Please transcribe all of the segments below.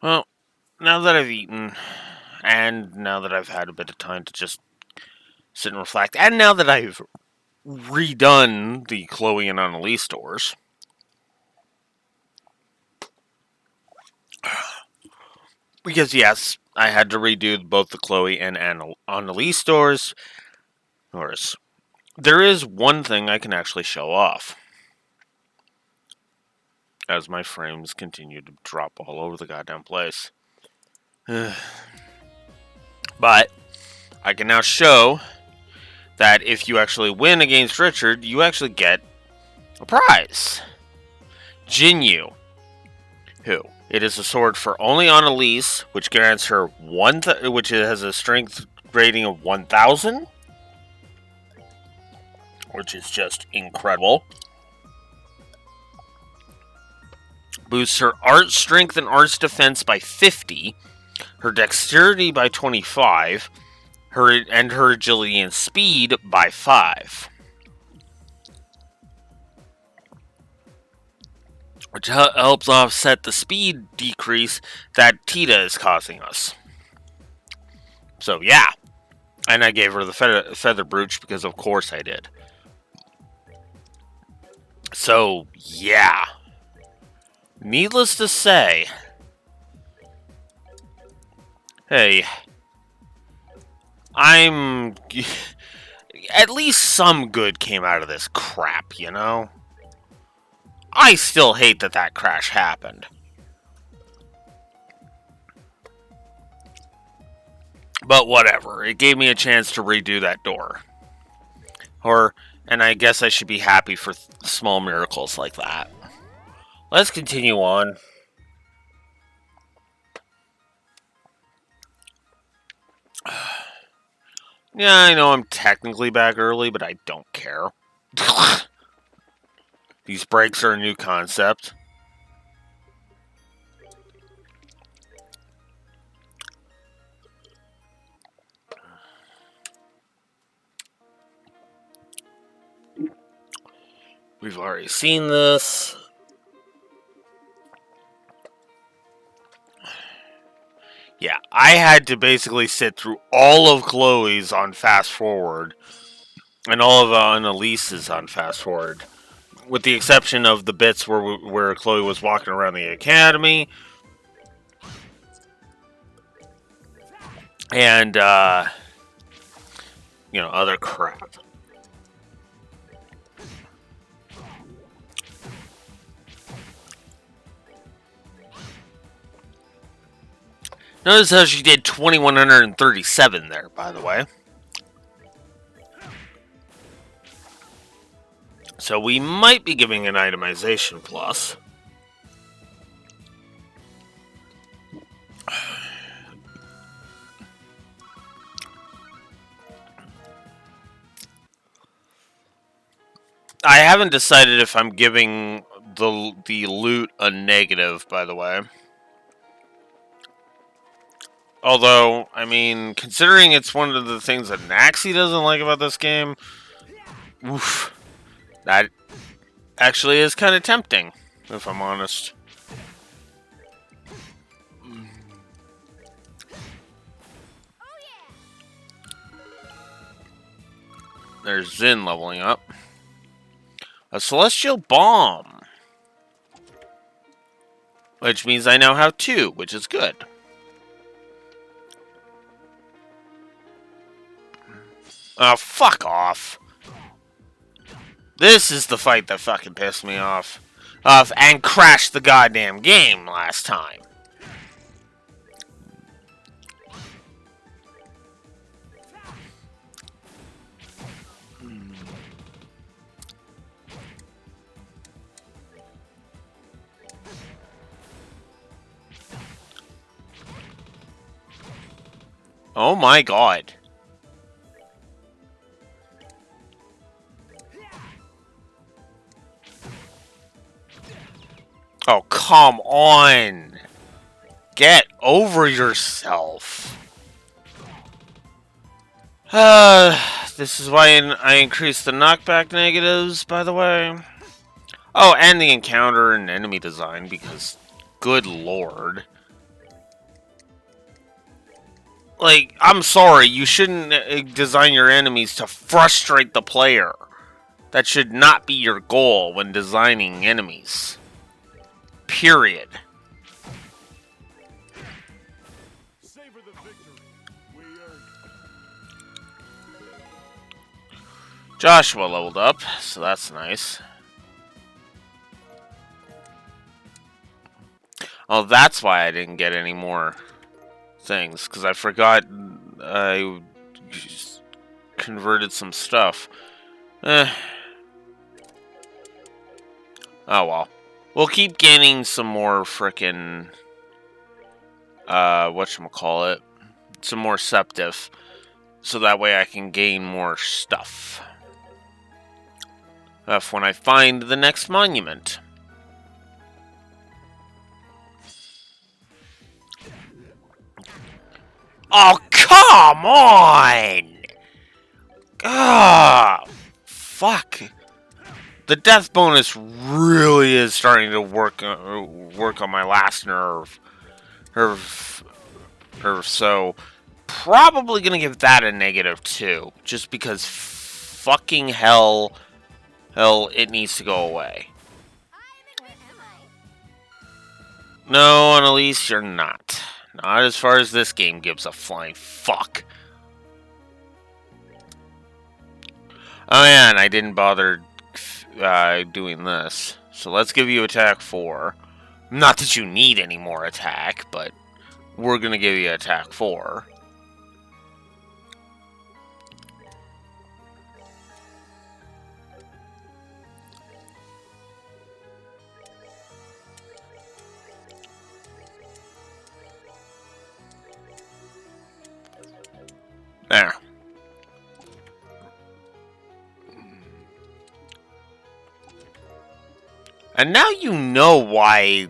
Well, now that I've eaten, and now that I've had a bit of time to just sit and reflect, and now that I've redone the Chloe and Annalise stores, because yes, I had to redo both the Chloe and Annalise stores. There is one thing I can actually show off. As my frames continue to drop all over the goddamn place. But I can now show that if you actually win against Richard, you actually get a prize. Jinyu, who it is a sword for only Annalise, which grants her which has a strength rating of 1,000, which is just incredible. Boosts her art strength and arts defense by 50, her dexterity by 25, her agility and speed by 5. Which helps offset the speed decrease that Tita is causing us. So yeah. And I gave her the feather brooch because of course I did. So yeah. Needless to say, hey, at least some good came out of this crap, you know? I still hate that crash happened. But whatever, it gave me a chance to redo that door. And I guess I should be happy for small miracles like that. Let's continue on. Yeah, I know I'm technically back early, but I don't care. These breaks are a new concept. We've already seen this. Yeah, I had to basically sit through all of Chloe's on fast forward and all of Annalise's on fast forward, with the exception of the bits where Chloe was walking around the academy and other crap. Notice how she did 2,137 there, by the way. So we might be giving an itemization plus. I haven't decided if I'm giving the loot a negative, by the way. Although, I mean, considering it's one of the things that Naxi doesn't like about this game, oof, that actually is kind of tempting, if I'm honest. There's Zin leveling up. A Celestial Bomb. Which means I now have 2, which is good. Oh, fuck off. This is the fight that fucking pissed me off. And crashed the goddamn game last time. Oh my god. Oh, come on. Get over yourself. This is why I increased the knockback negatives, by the way. Oh, and the encounter and enemy design, because good lord. Like, I'm sorry, you shouldn't design your enemies to frustrate the player. That should not be your goal when designing enemies. Period. Savor the victory. We earned Joshua leveled up, so that's nice. Oh, that's why I didn't get any more things, because I forgot I converted some stuff. Oh well. We'll keep gaining some more frickin' whatchamacallit, some more Septif, so that way I can gain more stuff. When I find the next monument. Oh, come on! Ah, fuck. The death bonus really is starting to work on my last nerve. So probably gonna give that a -2, just because fucking hell, it needs to go away. No, Annalise, you're not. Not as far as this game gives a flying fuck. Oh yeah, and I didn't bother doing this. So let's give you attack 4. Not that you need any more attack, but we're gonna give you attack 4. There. And now you know why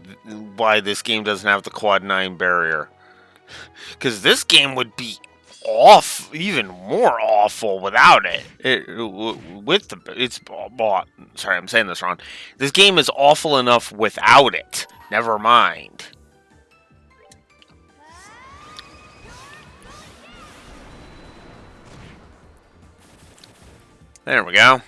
this game doesn't have the quad 9 barrier. Because this game would be even more awful without it. Sorry, I'm saying this wrong. This game is awful enough without it. Never mind. There we go.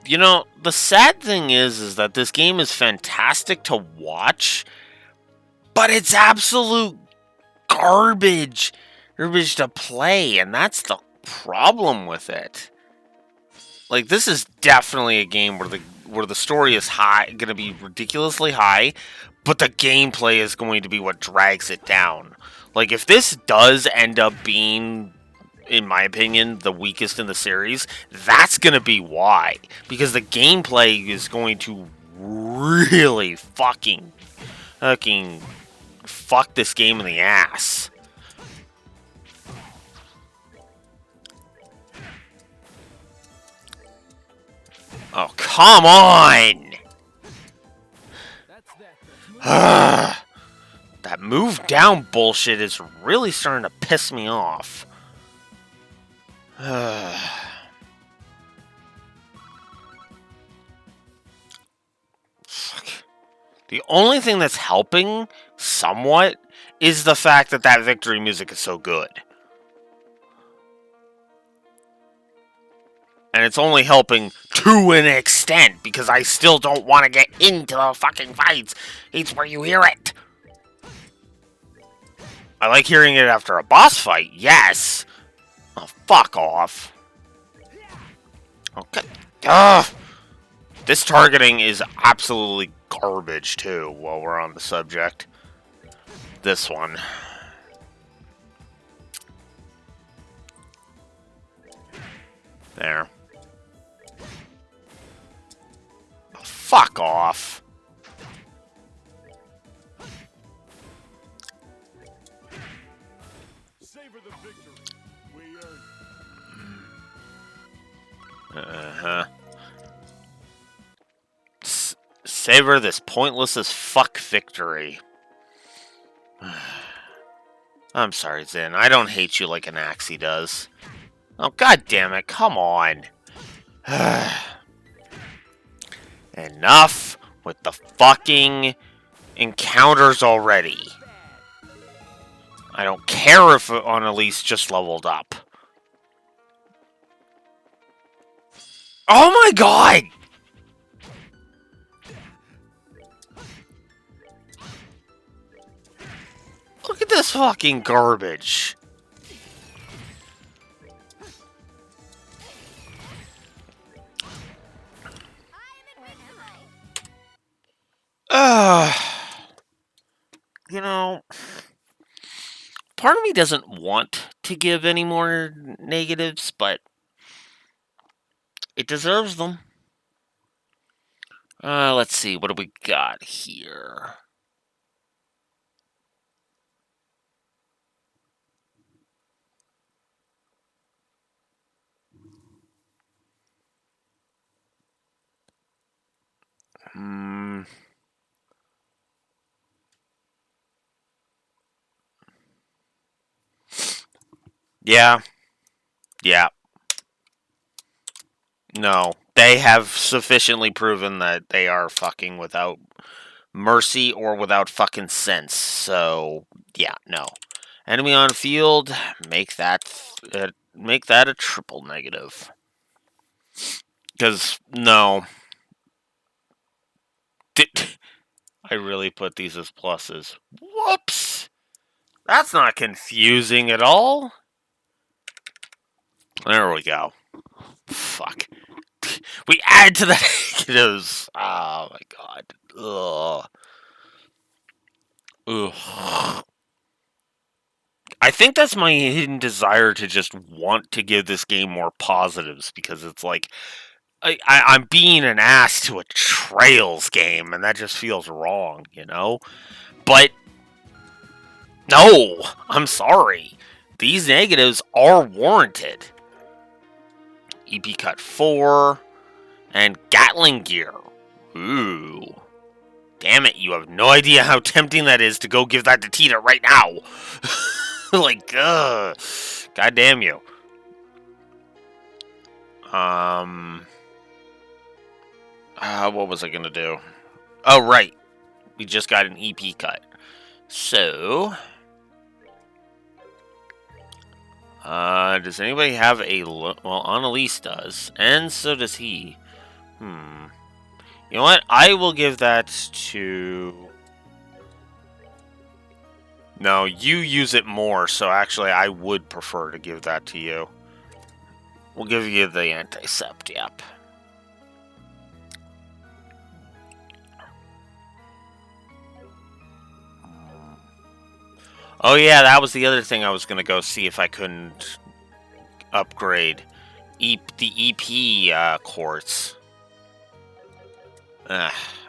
You know, the sad thing is that this game is fantastic to watch, but it's absolute garbage to play, and that's the problem with it. Like, this is definitely a game where the story is going to be ridiculously high, but the gameplay is going to be what drags it down. Like, if this does end up being, in my opinion, the weakest in the series, that's going to be why. Because the gameplay is going to really fucking fuck this game in the ass. Oh, come on! That move down bullshit is really starting to piss me off. The only thing that's helping somewhat is the fact that victory music is so good. And it's only helping to an extent, because I still don't want to get into the fucking fights. It's where you hear it. I like hearing it after a boss fight, yes. Oh, fuck off. Okay. Ugh. This targeting is absolutely garbage, too, while we're on the subject. This one. There. Oh, fuck off. savor the victory. We earned Uh-huh. Savor this pointless as fuck victory. I'm sorry, Zin. I don't hate you like an Axie does. Oh, god damn it. Come on. Enough with the fucking encounters already. I don't care if Annalise just leveled up. Oh my god! Look at this fucking garbage. You know, part of me doesn't want to give any more negatives, but it deserves them. Let's see, what do we got here? Yeah. Yeah. No. They have sufficiently proven that they are fucking without mercy or without fucking sense. So, yeah, no. Enemy on field, make that a triple negative. Because, no. I really put these as pluses. Whoops! That's not confusing at all. There we go. Fuck. We add to the negatives. Oh my god. Ugh. Ugh. I think that's my hidden desire to just want to give this game more positives because it's like I'm being an ass to a Trails game, and that just feels wrong, you know? But no, I'm sorry. These negatives are warranted. EP Cut 4 and Gatling Gear. Ooh. Damn it, you have no idea how tempting that is to go give that to Tita right now. Like, ugh. God damn you. What was I gonna do? Oh, right. We just got an EP cut. So, does anybody have a well, Annalise does, and so does he. You know what? I will give that to... No, you use it more, so actually I would prefer to give that to you. We'll give you the Anticept, yep. Oh yeah, that was the other thing I was going to go see if I couldn't upgrade. The EP quartz.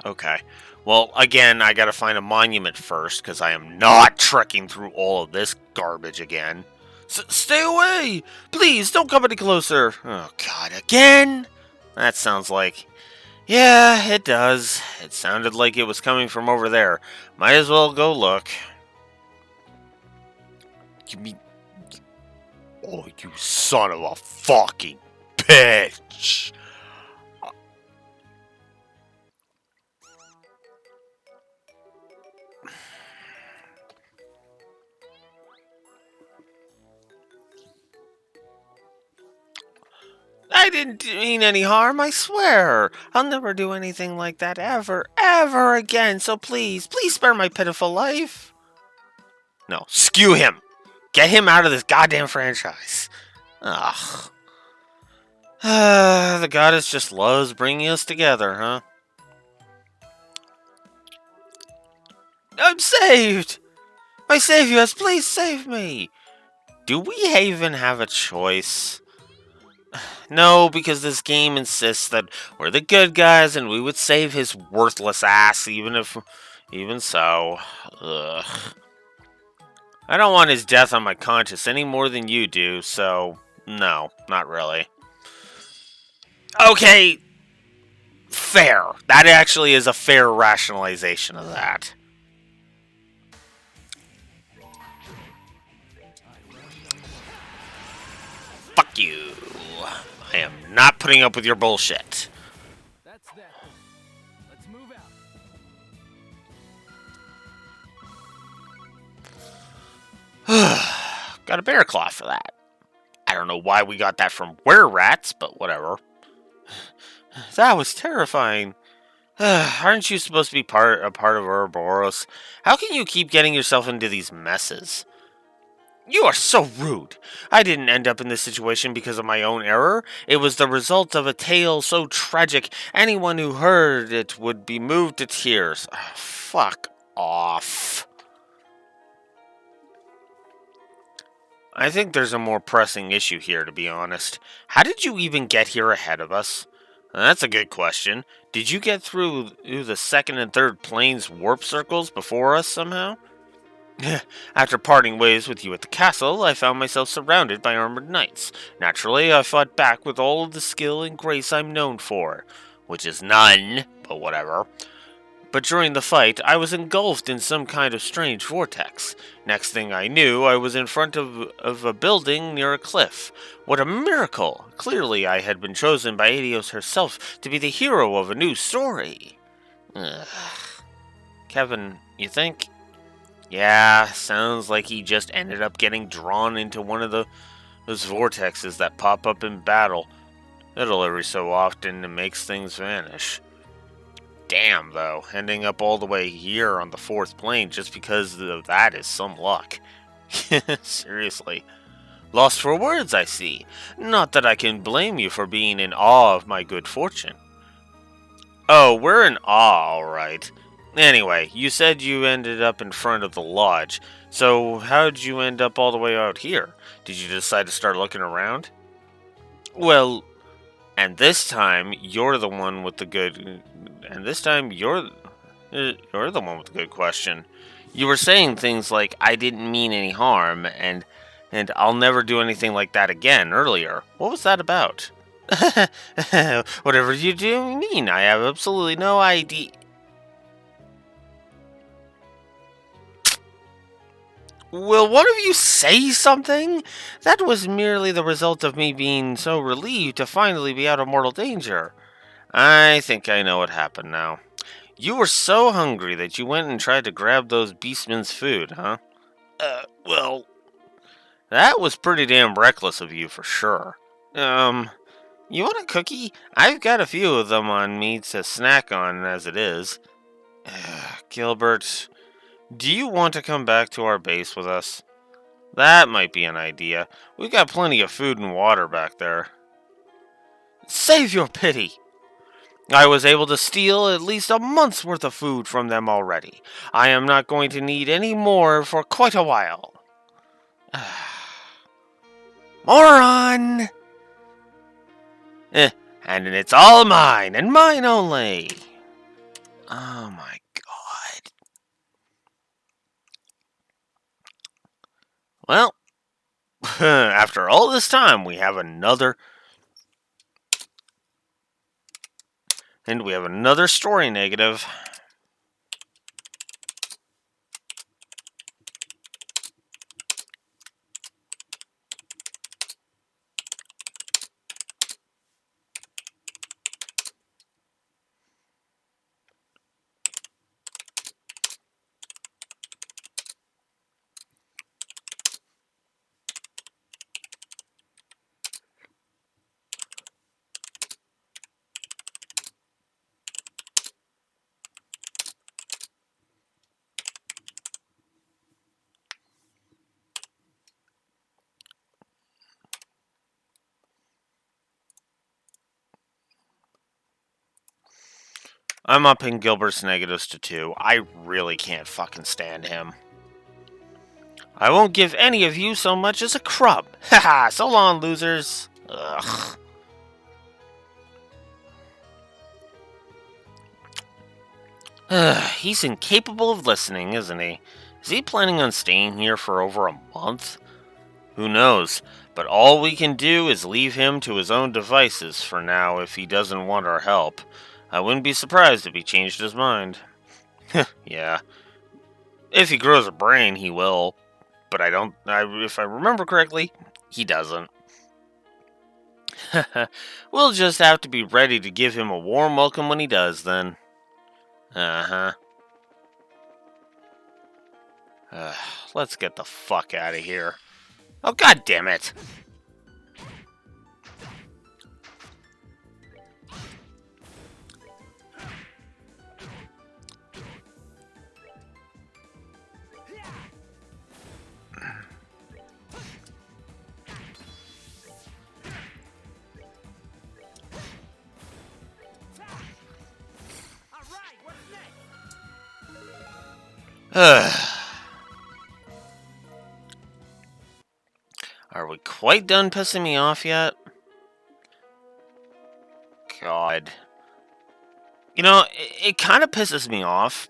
Okay. Well, again, I gotta find a monument first, because I am not trekking through all of this garbage again. Stay away! Please, don't come any closer! Oh, God, again? That sounds like... Yeah, it does. It sounded like it was coming from over there. Might as well go look. You mean... Oh, you son of a fucking bitch! I didn't mean any harm, I swear. I'll never do anything like that ever again, so please spare my pitiful life. No, skew him. Get him out of this goddamn franchise. Ugh. The goddess just loves bringing us together, huh? I'm saved! My saviors, please save me! Do we even have a choice? No, because this game insists that we're the good guys and we would save his worthless ass even so. Ugh. I don't want his death on my conscience any more than you do, so no, not really. Okay, fair. That actually is a fair rationalization of that. you. I am not putting up with your bullshit. That's that then. Let's move out. Got a bear claw for that. I don't know why we got that from were-rats, but whatever. That was terrifying. Aren't you supposed to be a part of Ouroboros? How can you keep getting yourself into these messes? You are so rude. I didn't end up in this situation because of my own error. It was the result of a tale so tragic, anyone who heard it would be moved to tears. Fuck off. I think there's a more pressing issue here, to be honest. How did you even get here ahead of us? That's a good question. Did you get through the second and third planes warp circles before us somehow? After parting ways with you at the castle, I found myself surrounded by armored knights. Naturally, I fought back with all of the skill and grace I'm known for. Which is none, but whatever. But during the fight, I was engulfed in some kind of strange vortex. Next thing I knew, I was in front of a building near a cliff. What a miracle! Clearly, I had been chosen by Aidios herself to be the hero of a new story. Ugh. Kevin, you think? Yeah, sounds like he just ended up getting drawn into one of those vortexes that pop up in battle. It'll every so often makes things vanish. Damn, though, ending up all the way here on the fourth plane just because of that is some luck. Seriously. Lost for words, I see. Not that I can blame you for being in awe of my good fortune. Oh, we're in awe, alright. Anyway, you said you ended up in front of the lodge, so how'd you end up all the way out here? Did you decide to start looking around? Well, and this time you're the one with the good... And this time you're the one with the good question. You were saying things like, I didn't mean any harm, and I'll never do anything like that again earlier. What was that about? Whatever you do mean, I have absolutely no idea. Will one of you say something? That was merely the result of me being so relieved to finally be out of mortal danger. I think I know what happened now. You were so hungry that you went and tried to grab those beastmen's food, huh? Well... That was pretty damn reckless of you for sure. You want a cookie? I've got a few of them on me to snack on as it is. Gilbert, do you want to come back to our base with us? That might be an idea. We've got plenty of food and water back there. Save your pity! I was able to steal at least a month's worth of food from them already. I am not going to need any more for quite a while. Moron! And it's all mine, and mine only. Oh my god. Well, after all this time, we have another... And we have another story negative. I'm upping Gilbert's negatives to 2. I really can't fucking stand him. I won't give any of you so much as a crumb. Haha, so long, losers. Ugh. He's incapable of listening, isn't he? Is he planning on staying here for over a month? Who knows? But all we can do is leave him to his own devices for now if he doesn't want our help. I wouldn't be surprised if he changed his mind. Yeah. If he grows a brain, he will. But if I remember correctly, he doesn't. We'll just have to be ready to give him a warm welcome when he does, then. Uh-huh. Let's get the fuck out of here. Oh, god damn it. Are we quite done pissing me off yet? God. You know, it kind of pisses me off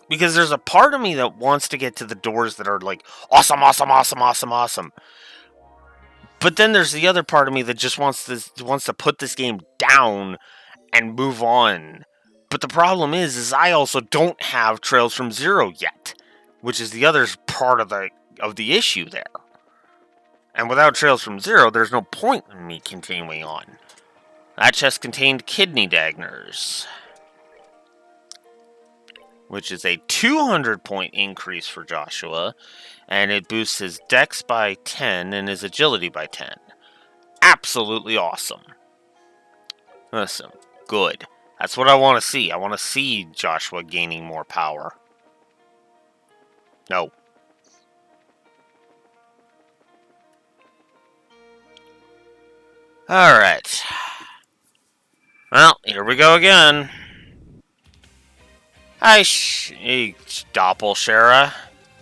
because there's a part of me that wants to get to the doors that are like awesome, awesome, awesome, awesome, awesome. But then there's the other part of me that just wants to put this game down and move on. But the problem is I also don't have Trails from Zero yet, which is the other part of the issue there. And without Trails from Zero, there's no point in me continuing on. That chest contained kidney daggers, which is a 200-point increase for Joshua, and it boosts his dex by 10 and his agility by 10. Absolutely awesome. Listen, good. That's what I want to see. I want to see Joshua gaining more power. No. Alright. Well, here we go again. Hi, hey, Doppel, Shara.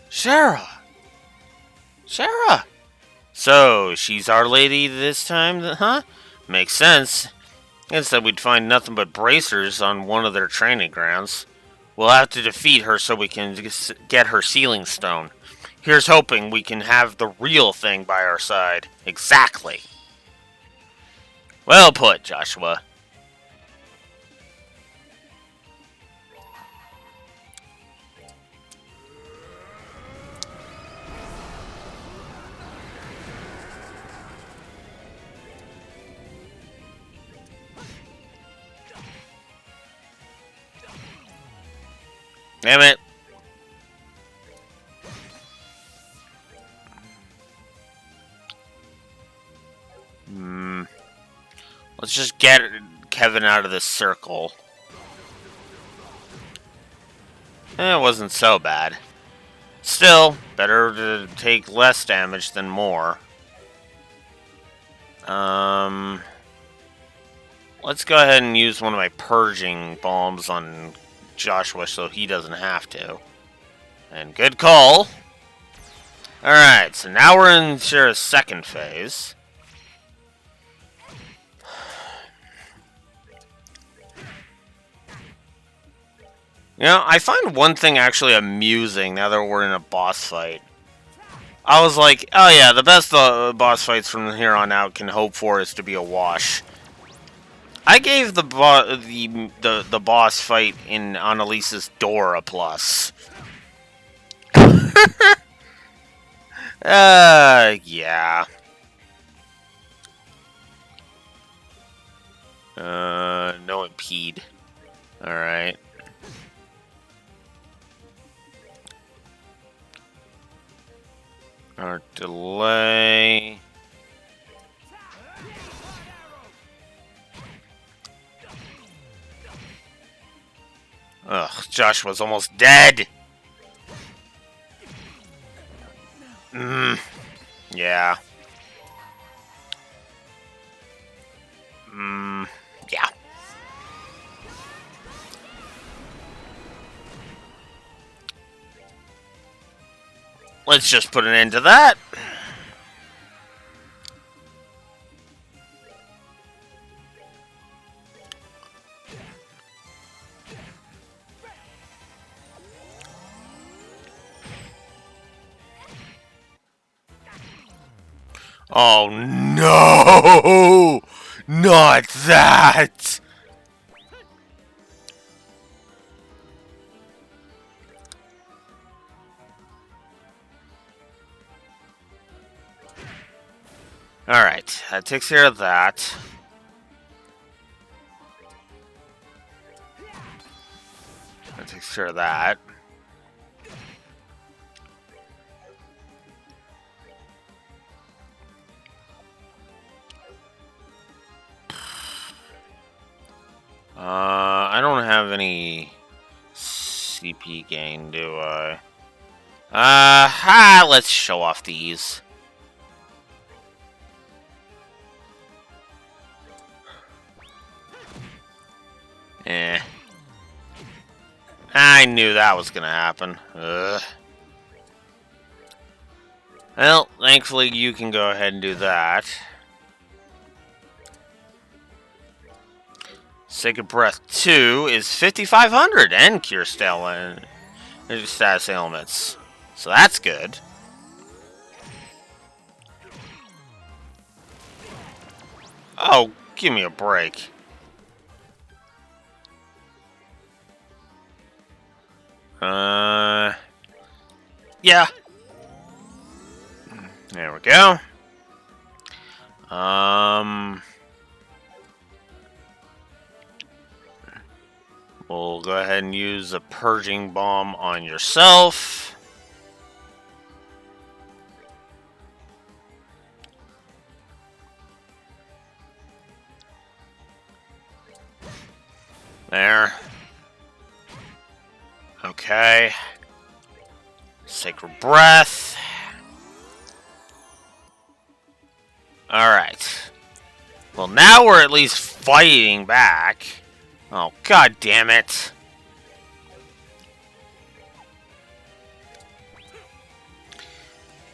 Shara! So, she's Our Lady this time, huh? Makes sense. Instead, we'd find nothing but bracers on one of their training grounds. We'll have to defeat her so we can get her sealing stone. Here's hoping we can have the real thing by our side. Exactly. Well put, Joshua. Damn it. Let's just get Kevin out of this circle. It wasn't so bad. Still, better to take less damage than more. Let's go ahead and use one of my purging bombs on Joshua so he doesn't have to. And good call. Alright, so now we're in Shara's second phase. You know, I find one thing actually amusing now that we're in a boss fight. I was like, oh yeah, the best boss fights from here on out can hope for is to be a wash. I gave the boss fight in Annalise's door a plus. Yeah. No impede. Alright. Our delay. Ugh, Joshua's almost dead. Yeah. Yeah. Let's just put an end to that. Oh no! Not that! Alright, that takes care of that. Sure that. I don't have any CP gain, do I? Let's show off these. Eh. I knew that was gonna happen. Ugh. Well, thankfully you can go ahead and do that. Sacred Breath 2 is 5,500 and Cure status ailments. So that's good. Oh, give me a break. Yeah. There we go. We'll go ahead and use a Purging Bomb on yourself. There. Okay. Sacred Breath. Alright. Well, now we're at least fighting back. Oh, god damn it.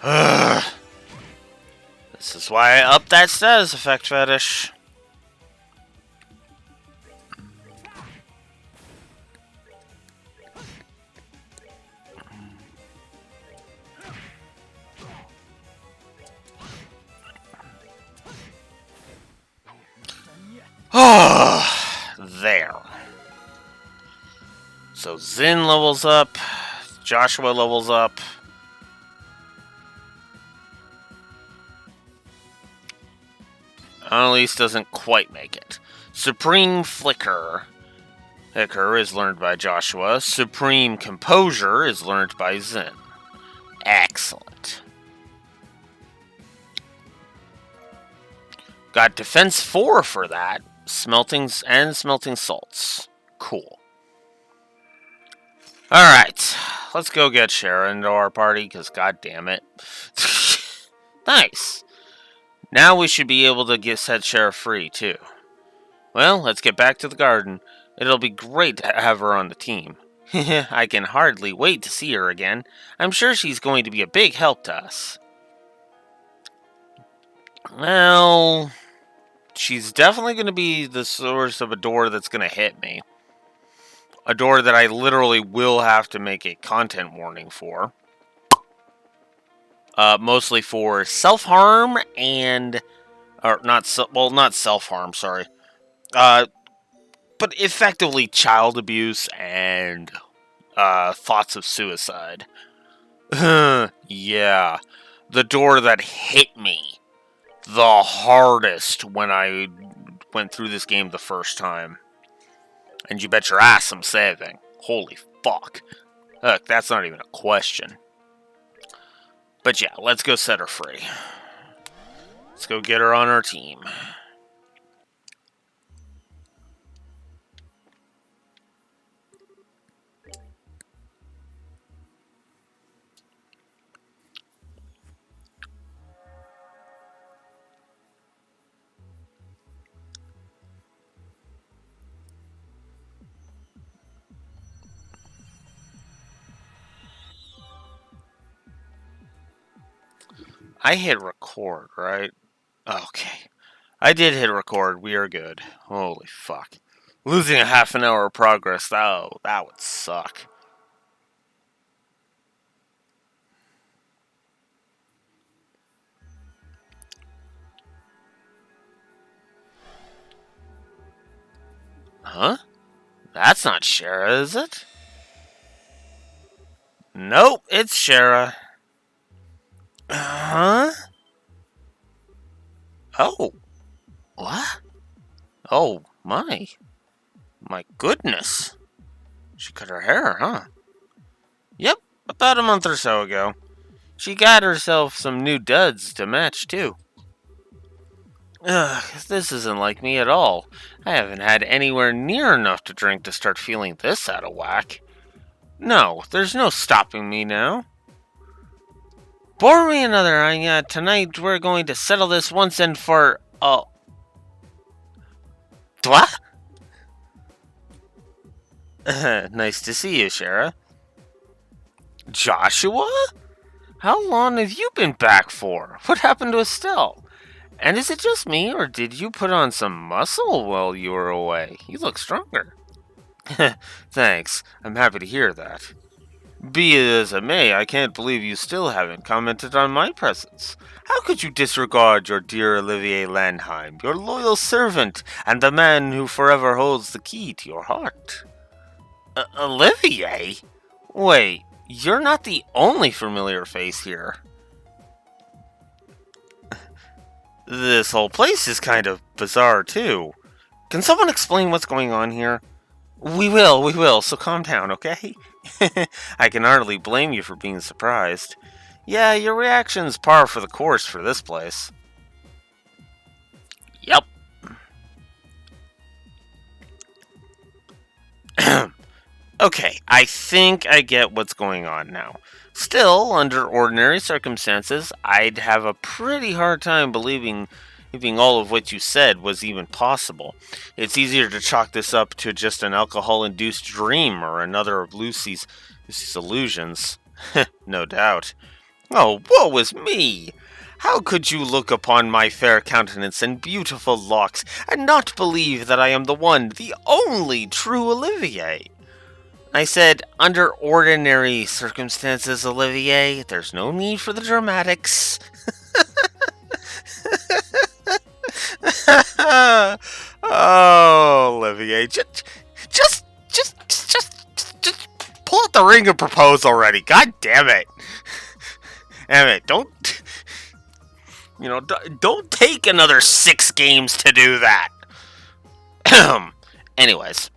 Ugh. This is why I upped that status effect fetish. There. So Zin levels up. Joshua levels up. Annalise doesn't quite make it. Supreme Flicker is learned by Joshua. Supreme Composure is learned by Zin. Excellent. Got Defense 4 for that. Smelting salts. Cool. Alright. Let's go get Sharon into our party, because god damn it. Nice. Now we should be able to set Shara free, too. Well, let's get back to the garden. It'll be great to have her on the team. I can hardly wait to see her again. I'm sure she's going to be a big help to us. Well, she's definitely going to be the source of a door that's going to hit me. A door that I literally will have to make a content warning for. Mostly for self-harm and... Or not self-harm, sorry. But effectively child abuse and thoughts of suicide. Yeah. The door that hit me the hardest when I went through this game the first time. And you bet your ass I'm saving. Holy fuck. Look, that's not even a question. But yeah, let's go set her free. Let's go get her on our team. I hit record, right? Okay. I did hit record. We are good. Holy fuck. Losing a half an hour of progress, that would suck. Huh? That's not Shara, is it? Nope, it's Shara. Huh? Oh. What? Oh, my goodness. She cut her hair, huh? Yep, about a month or so ago. She got herself some new duds to match, too. Ugh, this isn't like me at all. I haven't had anywhere near enough to drink to start feeling this out of whack. No, there's no stopping me now. Pour me another, tonight we're going to settle this once and for all. What? Nice to see you, Shara. Joshua? How long have you been back for? What happened to Estelle? And is it just me, or did you put on some muscle while you were away? You look stronger. Thanks. I'm happy to hear that. Be it as it may, I can't believe you still haven't commented on my presence. How could you disregard your dear Olivier Landheim, your loyal servant, and the man who forever holds the key to your heart? Olivier? Wait, you're not the only familiar face here. This whole place is kind of bizarre, too. Can someone explain what's going on here? We will, so calm down, okay? I can hardly blame you for being surprised. Yeah, your reaction's par for the course for this place. Yep. Okay, I think I get what's going on now. Still, under ordinary circumstances, I'd have a pretty hard time believing all of what you said was even possible. It's easier to chalk this up to just an alcohol-induced dream or another of Lucy's illusions. No doubt. Oh, woe is me! How could you look upon my fair countenance and beautiful locks and not believe that I am the one, the only true Olivier? I said, under ordinary circumstances, Olivier. There's no need for the dramatics. Oh, Olivier, just pull out the ring and propose already. God damn it. Damn it, don't take another 6 games to do that. Anyways.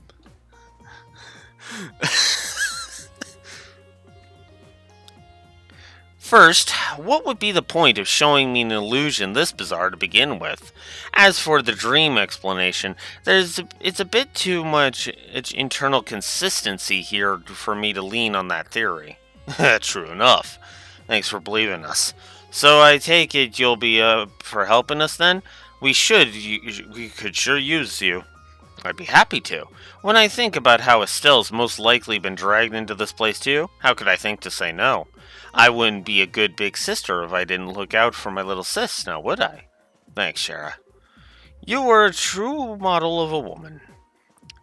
First, what would be the point of showing me an illusion this bizarre to begin with? As for the dream explanation, it's a bit too much internal consistency here for me to lean on that theory. True enough. Thanks for believing us. So I take it you'll be up for helping us then? We could sure use you. I'd be happy to. When I think about how Estelle's most likely been dragged into this place too, how could I think to say no? I wouldn't be a good big sister if I didn't look out for my little sis, now would I? Thanks, Shara. You were a true model of a woman.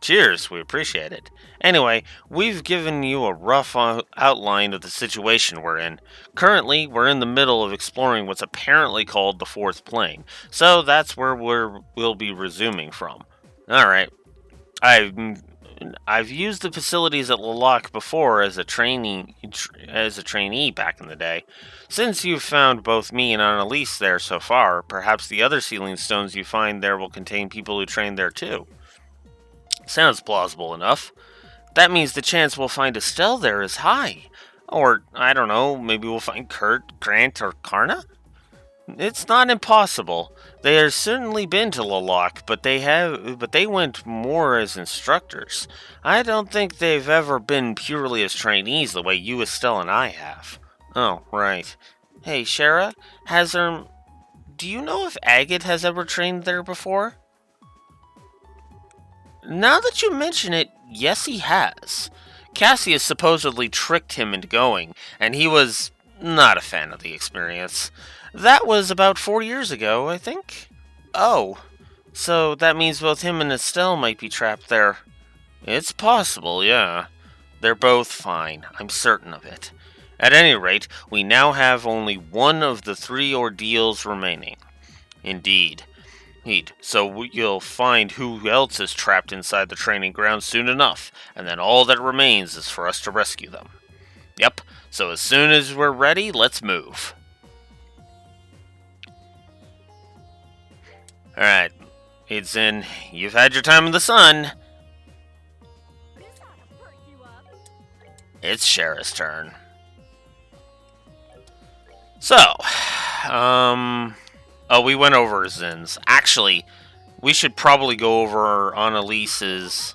Cheers, we appreciate it. Anyway, we've given you a rough outline of the situation we're in. Currently, we're in the middle of exploring what's apparently called the fourth plane, so that's where we'll be resuming from. Alright. I've used the facilities at Lalac before as a trainee back in the day. Since you've found both me and Annalise there so far, perhaps the other sealing stones you find there will contain people who trained there too. Sounds plausible enough. That means the chance we'll find Estelle there is high. Or, I don't know, maybe we'll find Kurt, Grant, or Karna? It's not impossible. They have certainly been to Lalac, but they went more as instructors. I don't think they've ever been purely as trainees the way you, Estelle, and I have. Oh, right. Hey, Shara, do you know if Agate has ever trained there before? Now that you mention it, yes he has. Cassius supposedly tricked him into going, and he was not a fan of the experience. That was about 4 years ago, I think. Oh, so that means both him and Estelle might be trapped there. It's possible, yeah. They're both fine, I'm certain of it. At any rate, we now have only one of the 3 ordeals remaining. Indeed. So you'll find who else is trapped inside the training ground soon enough, and then all that remains is for us to rescue them. Yep, so as soon as we're ready, let's move. Alright, Eidson, you've had your time in the sun. This ought to perk you up. it's Shara's turn. So, oh, we went over Zin's. Actually, we should probably go over Annalise's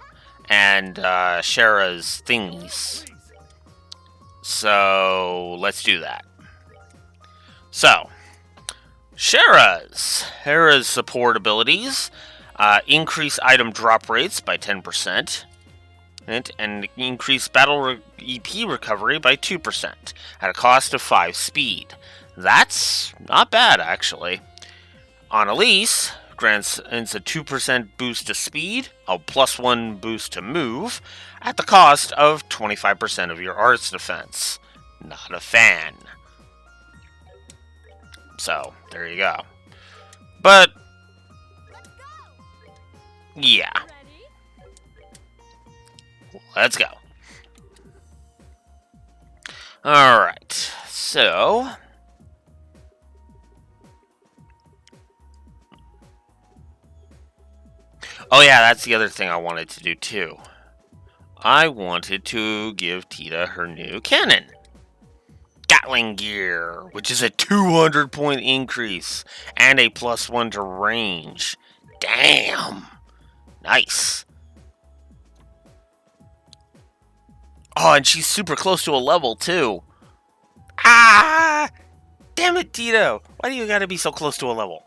and Shara's thingies. So, let's do that. So, Shara's support abilities increase item drop rates by 10%, and increase battle EP recovery by 2% at a cost of 5 speed. That's not bad, actually. Annalise grants a 2% boost to speed, a +1 boost to move, at the cost of 25% of your arts defense. Not a fan. So, there you go. But, yeah. Let's go. Alright, so... Oh yeah, that's the other thing I wanted to do too. I wanted to give Tita her new cannon. Gatling Gear, which is a 200 point increase and a +1 to range. Damn! Nice. Oh, and she's super close to a level too. Ah! Damn it, Tito! Why do you gotta be so close to a level?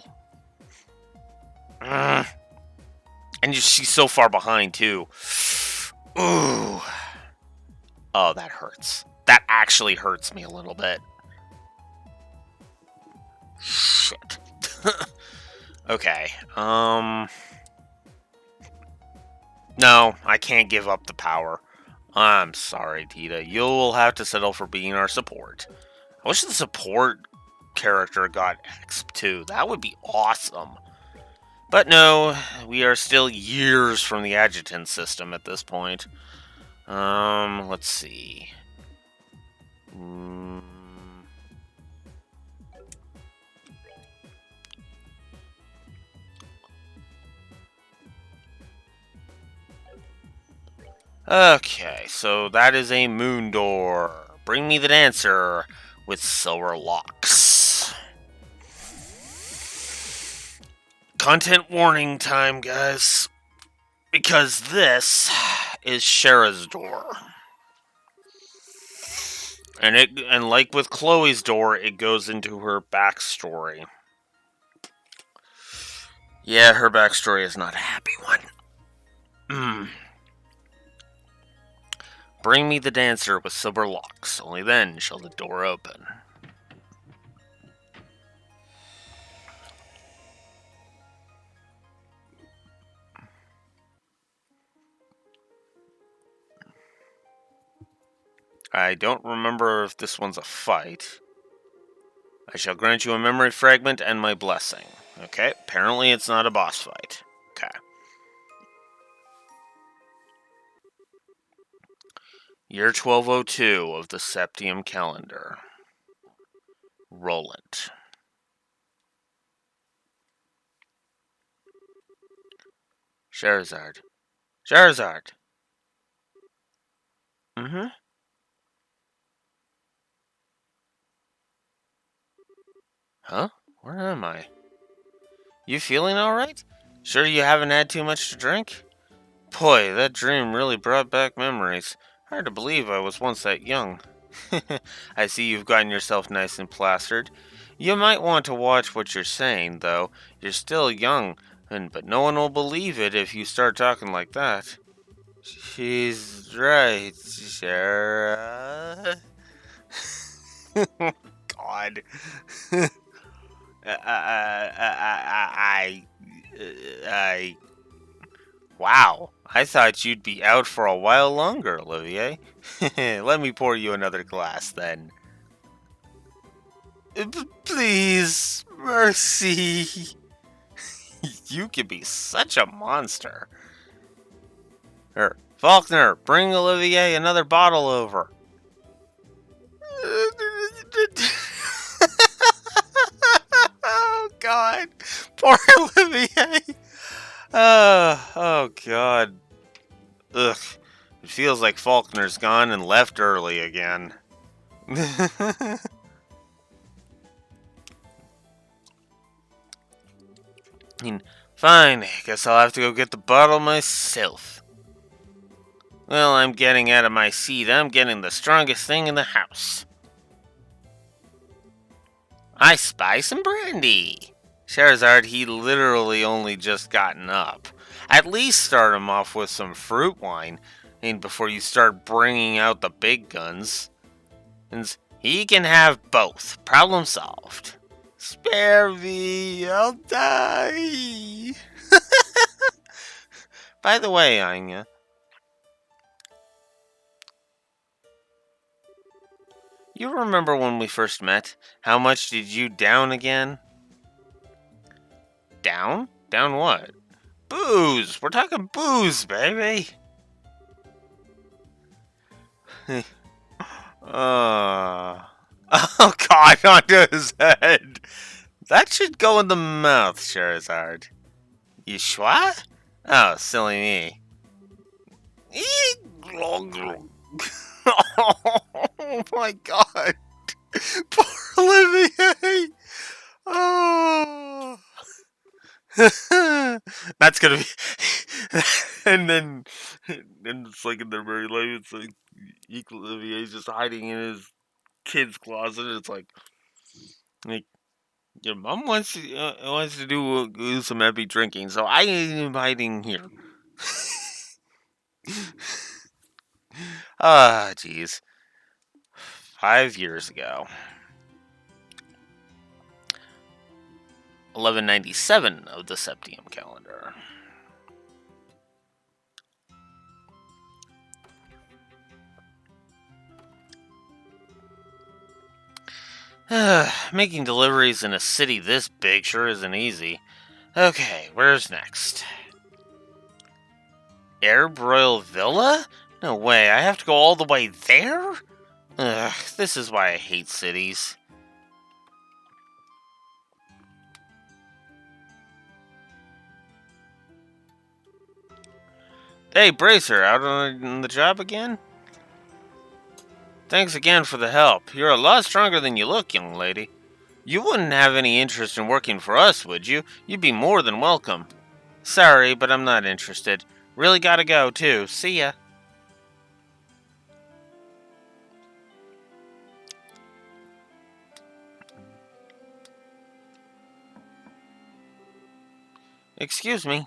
And she's so far behind too. Ooh. Oh, that hurts. That actually hurts me a little bit. Shit. Okay. No, I can't give up the power. I'm sorry, Tita. You'll have to settle for being our support. I wish the support character got exp too. That would be awesome. But no, we are still years from the adjutant system at this point. Let's see. Okay, so that is a moon door. Bring me the dancer with silver locks. Content warning time, guys. Because this is Shara's door. And like with Chloe's door, it goes into her backstory. Yeah, her backstory is not a happy one. Bring me the dancer with silver locks. Only then shall the door open. I don't remember if this one's a fight. I shall grant you a memory fragment and my blessing. Okay, apparently it's not a boss fight. Okay. Year 1202 of the Septium calendar. Roland. Charizard. Charizard! Huh? Where am I? You feeling alright? Sure you haven't had too much to drink? Boy, that dream really brought back memories. Hard to believe I was once that young. I see you've gotten yourself nice and plastered. You might want to watch what you're saying, though. You're still young, but no one will believe it if you start talking like that. She's right, Shara. God. Wow, I thought you'd be out for a while longer, Olivier. Let me pour you another glass, then. Please, mercy. You can be such a monster. Faulkner, bring Olivier another bottle over. Oh, God. Poor Olivier. Oh, God. Ugh. It feels like like Faulkner's gone and left early again. Fine, guess I'll have to go get the bottle myself. Well, I'm getting out of my seat. I'm getting the strongest thing in the house. I spy some brandy. Charizard, he literally only just gotten up. At least start him off with some fruit wine, and before you start bringing out the big guns. And he can have both. Problem solved. Spare me, I'll die. By the way, Anya, you remember when we first met? How much did you down again? Down? Down what? Booze! We're talking booze, baby! Oh god, onto his head! That should go in the mouth, Charizard. You sure? Oh, silly me. Oh my god! Poor Olivier! Oh! That's gonna be. and then it's like in their very life, it's like Olivier's just hiding in his kid's closet. It's like your mom wants to do some heavy drinking, so I am hiding here. Ah, jeez. 5 years ago. 1197 of the Septium calendar. Making deliveries in a city this big sure isn't easy. Okay, where's next? Airbroil Villa? No way, I have to go all the way there? Ugh, this is why I hate cities. Hey, Bracer, out on the job again? Thanks again for the help. You're a lot stronger than you look, young lady. You wouldn't have any interest in working for us, would you? You'd be more than welcome. Sorry, but I'm not interested. Really gotta go, too. See ya. Excuse me.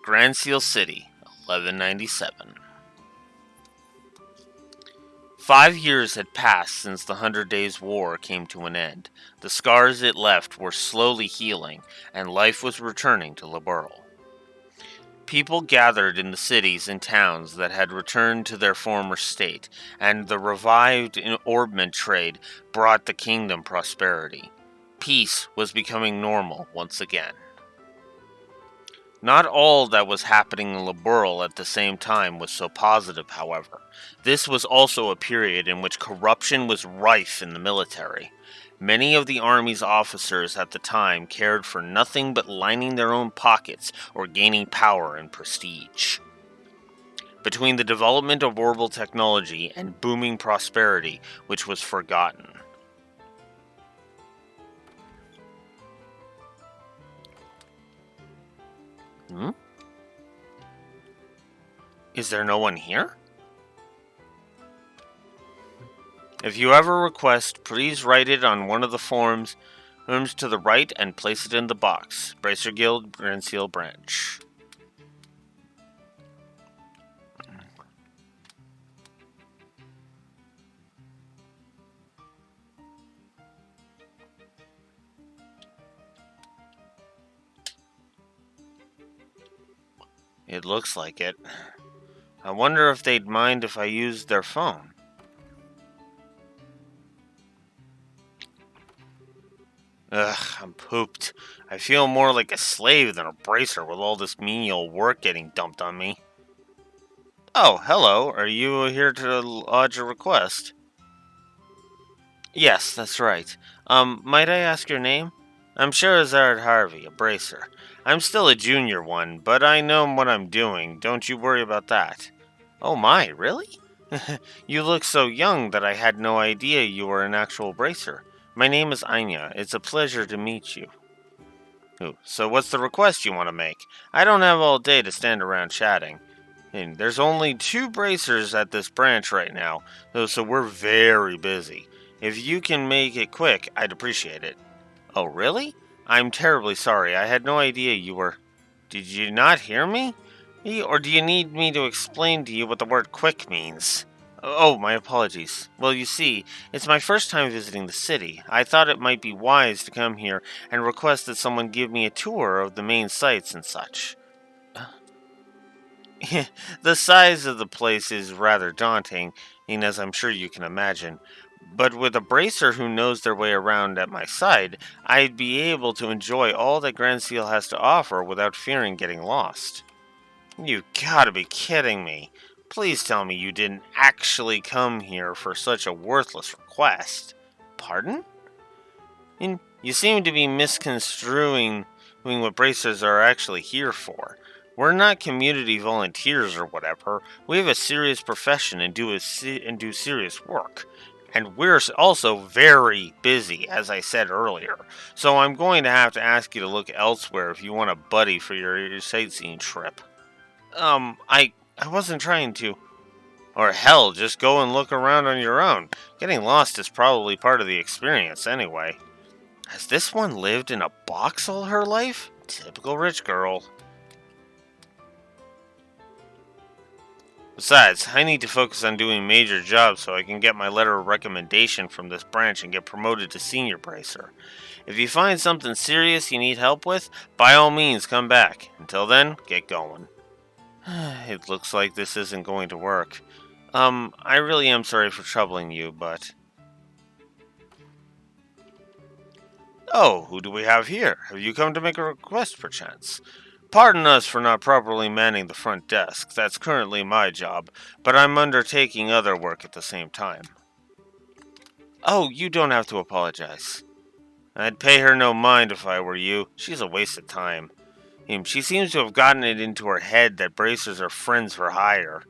Grand Seal City, 1197. 5 years had passed since the 100 Days' War came to an end. The scars it left were slowly healing, and life was returning to Liberl. People gathered in the cities and towns that had returned to their former state, and the revived orbment trade brought the kingdom prosperity. Peace was becoming normal once again. Not all that was happening in Liberl at the same time was so positive, however. This was also a period in which corruption was rife in the military. Many of the Army's officers at the time cared for nothing but lining their own pockets or gaining power and prestige. Between the development of orbital technology and booming prosperity, which was forgotten. Is there no one here? If you ever request, please write it on one of the forms to the right and place it in the box. Bracer Guild, Grand Seal Branch. It looks like it. I wonder if they'd mind if I used their phone. Ugh, I'm pooped. I feel more like a slave than a bracer with all this menial work getting dumped on me. Oh, hello. Are you here to lodge a request? Yes, that's right. Might I ask your name? I'm Sherazard Harvey, a bracer. I'm still a junior one, but I know what I'm doing. Don't you worry about that. Oh my, really? You look so young that I had no idea you were an actual bracer. My name is Anya. It's a pleasure to meet you. Ooh, so what's the request you want to make? I don't have all day to stand around chatting. And there's only 2 bracers at this branch right now, so we're very busy. If you can make it quick, I'd appreciate it. Oh, really? I'm terribly sorry. I had no idea you were... Did you not hear me? Or do you need me to explain to you what the word quick means? Oh, my apologies. Well, you see, it's my first time visiting the city. I thought it might be wise to come here and request that someone give me a tour of the main sites and such. The size of the place is rather daunting, as I'm sure you can imagine. But with a bracer who knows their way around at my side, I'd be able to enjoy all that Grand Seal has to offer without fearing getting lost. You gotta be kidding me. Please tell me you didn't actually come here for such a worthless request. Pardon? And you seem to be misconstruing what bracers are actually here for. We're not community volunteers or whatever. We have a serious profession and do serious work. And we're also very busy, as I said earlier. So I'm going to have to ask you to look elsewhere if you want a buddy for your sightseeing trip. I wasn't trying to. Or hell, just go and look around on your own. Getting lost is probably part of the experience anyway. Has this one lived in a box all her life? Typical rich girl. Besides, I need to focus on doing major jobs so I can get my letter of recommendation from this branch and get promoted to senior bracer. If you find something serious you need help with, by all means come back. Until then, get going. It looks like this isn't going to work. I really am sorry for troubling you, but... Oh, who do we have here? Have you come to make a request, perchance? Pardon us for not properly manning the front desk. That's currently my job, but I'm undertaking other work at the same time. Oh, you don't have to apologize. I'd pay her no mind if I were you. She's a waste of time. She seems to have gotten it into her head that bracers are friends for hire.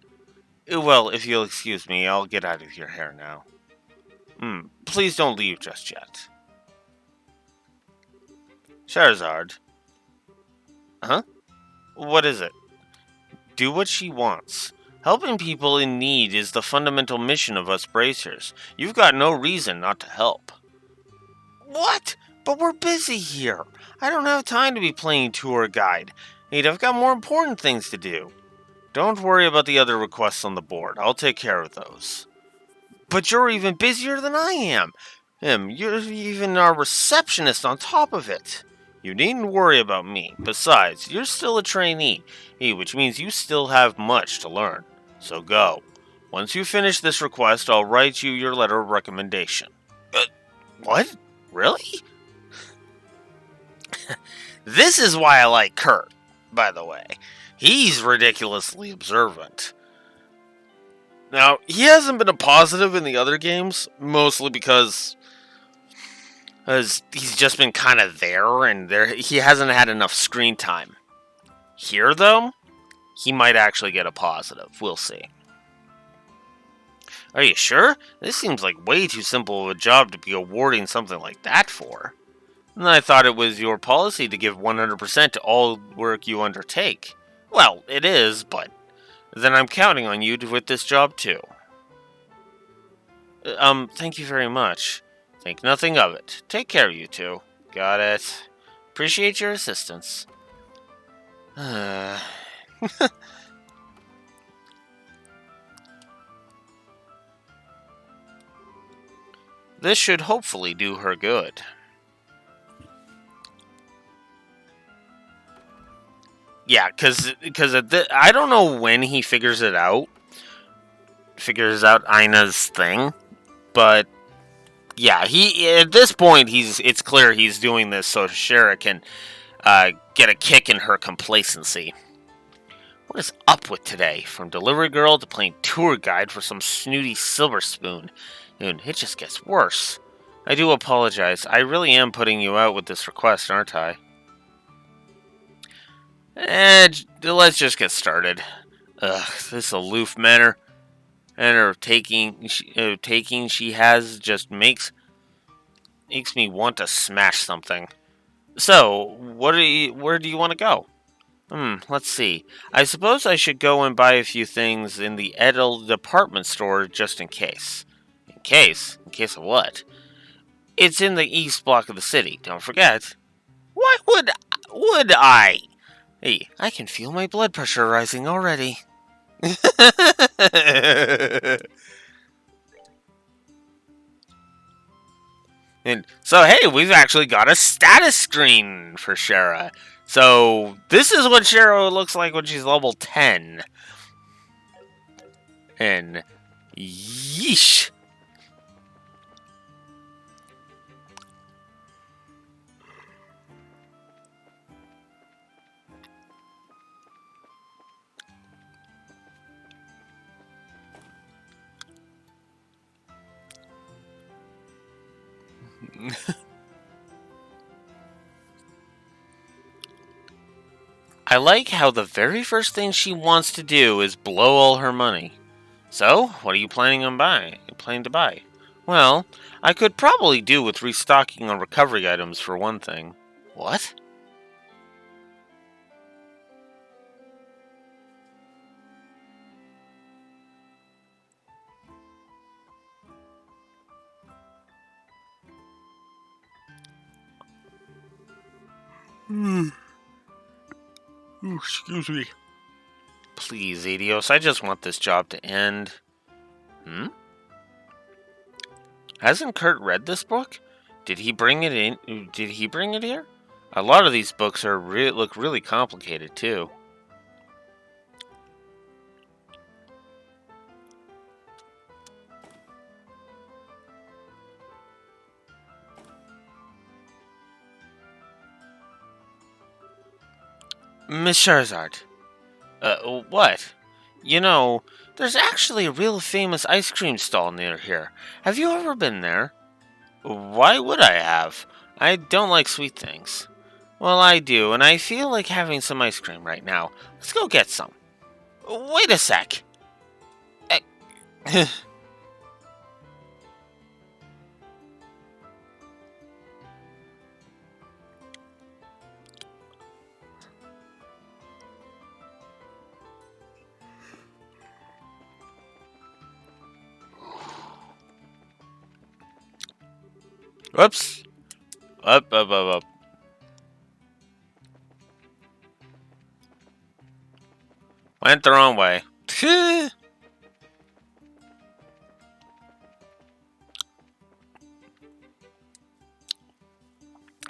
Well, if you'll excuse me, I'll get out of your hair now. Please don't leave just yet. Sherazard. Huh? What is it? Do what she wants. Helping people in need is the fundamental mission of us bracers. You've got no reason not to help. What? But we're busy here. I don't have time to be playing tour guide. I've got more important things to do. Don't worry about the other requests on the board. I'll take care of those. But you're even busier than I am. You're even our receptionist on top of it. You needn't worry about me. Besides, you're still a trainee, which means you still have much to learn. So go. Once you finish this request, I'll write you your letter of recommendation. What? Really? This is why I like Kurt, by the way. He's ridiculously observant. Now, he hasn't been a positive in the other games, mostly because he's just been kind of there, and he hasn't had enough screen time. Here, though, he might actually get a positive. We'll see. Are you sure? This seems like way too simple of a job to be awarding something like that for. And I thought it was your policy to give 100% to all work you undertake. Well, it is, but then I'm counting on you with this job too. Thank you very much. Think nothing of it. Take care, you two. Got it. Appreciate your assistance. This should hopefully do her good. Yeah, because I don't know when he figures out Ina's thing, but yeah, at this point it's clear he's doing this so Shara can get a kick in her complacency. What is up with today? From delivery girl to playing tour guide for some snooty silver spoon. It just gets worse. I do apologize. I really am putting you out with this request, aren't I? Let's just get started. Ugh, this aloof manner and her taking she has just makes me want to smash something. So, where do you want to go? Let's see. I suppose I should go and buy a few things in the Edel department store just in case. In case? In case of what? It's in the east block of the city, don't forget. Why would I? Hey, I can feel my blood pressure rising already. And so, hey, we've actually got a status screen for Shara. So, this is what Shara looks like when she's level 10. And, yeesh. I like how the very first thing she wants to do is blow all her money. So, what are you planning to buy? Well, I could probably do with restocking on recovery items for one thing. What? Excuse me. Please, Adios, I just want this job to end. Hasn't Kurt read this book? Did he bring it in? Did he bring it here? A lot of these books look really complicated too. Miss Charizard. What? You know, there's actually a real famous ice cream stall near here. Have you ever been there? Why would I have? I don't like sweet things. Well, I do, and I feel like having some ice cream right now. Let's go get some. Wait a sec. Whoops. Up. Went the wrong way. There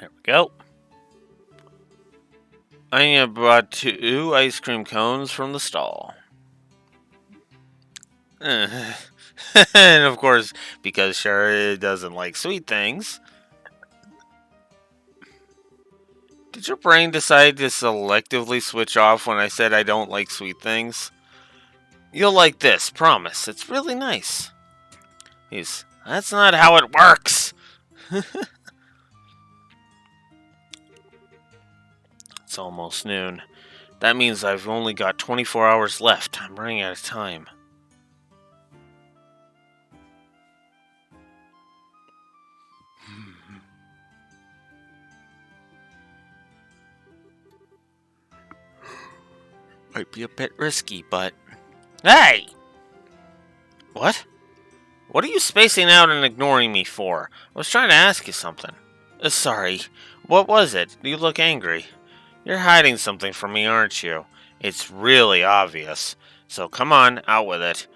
we go. I brought 2 ice cream cones from the stall. And of course, because Shara doesn't like sweet things. Did your brain decide to selectively switch off when I said I don't like sweet things? You'll like this, promise. It's really nice. That's not how it works! It's almost noon. That means I've only got 24 hours left. I'm running out of time. Might be a bit risky, but... Hey! What? What are you spacing out and ignoring me for? I was trying to ask you something. Sorry. What was it? You look angry. You're hiding something from me, aren't you? It's really obvious. So come on, out with it.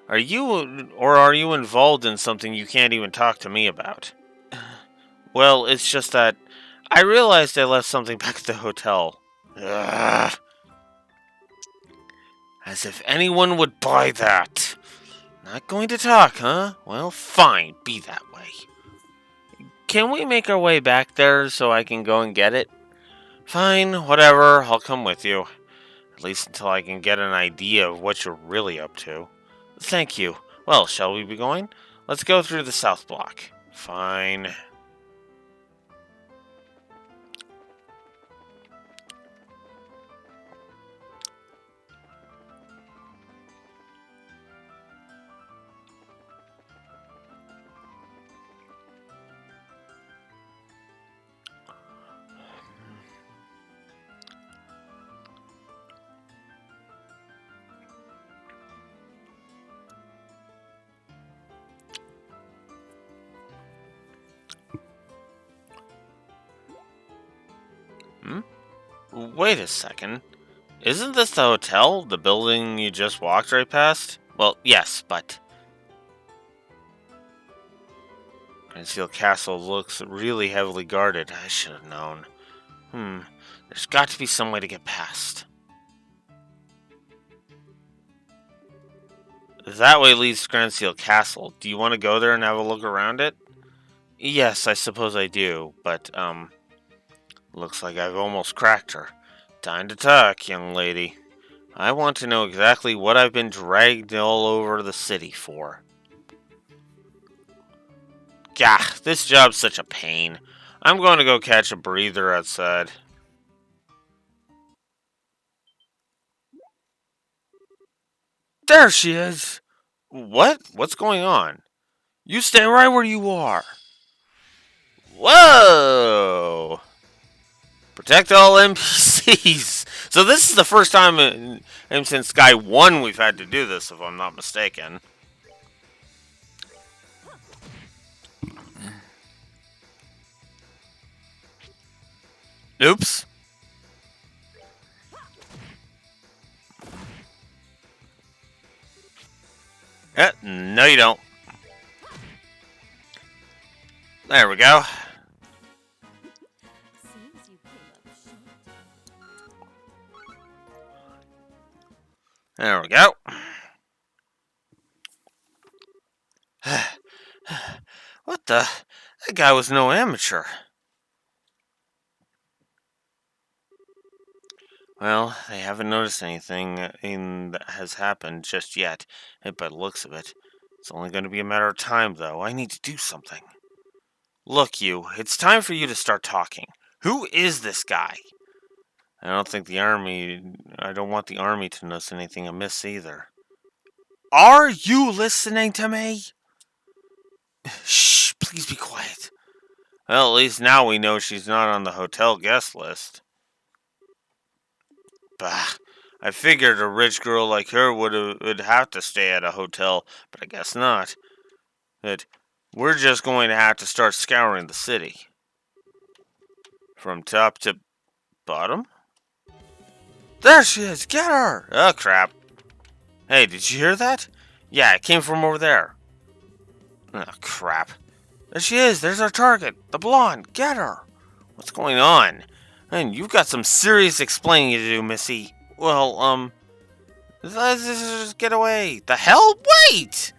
Are you involved in something you can't even talk to me about? Well, it's just that I realized I left something back at the hotel. Ugh. As if anyone would buy that. Not going to talk, huh? Well, fine, be that way. Can we make our way back there so I can go and get it? Fine, whatever, I'll come with you. At least until I can get an idea of what you're really up to. Thank you. Well, shall we be going? Let's go through the south block. Fine. Hmm? Wait a second. Isn't this the hotel? The building you just walked right past? Well, yes, but Conceal Castle looks really heavily guarded. I should have known. There's got to be some way to get past. That way leads to Granseal Castle. Do you want to go there and have a look around it? Yes, I suppose I do, but, looks like I've almost cracked her. Time to talk, young lady. I want to know exactly what I've been dragged all over the city for. Gah, this job's such a pain. I'm going to go catch a breather outside. There she is! What? What's going on? You stay right where you are. Whoa! Protect all NPCs. So this is the first time since Sky 1 we've had to do this, if I'm not mistaken. Oops. No you don't. There we go. Seems you came up short. There we go. What the? That guy was no amateur. Well, they haven't noticed anything that has happened just yet, by the looks of it. It's only going to be a matter of time, though. I need to do something. Look, you, it's time for you to start talking. Who is this guy? I don't want the army to notice anything amiss either. Are you listening to me? Shh, please be quiet. Well, at least now we know she's not on the hotel guest list. Bah, I figured a rich girl like her would have to stay at a hotel, but I guess not. That we're just going to have to start scouring the city. From top to bottom? There she is! Get her! Oh, crap. Hey, did you hear that? Yeah, it came from over there. Oh, crap. There she is! There's our target! The blonde! Get her! What's going on? And you've got some serious explaining to do, Missy. Well, let's just get away. The hell? Wait!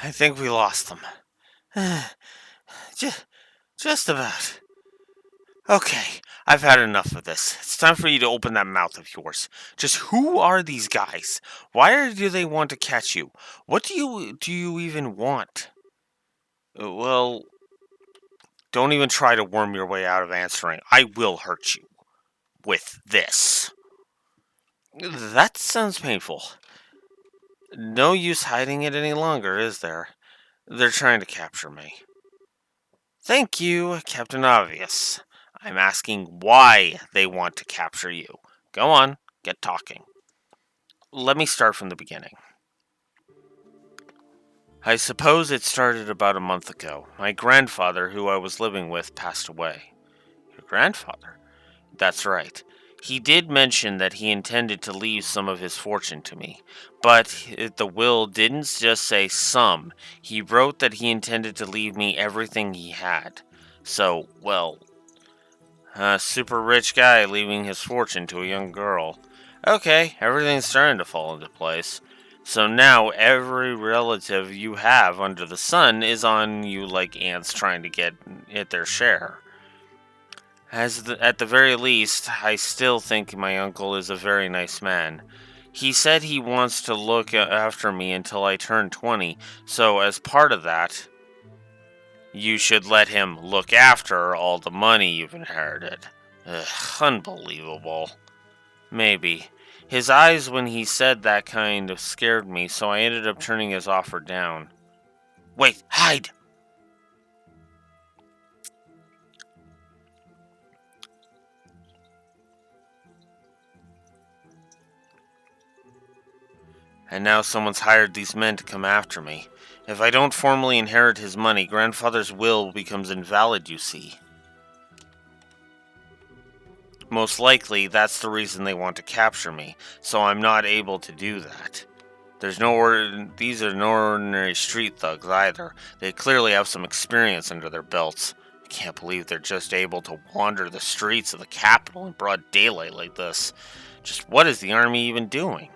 I think we lost them. Just about. Okay, I've had enough of this. It's time for you to open that mouth of yours. Just who are these guys? Why do they want to catch you? What do you even want? Well, don't even try to worm your way out of answering. I will hurt you with this. That sounds painful. No use hiding it any longer, is there? They're trying to capture me. Thank you, Captain Obvious. I'm asking why they want to capture you. Go on, get talking. Let me start from the beginning. I suppose it started about a month ago. My grandfather, who I was living with, passed away. Your grandfather? That's right. He did mention that he intended to leave some of his fortune to me, but the will didn't just say some. He wrote that he intended to leave me everything he had. So, well, a super rich guy leaving his fortune to a young girl. Okay, everything's starting to fall into place. So now every relative you have under the sun is on you like ants trying to get at their share. At the very least, I still think my uncle is a very nice man. He said he wants to look after me until I turn 20, so as part of that, you should let him look after all the money you've inherited. Ugh, unbelievable. Maybe. His eyes when he said that kind of scared me, so I ended up turning his offer down. Wait, hide! And now someone's hired these men to come after me. If I don't formally inherit his money, grandfather's will becomes invalid, you see. Most likely, that's the reason they want to capture me, so I'm not able to do that. These are no ordinary street thugs either. They clearly have some experience under their belts. I can't believe they're just able to wander the streets of the capital in broad daylight like this. Just what is the army even doing?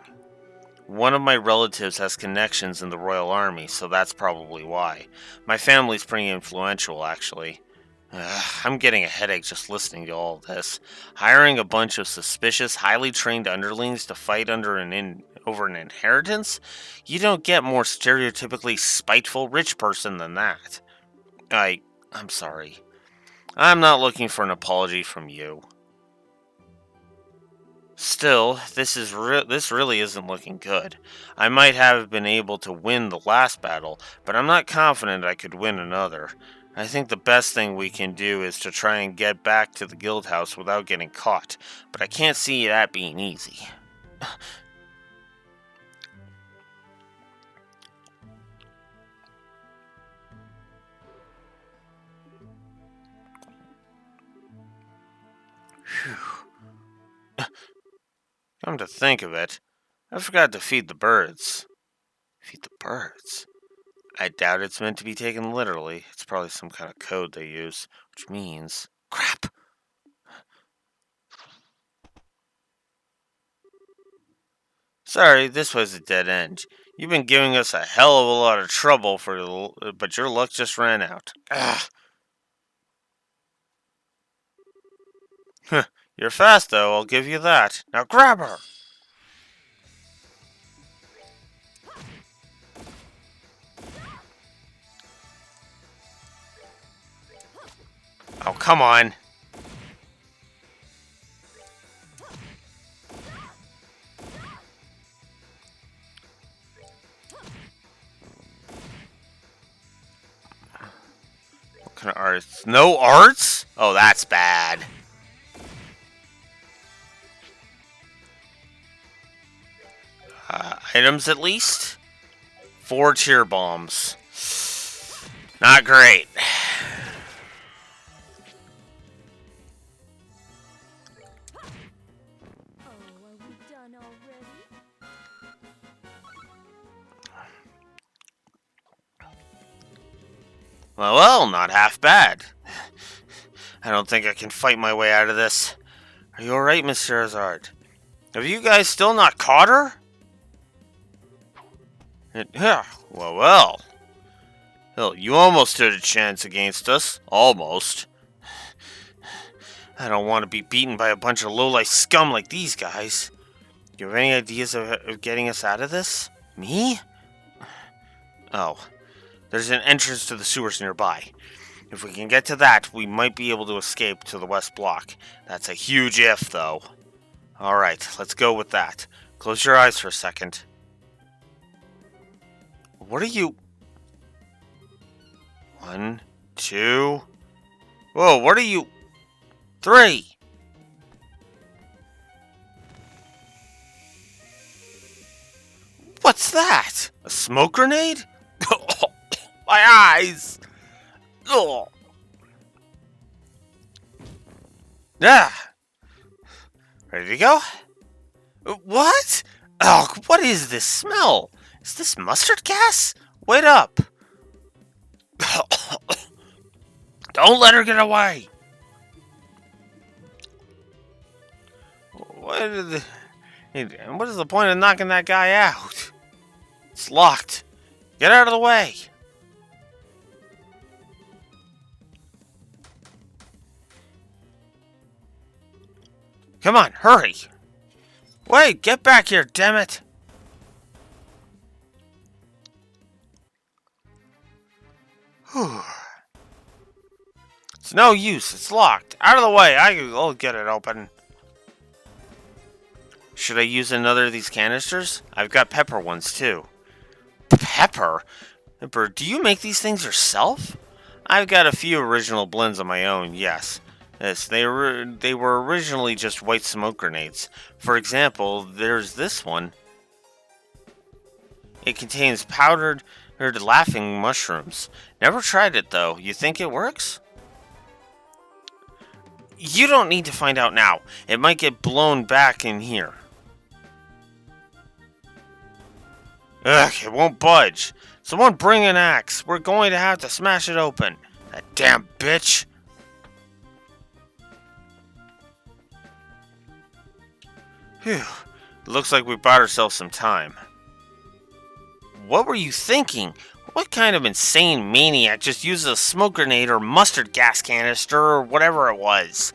One of my relatives has connections in the Royal Army, so that's probably why. My family's pretty influential, actually. I'm getting a headache just listening to all this. Hiring a bunch of suspicious, highly trained underlings to fight over an inheritance? You don't get more stereotypically spiteful rich person than that. I'm sorry. I'm not looking for an apology from you. Still, this really isn't looking good. I might have been able to win the last battle, but I'm not confident I could win another. I think the best thing we can do is to try and get back to the guild house without getting caught, but I can't see that being easy. Come to think of it, I forgot to feed the birds. Feed the birds? I doubt it's meant to be taken literally. It's probably some kind of code they use, which means... Crap! Sorry, this was a dead end. You've been giving us a hell of a lot of trouble but your luck just ran out. Ugh. You're fast, though, I'll give you that. Now grab her! Oh, come on. What kind of arts? No arts? Oh, that's bad. Items at least? 4 cheer bombs. Not great. Well, not half bad. I don't think I can fight my way out of this. Are you alright, Miss Charizard? Have you guys still not caught her? Well. Hell, you almost stood a chance against us. Almost. I don't want to be beaten by a bunch of low-life scum like these guys. Do you have any ideas of getting us out of this? Me? Oh. There's an entrance to the sewers nearby. If we can get to that, we might be able to escape to the west block. That's a huge if, though. Alright, let's go with that. Close your eyes for a second. What are you... 1, 2... Whoa, what are you... 3! What's that? A smoke grenade? My eyes! Ugh. Ah! Ready to go? What? Oh, what is this smell? Is this mustard gas? Wait up! Don't let her get away! What is the point of knocking that guy out? It's locked. Get out of the way! Come on, hurry! Wait, get back here, damn it! Whew. It's no use. It's locked. Out of the way. I'll get it open. Should I use another of these canisters? I've got pepper ones too. Pepper? Pepper, do you make these things yourself? I've got a few original blends of my own, yes. Yes, they were originally just white smoke grenades. For example, there's this one. It contains powdered laughing mushrooms. Never tried it though. You think it works? You don't need to find out now. It might get blown back in here. Ugh, it won't budge. Someone bring an axe. We're going to have to smash it open. That damn bitch. Phew. Looks like we bought ourselves some time. What were you thinking? What kind of insane maniac just uses a smoke grenade or mustard gas canister or whatever it was?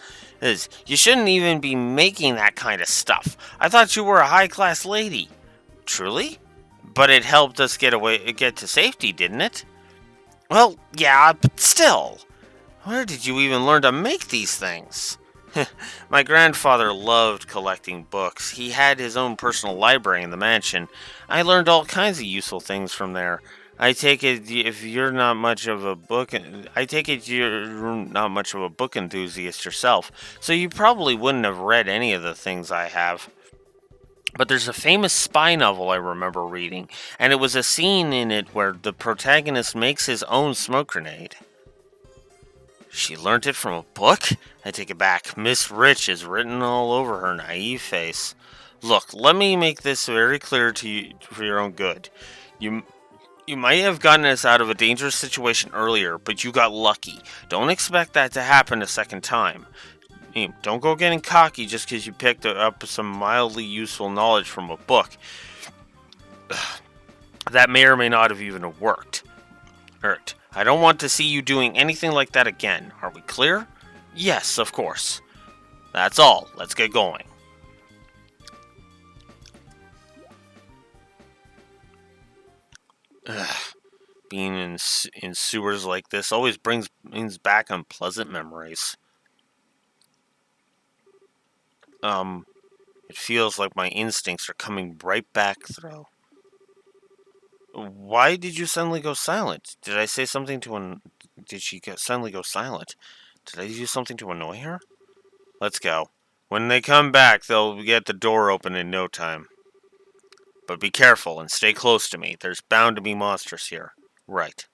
You shouldn't even be making that kind of stuff. I thought you were a high-class lady. Truly? But it helped us get to safety, didn't it? Well, yeah, but still. Where did you even learn to make these things? My grandfather loved collecting books. He had his own personal library in the mansion. I learned all kinds of useful things from there. I take it you're not much of a book enthusiast yourself, so you probably wouldn't have read any of the things I have. But there's a famous spy novel I remember reading, and it was a scene in it where the protagonist makes his own smoke grenade. She learnt it from a book? I take it back. Miss Rich is written all over her naive face. Look, let me make this very clear to you for your own good. You might have gotten us out of a dangerous situation earlier, but you got lucky. Don't expect that to happen a second time. Don't go getting cocky just because you picked up some mildly useful knowledge from a book. That may or may not have even worked. I don't want to see you doing anything like that again. Are we clear? Yes, of course. That's all. Let's get going. Ugh. Being in sewers like this always brings back unpleasant memories. It feels like my instincts are coming right back through. Why did you suddenly go silent? Did I say something to Did she suddenly go silent? Did I do something to annoy her? Let's go. When they come back, they'll get the door open in no time. But be careful and stay close to me. There's bound to be monsters here. Right.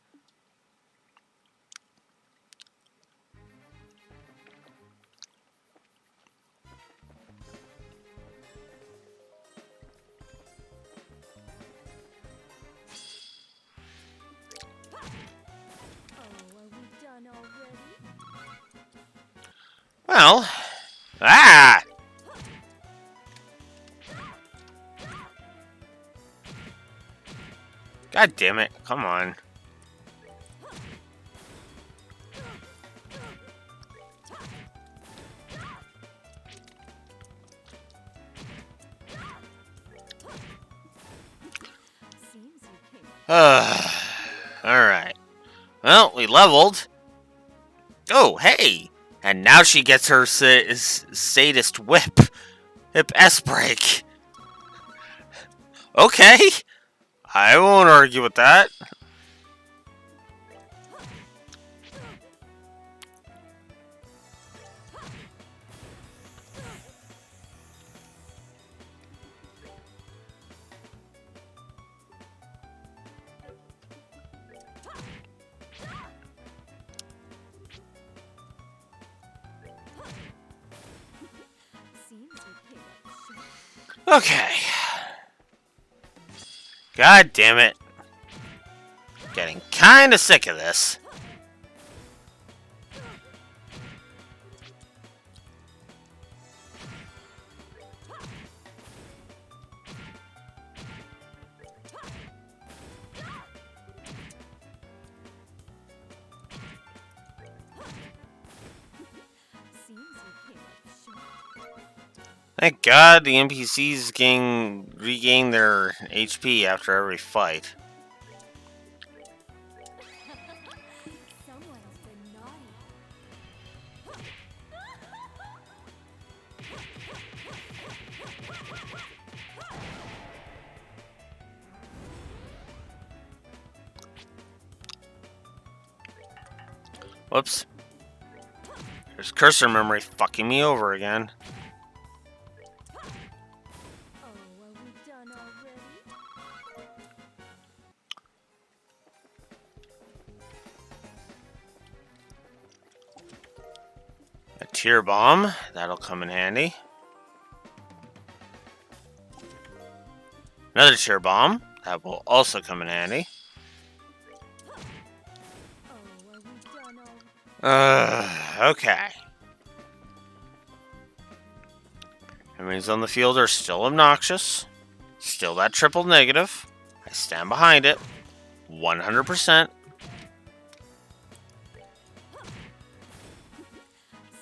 Well, ah! God damn it, come on. Alright. Well, we leveled. Oh, hey! And now she gets her sadist whip. Hip S-break. Okay. I won't argue with that. Okay. God damn it. Getting kinda sick of this. Seems you came up short. Thank God the NPCs regain their HP after every fight. Someone's been naughty. Whoops. There's cursor memory fucking me over again. Oh, are we done already? A tear bomb. That'll come in handy. Another tear bomb. That will also come in handy. Oh, are we done already? Okay. Enemies on the field are still obnoxious. Still that triple negative. I stand behind it. 100%.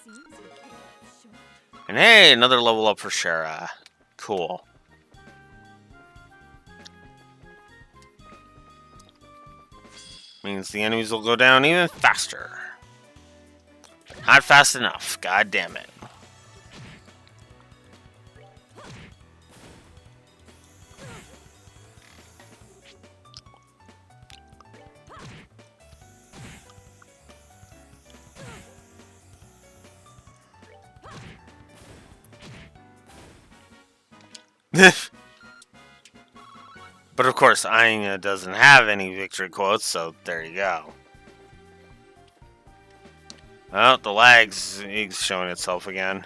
Seems you came up short. And hey, another level up for Shara. Cool. Means the enemies will go down even faster. Not fast enough. God damn it. But of course, Anya doesn't have any victory quotes, so there you go. Well, the lag's is showing itself again.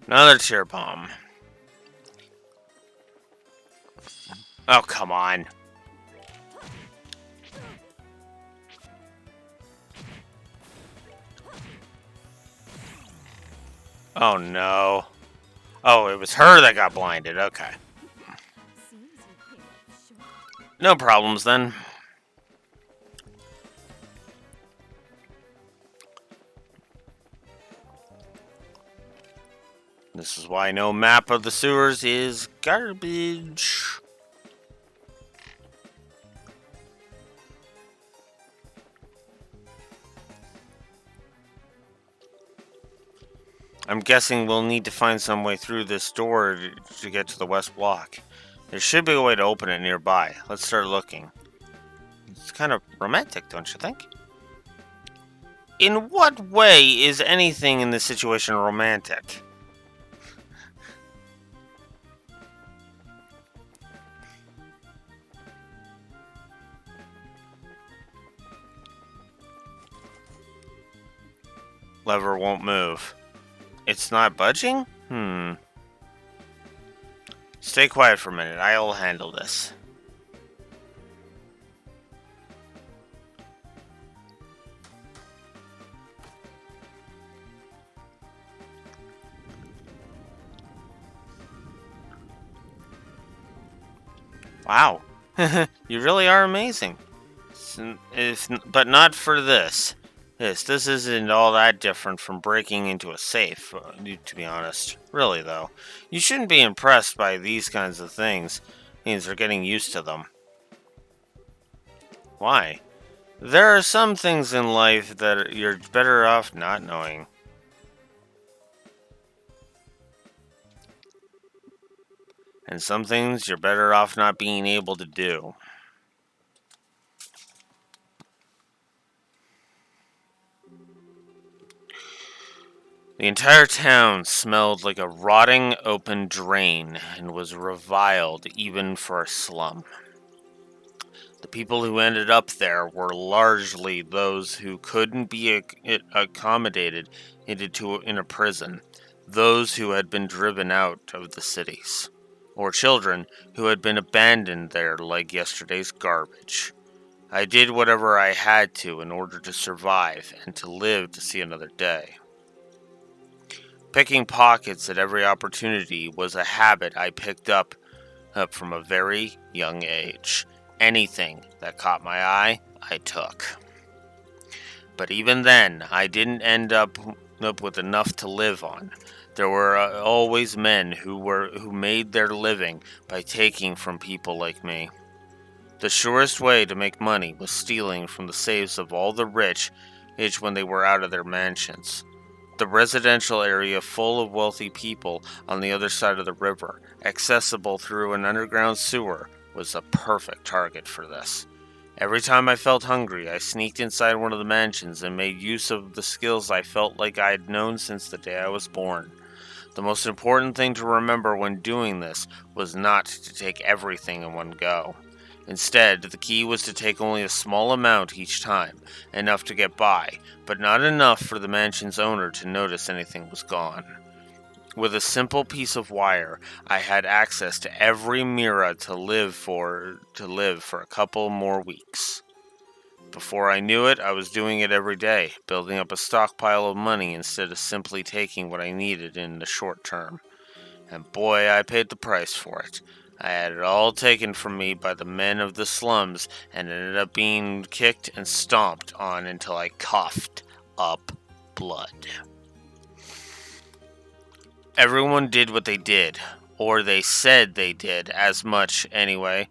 Another tear bomb. Oh, come on. Oh, no. Oh, it was her that got blinded. Okay. Seems you came up short. No problems then. This is why no map of the sewers is garbage. I'm guessing we'll need to find some way through this door to get to the west block. There should be a way to open it nearby. Let's start looking. It's kind of romantic, don't you think? In what way is anything in this situation romantic? Lever won't move. It's not budging? Stay quiet for a minute. I'll handle this. Wow. You really are amazing. But not for this. This isn't all that different from breaking into a safe, to be honest. Really, though. You shouldn't be impressed by these kinds of things. It means they're getting used to them. Why? There are some things in life that you're better off not knowing. And some things you're better off not being able to do. The entire town smelled like a rotting open drain and was reviled even for a slum. The people who ended up there were largely those who couldn't be accommodated in a prison, those who had been driven out of the cities, or children who had been abandoned there like yesterday's garbage. I did whatever I had to in order to survive and to live to see another day. Picking pockets at every opportunity was a habit I picked up from a very young age. Anything that caught my eye, I took. But even then, I didn't end up with enough to live on. There were always men who made their living by taking from people like me. The surest way to make money was stealing from the safes of all the rich when they were out of their mansions. The residential area full of wealthy people on the other side of the river, accessible through an underground sewer, was a perfect target for this. Every time I felt hungry, I sneaked inside one of the mansions and made use of the skills I felt like I had known since the day I was born. The most important thing to remember when doing this was not to take everything in one go. Instead, the key was to take only a small amount each time, enough to get by, but not enough for the mansion's owner to notice anything was gone. With a simple piece of wire, I had access to every Mira to live for a couple more weeks. Before I knew it, I was doing it every day, building up a stockpile of money instead of simply taking what I needed in the short term. And boy, I paid the price for it. I had it all taken from me by the men of the slums and ended up being kicked and stomped on until I coughed up blood. Everyone did what they did, or they said they did, as much anyway,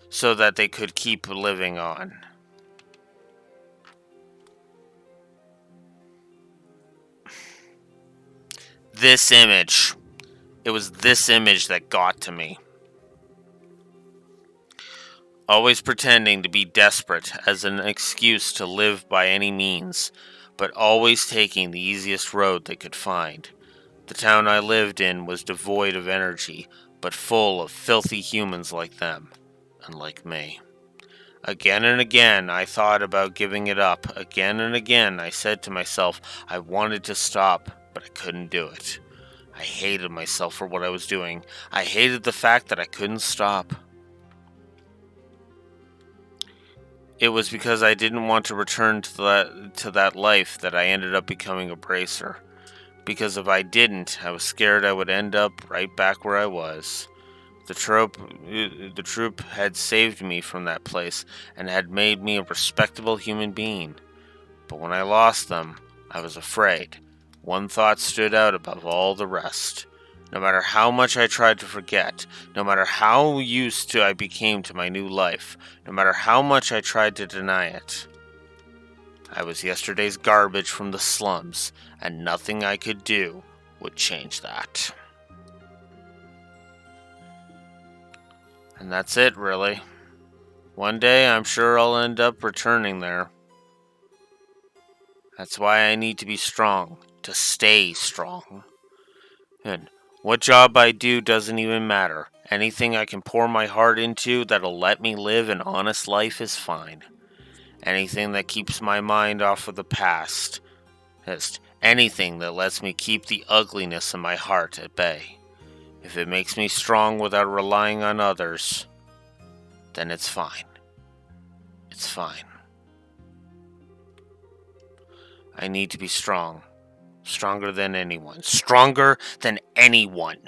so that they could keep living on. This image. It was this image that got to me. Always pretending to be desperate as an excuse to live by any means, but always taking the easiest road they could find. The town I lived in was devoid of energy, but full of filthy humans like them, and like me. Again and again I thought about giving it up. Again and again I said to myself I wanted to stop, but I couldn't do it. I hated myself for what I was doing. I hated the fact that I couldn't stop. It was because I didn't want to return to that life that I ended up becoming a bracer. Because if I didn't, I was scared I would end up right back where I was. The troop had saved me from that place and had made me a respectable human being. But when I lost them, I was afraid. One thought stood out above all the rest. No matter how much I tried to forget, no matter how used to I became to my new life, no matter how much I tried to deny it, I was yesterday's garbage from the slums, and nothing I could do would change that. And that's it, really. One day I'm sure I'll end up returning there. That's why I need to be strong, to stay strong. And what job I do doesn't even matter. Anything I can pour my heart into that'll let me live an honest life is fine. Anything that keeps my mind off of the past. Just anything that lets me keep the ugliness in my heart at bay. If it makes me strong without relying on others, then it's fine. It's fine. I need to be strong. Stronger than anyone. Stronger than anyone.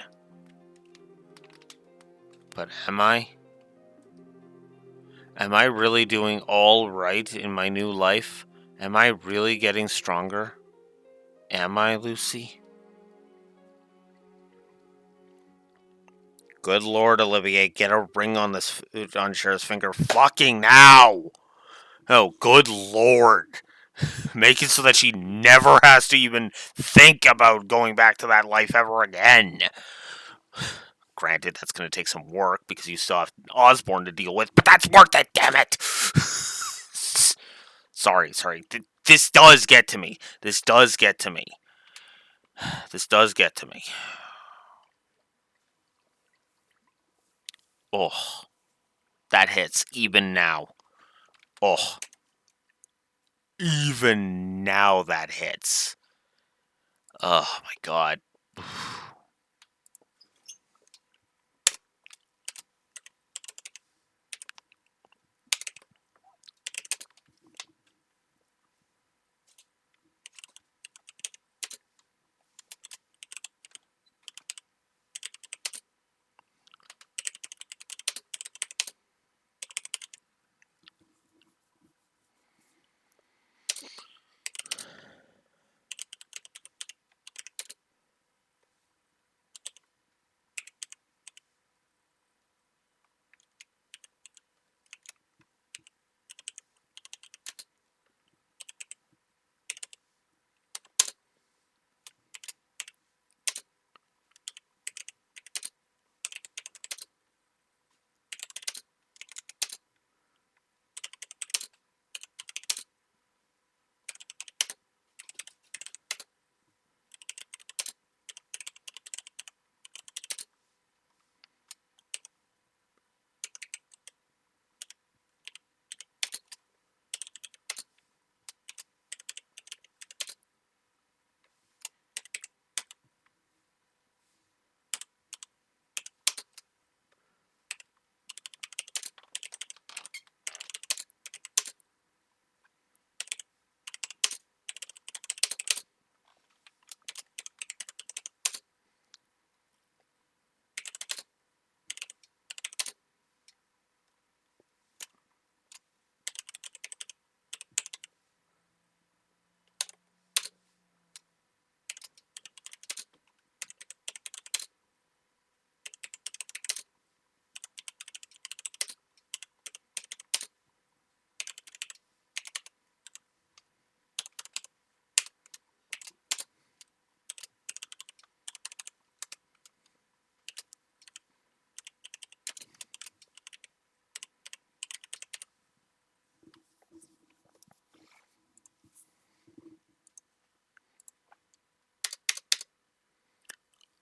But am I? Am I really doing all right in my new life? Am I really getting stronger? Am I, Lucy? Good Lord, Olivier, get a ring on Cher's finger fucking now! Oh, good Lord. Make it so that she never has to even think about going back to that life ever again. Granted, that's going to take some work because you still have Osborn to deal with, but that's worth it, damn it! Sorry. This does get to me. This does get to me. This does get to me. Oh, that hits even now. Oh, even now that hits. Oh my god.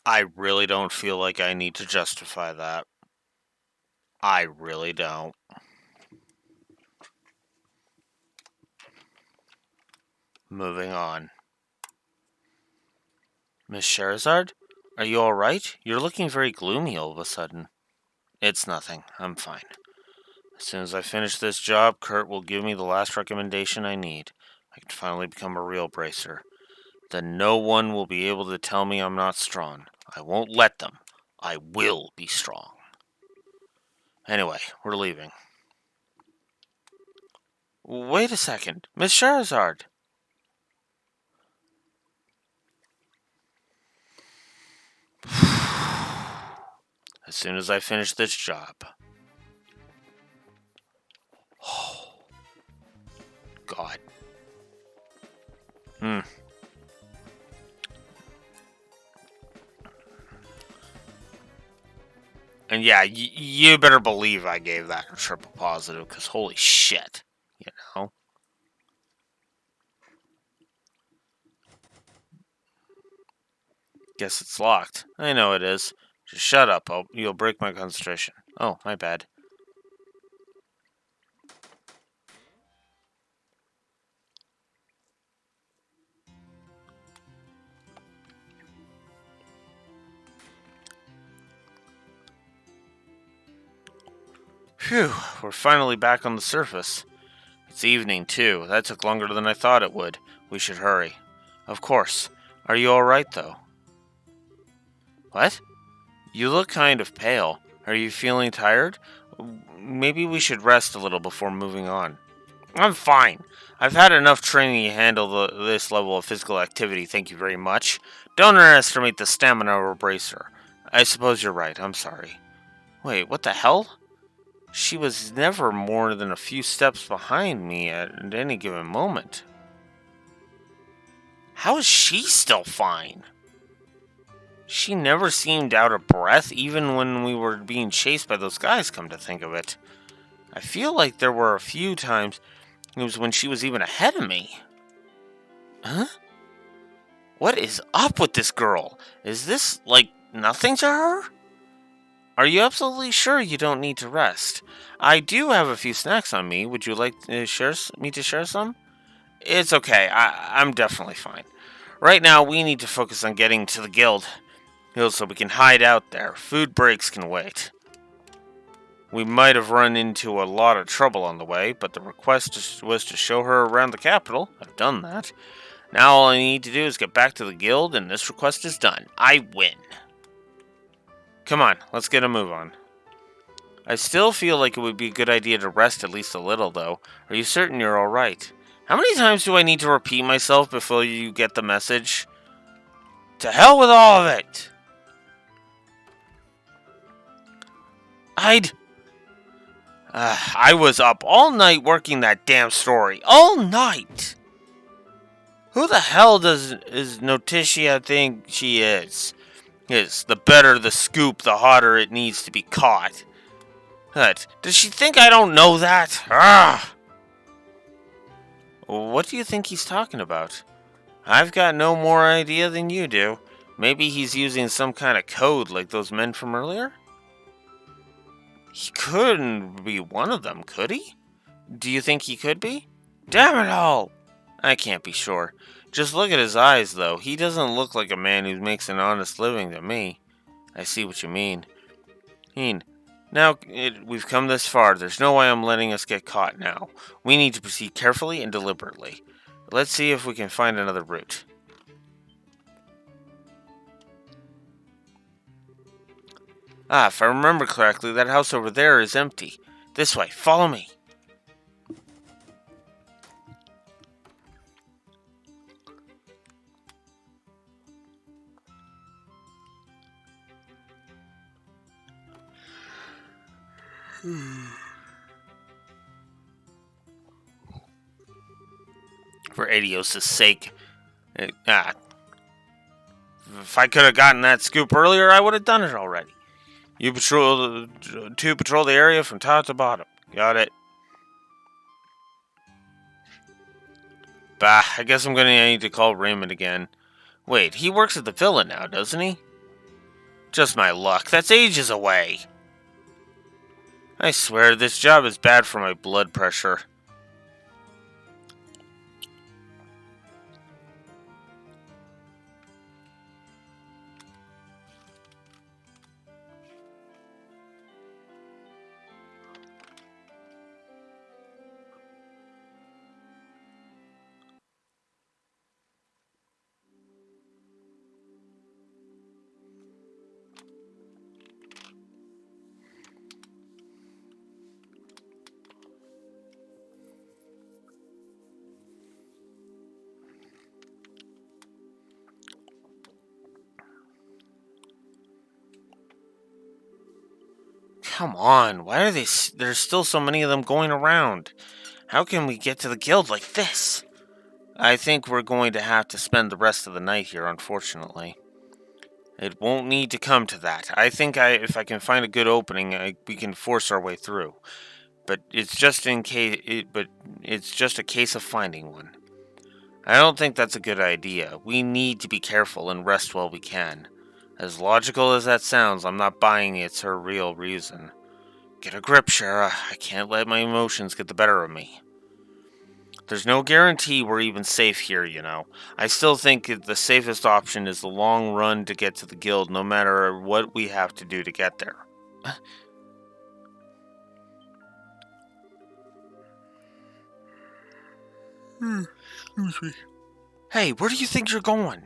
I really don't feel like I need to justify that. I really don't. Moving on. Miss Sherazard? Are you alright? You're looking very gloomy all of a sudden. It's nothing. I'm fine. As soon as I finish this job, Kurt will give me the last recommendation I need. I can finally become a real bracer. Then no one will be able to tell me I'm not strong. I won't let them. I will be strong. Anyway, we're leaving. Wait a second. Miss Sherazard! As soon as I finish this job. Oh. God. And yeah, you better believe I gave that a triple positive, because holy shit. You know? Guess it's locked. I know it is. Just shut up. You'll break my concentration. Oh, my bad. Phew, we're finally back on the surface. It's evening, too. That took longer than I thought it would. We should hurry. Of course. Are you alright, though? What? You look kind of pale. Are you feeling tired? Maybe we should rest a little before moving on. I'm fine. I've had enough training to handle this level of physical activity, thank you very much. Don't underestimate the stamina of a bracer. I suppose you're right, I'm sorry. Wait, what the hell? She was never more than a few steps behind me at any given moment. How is she still fine? She never seemed out of breath, even when we were being chased by those guys, come to think of it. I feel like there were a few times it was when she was even ahead of me. Huh? What is up with this girl? Is this, like, nothing to her? Are you absolutely sure you don't need to rest? I do have a few snacks on me. Would you like to share some? It's okay. I'm definitely fine. Right now, we need to focus on getting to the guild so we can hide out there. Food breaks can wait. We might have run into a lot of trouble on the way, but the request was to show her around the capital. I've done that. Now all I need to do is get back to the guild, and this request is done. I win. Come on, let's get a move on. I still feel like it would be a good idea to rest at least a little, though. Are you certain you're alright? How many times do I need to repeat myself before you get the message? To hell with all of it! I was up all night working that damn story. All night! Who the hell is Noticia think she is? Yes, the better the scoop, the hotter it needs to be caught. What? Does she think I don't know that? Ah! What do you think he's talking about? I've got no more idea than you do. Maybe he's using some kind of code like those men from earlier? He couldn't be one of them, could he? Do you think he could be? Damn it all! I can't be sure. Just look at his eyes, though. He doesn't look like a man who makes an honest living to me. I see what you mean. Now we've come this far. There's no way I'm letting us get caught now. We need to proceed carefully and deliberately. Let's see if we can find another route. If I remember correctly, that house over there is empty. This way, follow me. For Adios' sake. If I could have gotten that scoop earlier, I would have done it already. You patrol the area from top to bottom. Got it. Bah, I guess I'm gonna need to call Raymond again. Wait, he works at the villa now, doesn't he? Just my luck. That's ages away. I swear, this job is bad for my blood pressure. Come on, why are there's still so many of them going around? How can we get to the guild like this? I think we're going to have to spend the rest of the night here, unfortunately. It won't need to come to that. I think if I can find a good opening, we can force our way through. But it's just a case of finding one. I don't think that's a good idea. We need to be careful and rest while we can. As logical as that sounds, I'm not buying it's her real reason. Get a grip, Shara. I can't let my emotions get the better of me. There's no guarantee we're even safe here, you know. I still think the safest option is the long run to get to the guild, no matter what we have to do to get there. Excuse me. Hey, where do you think you're going?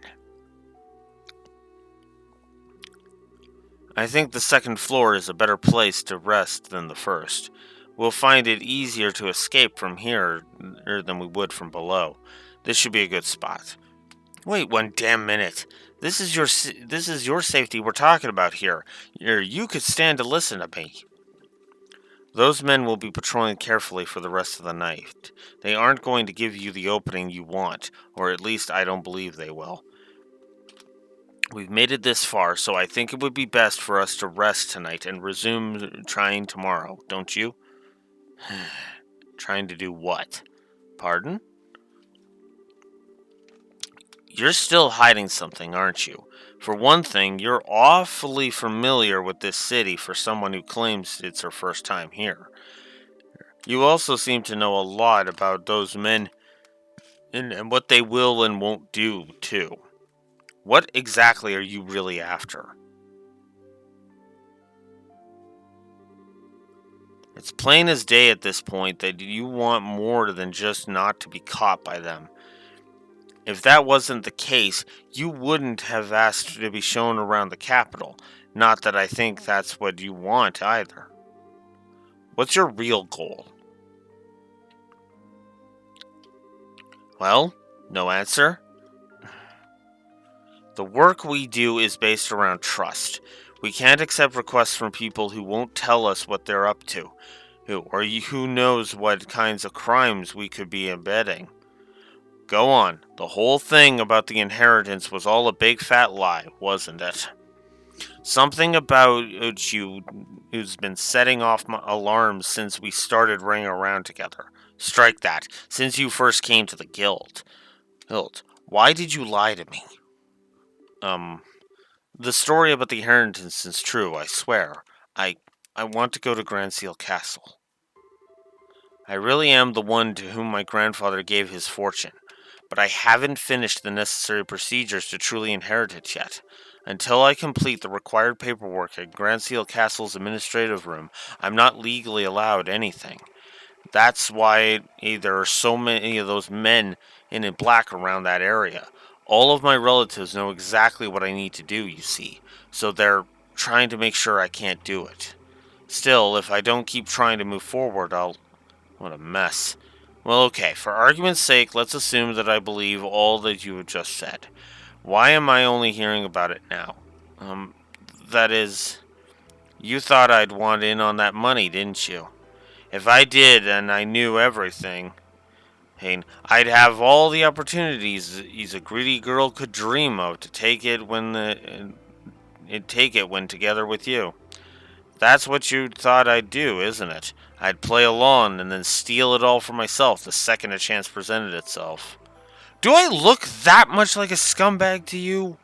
I think the second floor is a better place to rest than the first. We'll find it easier to escape from here than we would from below. This should be a good spot. Wait one damn minute. This is your safety we're talking about here. You could stand to listen to me. Those men will be patrolling carefully for the rest of the night. They aren't going to give you the opening you want, or at least I don't believe they will. We've made it this far, so I think it would be best for us to rest tonight and resume trying tomorrow, don't you? Trying to do what? Pardon? You're still hiding something, aren't you? For one thing, you're awfully familiar with this city for someone who claims it's her first time here. You also seem to know a lot about those men and what they will and won't do, too. What exactly are you really after? It's plain as day at this point that you want more than just not to be caught by them. If that wasn't the case, you wouldn't have asked to be shown around the capital. Not that I think that's what you want either. What's your real goal? Well, no answer. The work we do is based around trust. We can't accept requests from people who won't tell us what they're up to, who knows what kinds of crimes we could be embedding. Go on. The whole thing about the inheritance was all a big fat lie, wasn't it? Something about you who's been setting off my alarms since we started ringing around together. Strike that. Since you first came to the guild. Hilt, why did you lie to me? The story about the inheritance is true, I swear. I want to go to Grand Seal Castle. I really am the one to whom my grandfather gave his fortune, but I haven't finished the necessary procedures to truly inherit it yet. Until I complete the required paperwork at Grand Seal Castle's administrative room, I'm not legally allowed anything. That's why there are so many of those men in black around that area. All of my relatives know exactly what I need to do, you see, so they're trying to make sure I can't do it. Still, if I don't keep trying to move forward, What a mess. Well, okay, for argument's sake, let's assume that I believe all that you have just said. Why am I only hearing about it now? That is, you thought I'd want in on that money, didn't you? If I did and I knew everything, I'd have all the opportunities a greedy girl could dream of to take it when together with you. That's what you thought I'd do, isn't it? I'd play along and then steal it all for myself the second a chance presented itself. Do I look that much like a scumbag to you?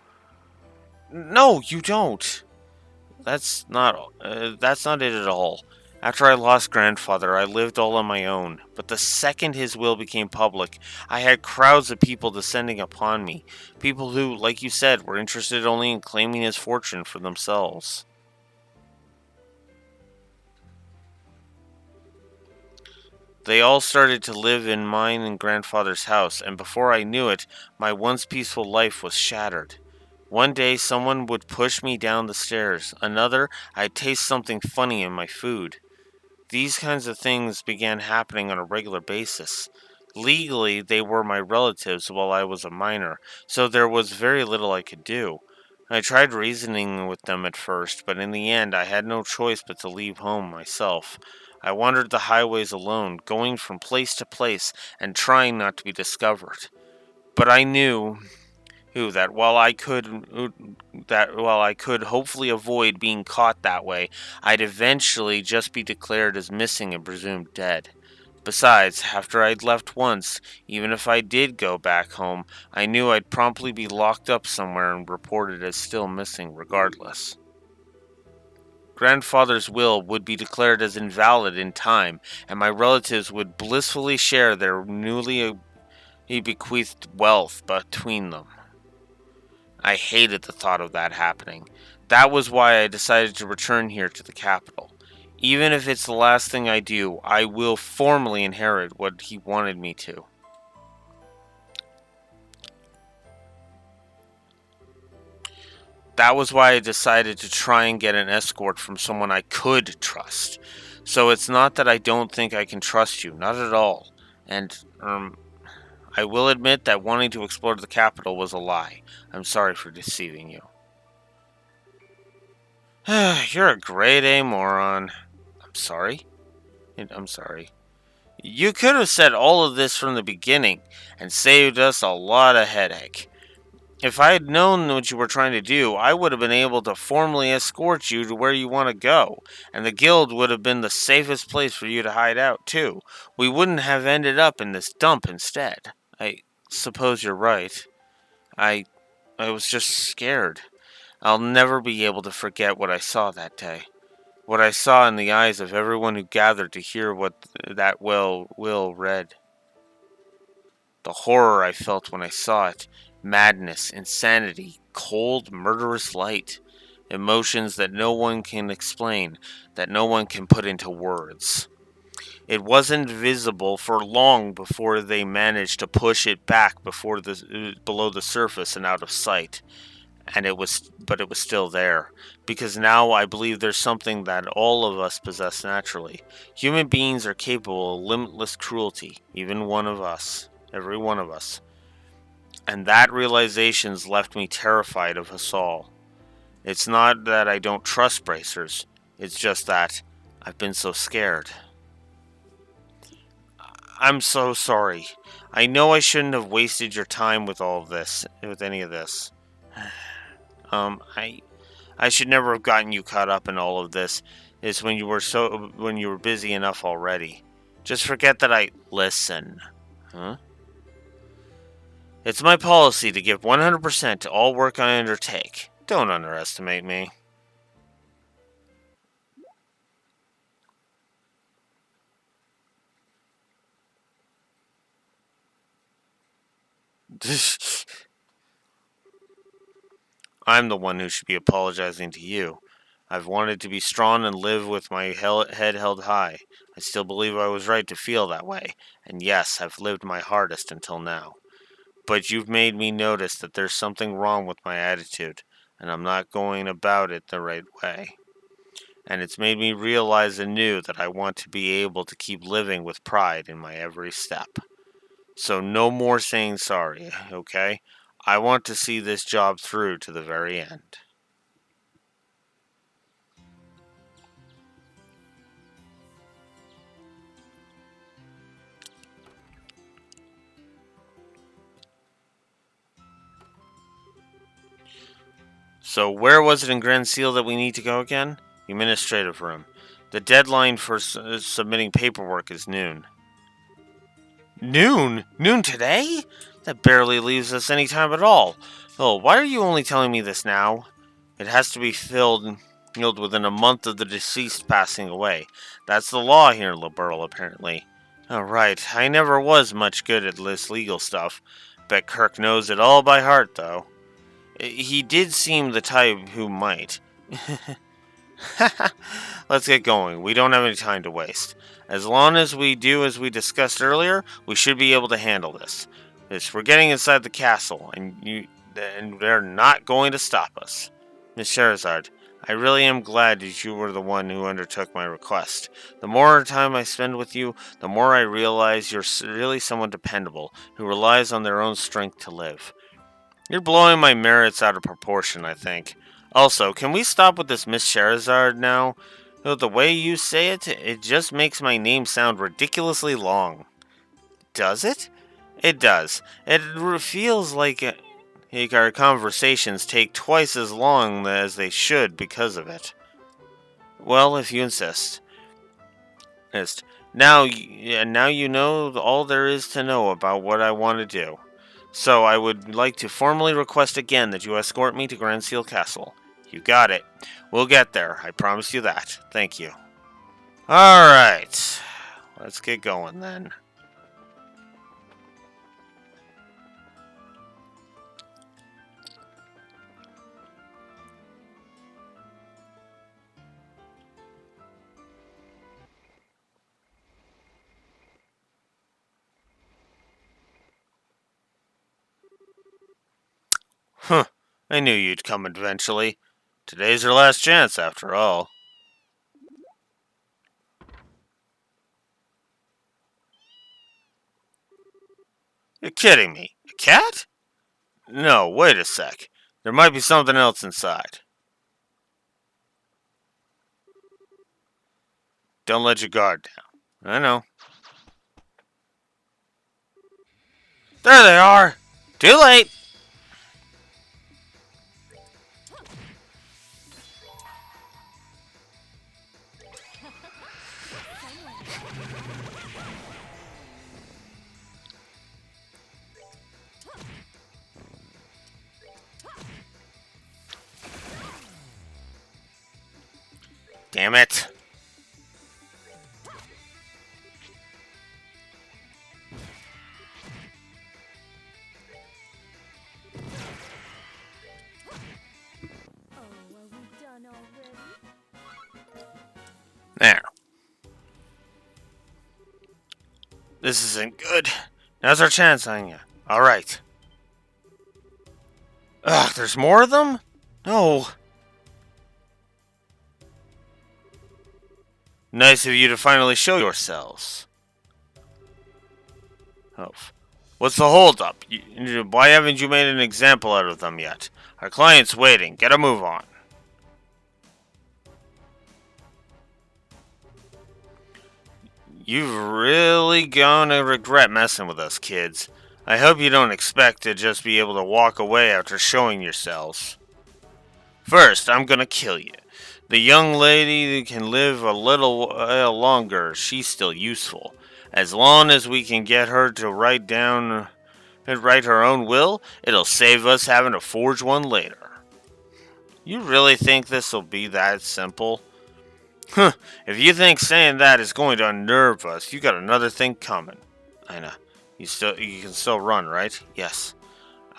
No, you don't. That's not it at all. After I lost grandfather, I lived all on my own, but the second his will became public, I had crowds of people descending upon me. People who, like you said, were interested only in claiming his fortune for themselves. They all started to live in mine and grandfather's house, and before I knew it, my once peaceful life was shattered. One day, someone would push me down the stairs. Another, I'd taste something funny in my food. These kinds of things began happening on a regular basis. Legally, they were my relatives while I was a minor, so there was very little I could do. I tried reasoning with them at first, but in the end I had no choice but to leave home myself. I wandered the highways alone, going from place to place and trying not to be discovered. But I knew that while I could hopefully avoid being caught that way, I'd eventually just be declared as missing and presumed dead. Besides, after I'd left once, even if I did go back home, I knew I'd promptly be locked up somewhere and reported as still missing regardless. Grandfather's will would be declared as invalid in time, and my relatives would blissfully share their newly bequeathed wealth between them. I hated the thought of that happening. That was why I decided to return here to the capital. Even if it's the last thing I do, I will formally inherit what he wanted me to. That was why I decided to try and get an escort from someone I could trust. So it's not that I don't think I can trust you, not at all. And, I will admit that wanting to explore the capital was a lie. I'm sorry for deceiving you. You're a grade A moron. I'm sorry? I'm sorry. You could have said all of this from the beginning and saved us a lot of headache. If I had known what you were trying to do, I would have been able to formally escort you to where you want to go, and the guild would have been the safest place for you to hide out, too. We wouldn't have ended up in this dump instead. I suppose you're right. I was just scared. I'll never be able to forget what I saw that day. What I saw in the eyes of everyone who gathered to hear what that will read. The horror I felt when I saw it. Madness, insanity, cold, murderous light. Emotions that no one can explain, that no one can put into words. It wasn't visible for long before they managed to push it back below the surface and out of sight. But it was still there. Because now I believe there's something that all of us possess naturally. Human beings are capable of limitless cruelty, even one of us. Every one of us. And that realization's left me terrified of us all. It's not that I don't trust bracers, it's just that I've been so scared. I'm so sorry. I know I shouldn't have wasted your time with any of this. I should never have gotten you caught up in all of this. It's when you were busy enough already. Just forget that I listen. Huh? It's my policy to give 100% to all work I undertake. Don't underestimate me. I'm the one who should be apologizing to you. I've wanted to be strong and live with my head held high. I still believe I was right to feel that way. And yes, I've lived my hardest until now. But you've made me notice that there's something wrong with my attitude, and I'm not going about it the right way. And it's made me realize anew that I want to be able to keep living with pride in my every step. So no more saying sorry, okay? I want to see this job through to the very end. So where was it in Grand Seal that we need to go again? Administrative room. The deadline for submitting paperwork is noon. Noon? Noon today? That barely leaves us any time at all. Oh, why are you only telling me this now? It has to be filled within a month of the deceased passing away. That's the law here in Liberl, apparently. Oh, right. I never was much good at this legal stuff. Bet Kirk knows it all by heart, though. He did seem the type who might. Let's get going. We don't have any time to waste. As long as we do as we discussed earlier, we should be able to handle this. We're getting inside the castle, and they're not going to stop us. Miss Sherazard, I really am glad that you were the one who undertook my request. The more time I spend with you, the more I realize you're really someone dependable, who relies on their own strength to live. You're blowing my merits out of proportion, I think. Also, can we stop with this Miss Sherazard now? The way you say it, it just makes my name sound ridiculously long. Does it? It does. It feels like our conversations take twice as long as they should because of it. Well, if you insist. Now you know all there is to know about what I want to do. So I would like to formally request again that you escort me to Grand Seal Castle. You got it. We'll get there. I promise you that. Thank you. Alright. Let's get going then. Huh. I knew you'd come eventually. Today's your last chance, after all. You're kidding me. A cat? No, wait a sec. There might be something else inside. Don't let your guard down. I know. There they are! Too late! Damn it. Oh, are we done already? There. This isn't good. Now's our chance, Anya. Alright. Ugh, there's more of them? No. Nice of you to finally show yourselves. Oh. What's the holdup? Why haven't you made an example out of them yet? Our client's waiting. Get a move on. You've really gonna regret messing with us, kids. I hope you don't expect to just be able to walk away after showing yourselves. First, I'm gonna kill you. The young lady can live a little while longer. She's still useful. As long as we can get her to write her own will, it'll save us having to forge one later. You really think this'll be that simple? Huh, if you think saying that is going to unnerve us, you got another thing coming. Ina, you can still run, right? Yes.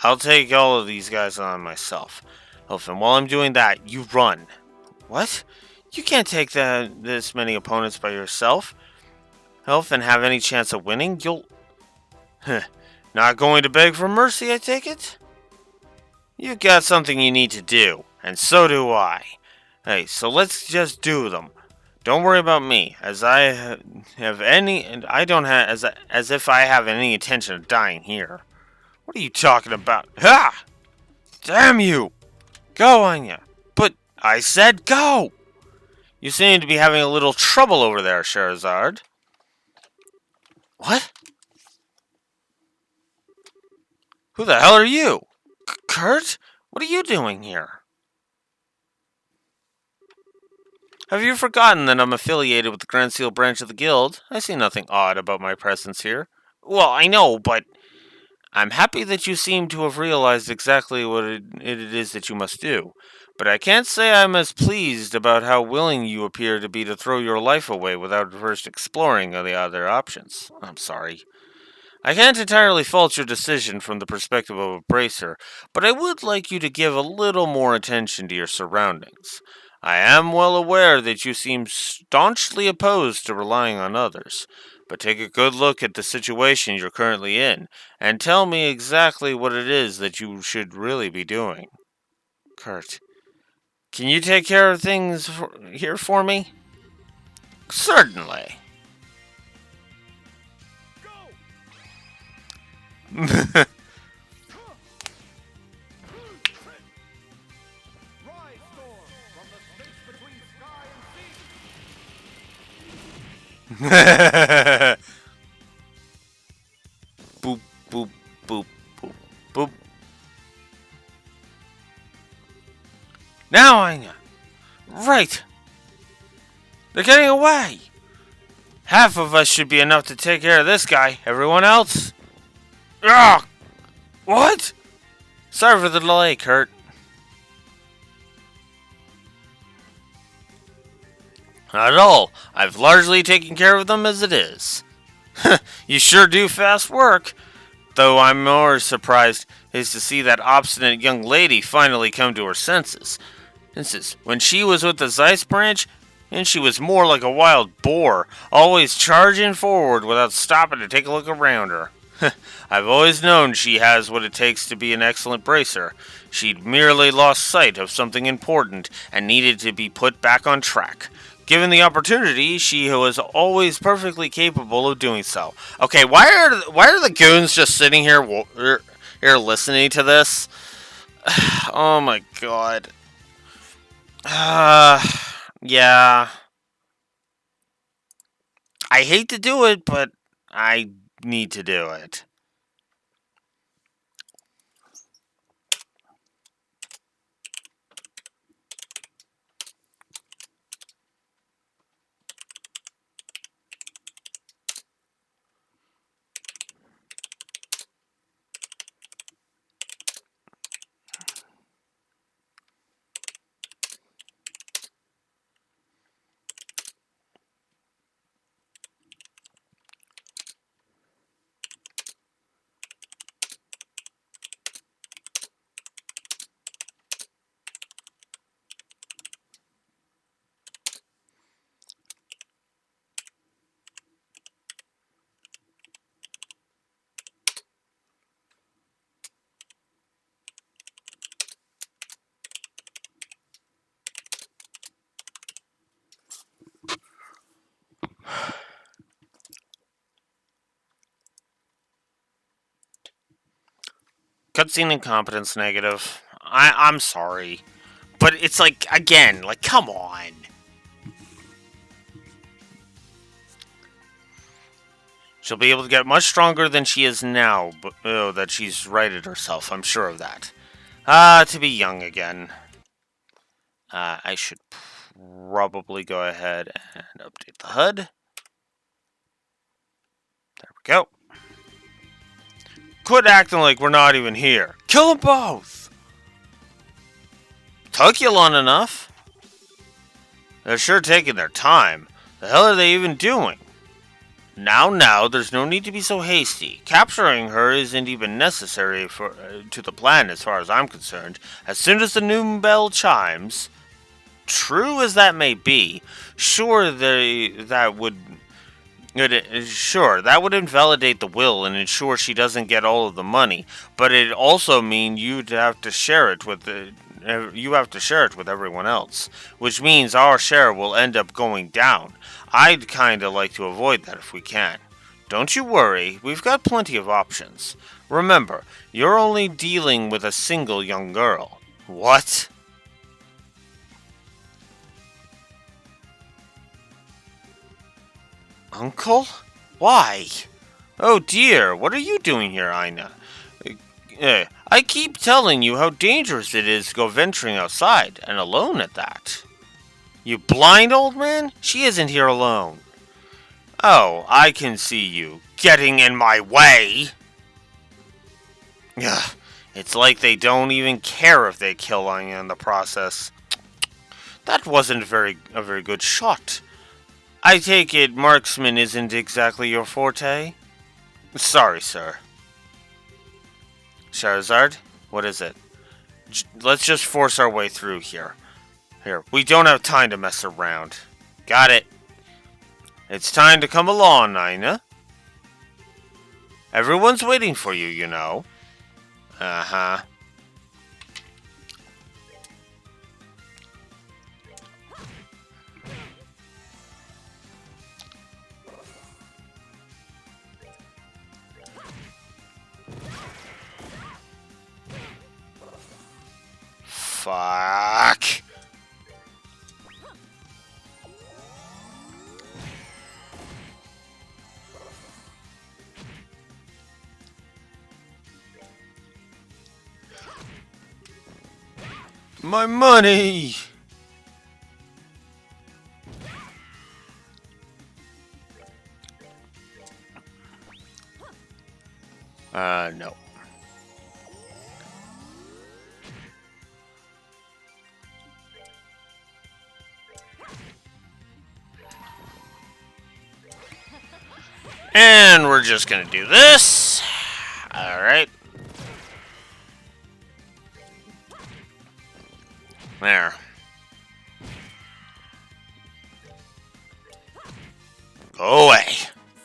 I'll take all of these guys on myself. And while I'm doing that, you run. What? You can't take this many opponents by yourself. And have any chance of winning? You'll... Not going to beg for mercy, I take it? You've got something you need to do, and so do I. Hey, so let's just do them. Don't worry about me, as I have any, and I don't have, as if I have any intention of dying here. What are you talking about? Ha! Damn you! Go, Anya. But I said go! You seem to be having a little trouble over there, Scheherazade. What? Who the hell are you? Kurt? What are you doing here? Have you forgotten that I'm affiliated with the Grand Seal branch of the Guild? I see nothing odd about my presence here. Well, I know, but I'm happy that you seem to have realized exactly what it is that you must do. But I can't say I'm as pleased about how willing you appear to be to throw your life away without first exploring the other options. I'm sorry. I can't entirely fault your decision from the perspective of a bracer, but I would like you to give a little more attention to your surroundings. I am well aware that you seem staunchly opposed to relying on others, but take a good look at the situation you're currently in, and tell me exactly what it is that you should really be doing. Kurt, can you take care of things here for me? Certainly. Rise, Storm, from the space between sky and sea. Boop, boop, boop, boop, boop. Now I know. Right. They're getting away. Half of us should be enough to take care of this guy. Everyone else? Ugh! What? Sorry for the delay, Kurt. Not at all. I've largely taken care of them as it is. You sure do fast work. Though I'm more surprised is to see that obstinate young lady finally come to her senses. When she was with the Zeiss branch, and she was more like a wild boar, always charging forward without stopping to take a look around her. I've always known she has what it takes to be an excellent bracer. She'd merely lost sight of something important and needed to be put back on track. Given the opportunity, she was always perfectly capable of doing so. Okay, why are the goons just sitting here listening to this? Oh my god. Yeah. I hate to do it, but I need to do it. Cutscene incompetence negative. I'm sorry. But it's like, again, like, come on. She'll be able to get much stronger than she is now, but oh, that she's righted herself, I'm sure of that. To be young again. I should probably go ahead and update the HUD. There we go. Quit acting like we're not even here. Kill them both! Took you long enough. They're sure taking their time. The hell are they even doing? Now, there's no need to be so hasty. Capturing her isn't even necessary to the plan as far as I'm concerned. As soon as the noon bell chimes, true as that may be, sure, that would invalidate the will and ensure she doesn't get all of the money, but it also mean you'd have to share it with everyone else, which means our share will end up going down. I'd kinda like to avoid that if we can. Don't you worry, we've got plenty of options. Remember, you're only dealing with a single young girl. What? Uncle? Why? Oh dear, what are you doing here, Aina? I keep telling you how dangerous it is to go venturing outside, and alone at that. You blind old man? She isn't here alone. Oh, I can see you. Getting in my way! Ugh, it's like they don't even care if they kill Anya in the process. That wasn't a very good shot. I take it marksman isn't exactly your forte? Sorry, sir. Charizard? What is it? Let's just force our way through here. Here, we don't have time to mess around. Got it. It's time to come along, Nina. Everyone's waiting for you, you know. Uh-huh. Fuck. My money! No. And we're just gonna do this. Alright. There. Go away.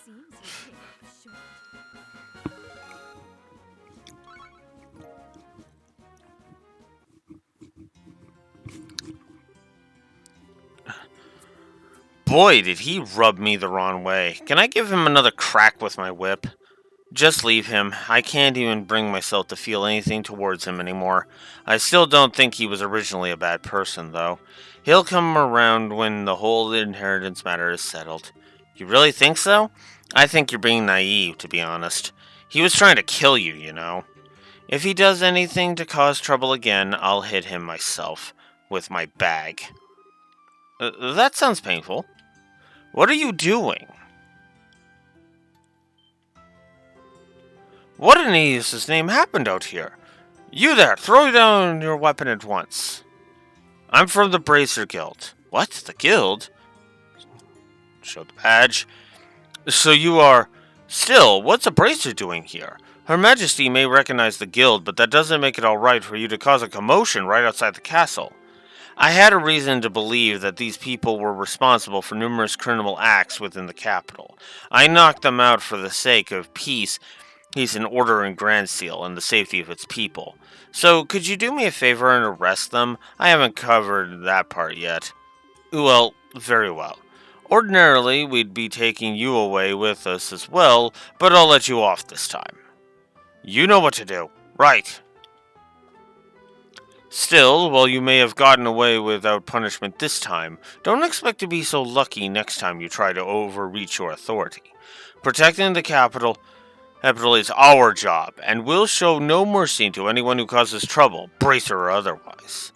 Seems a bit short. Boy, did he rub me the wrong way. Can I give him another crack with my whip? Just leave him. I can't even bring myself to feel anything towards him anymore. I still don't think he was originally a bad person, though. He'll come around when the whole inheritance matter is settled. You really think so? I think you're being naive, to be honest. He was trying to kill you, you know. If he does anything to cause trouble again, I'll hit him myself with my bag. That sounds painful. What are you doing? What in Aegis's name happened out here? You there, throw down your weapon at once. I'm from the Bracer Guild. What? The guild? Show the badge. So you are... Still, what's a Bracer doing here? Her Majesty may recognize the guild, but that doesn't make it alright for you to cause a commotion right outside the castle. I had a reason to believe that these people were responsible for numerous criminal acts within the capital. I knocked them out for the sake of peace and order in Grand Seal and the safety of its people. So, could you do me a favor and arrest them? I haven't covered that part yet. Well, very well. Ordinarily, we'd be taking you away with us as well, but I'll let you off this time. You know what to do. Right. Still, while you may have gotten away without punishment this time, don't expect to be so lucky next time you try to overreach your authority. Protecting the capital is our job, and we'll show no mercy to anyone who causes trouble, bracer or otherwise.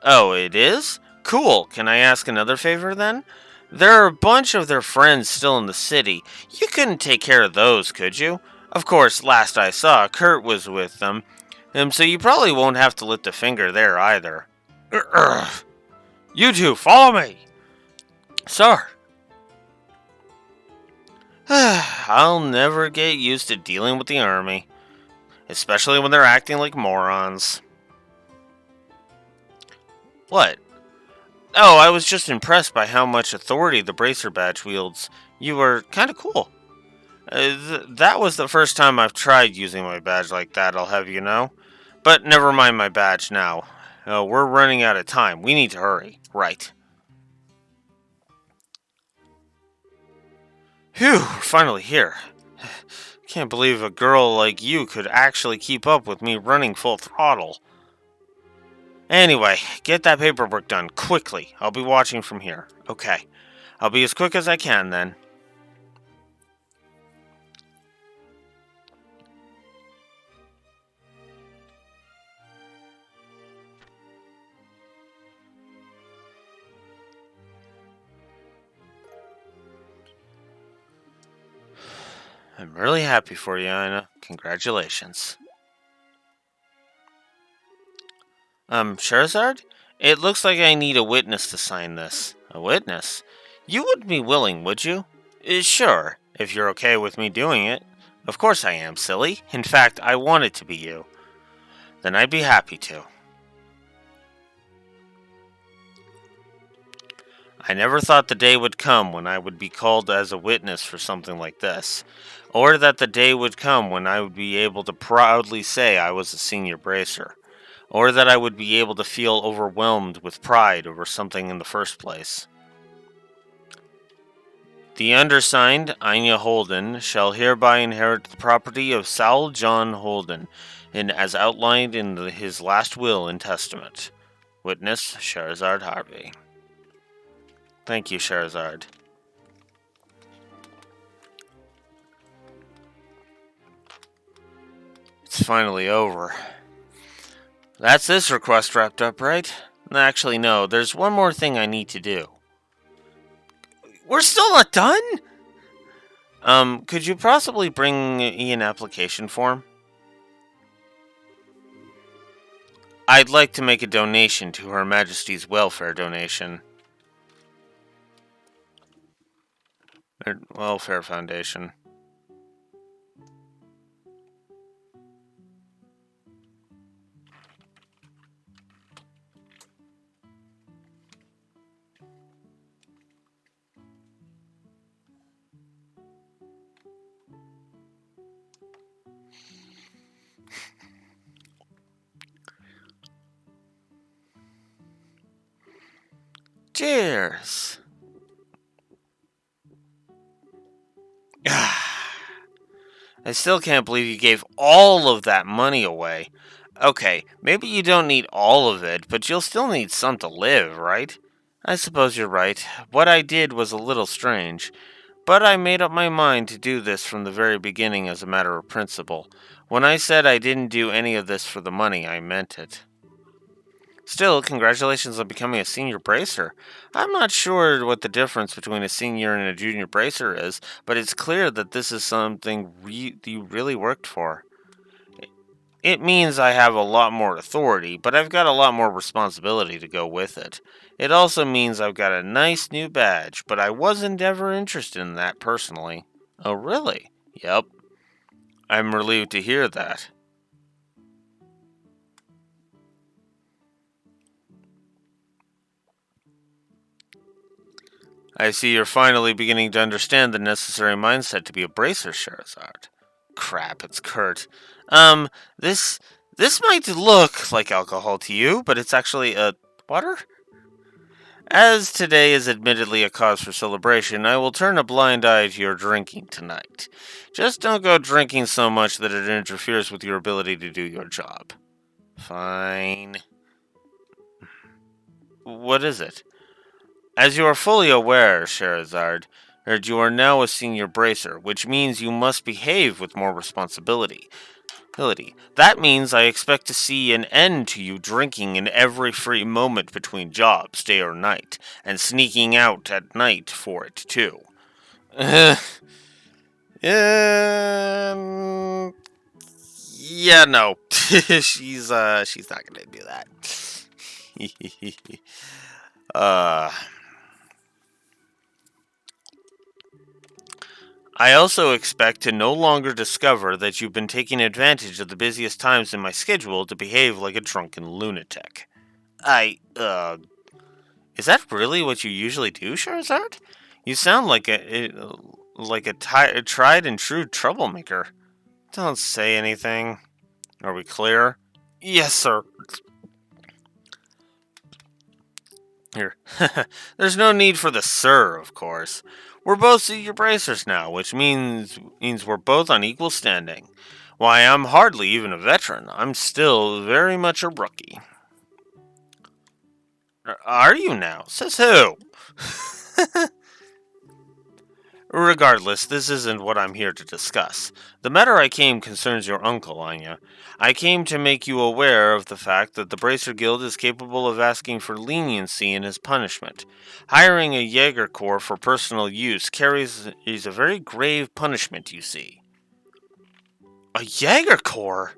Oh, it is? Cool. Can I ask another favor then? There are a bunch of their friends still in the city. You couldn't take care of those, could you? Of course, last I saw, Kurt was with them, so you probably won't have to lift a finger there either. You two, follow me! Sir. I'll never get used to dealing with the army, especially when they're acting like morons. What? Oh, I was just impressed by how much authority the Bracer badge wields. You were kind of cool. That was the first time I've tried using my badge like that, I'll have you know. But never mind my badge now. We're running out of time. We need to hurry. Right. Phew, we're finally here. Can't believe a girl like you could actually keep up with me running full throttle. Anyway, get that paperwork done, quickly. I'll be watching from here. Okay. I'll be as quick as I can, then. I'm really happy for you, Aina. Congratulations. Scheherazade? It looks like I need a witness to sign this. A witness? You wouldn't be willing, would you? Sure, if you're okay with me doing it. Of course I am, silly. In fact, I want it to be you. Then I'd be happy to. I never thought the day would come when I would be called as a witness for something like this, or that the day would come when I would be able to proudly say I was a senior bracer, or that I would be able to feel overwhelmed with pride over something in the first place. The undersigned, Anya Holden, shall hereby inherit the property of Saul John Holden, as outlined in his last will and testament. Witness, Scheherazade Harvey. Thank you, Scheherazade. It's finally over. That's this request wrapped up, right? Actually, no. There's one more thing I need to do. We're still not done? Could you possibly bring me an application form? I'd like to make a donation to Her Majesty's Welfare Donation. Welfare Foundation. Cheers. I still can't believe you gave all of that money away. Okay, maybe you don't need all of it, but you'll still need some to live, right? I suppose you're right. What I did was a little strange, but I made up my mind to do this from the very beginning as a matter of principle. When I said I didn't do any of this for the money, I meant it. Still, congratulations on becoming a senior bracer. I'm not sure what the difference between a senior and a junior bracer is, but it's clear that this is something you really worked for. It means I have a lot more authority, but I've got a lot more responsibility to go with it. It also means I've got a nice new badge, but I wasn't ever interested in that personally. Oh, really? Yep. I'm relieved to hear that. I see you're finally beginning to understand the necessary mindset to be a bracer, Scheherazade. Crap, it's Kurt. This might look like alcohol to you, but it's actually, water? As today is admittedly a cause for celebration, I will turn a blind eye to your drinking tonight. Just don't go drinking so much that it interferes with your ability to do your job. Fine. What is it? As you are fully aware, Sherazard, you are now a senior bracer, which means you must behave with more responsibility. That means I expect to see an end to you drinking in every free moment between jobs, day or night, and sneaking out at night for it, too. Yeah, no. she's not gonna do that. uh I also expect to no longer discover that you've been taking advantage of the busiest times in my schedule to behave like a drunken lunatic. Is that really what you usually do, Charizard? You sound like a tried and true troublemaker. Don't say anything. Are we clear? Yes, sir. Here. There's no need for the sir, of course. We're both senior bracers now, which means we're both on equal standing. Why, I'm hardly even a veteran. I'm still very much a rookie. Are you now? Says who? Regardless, this isn't what I'm here to discuss. The matter I came concerns your uncle, Anya. I came to make you aware of the fact that the Bracer Guild is capable of asking for leniency in his punishment. Hiring a Jaeger Corps for personal use carries is a very grave punishment, you see. A Jaeger Corps?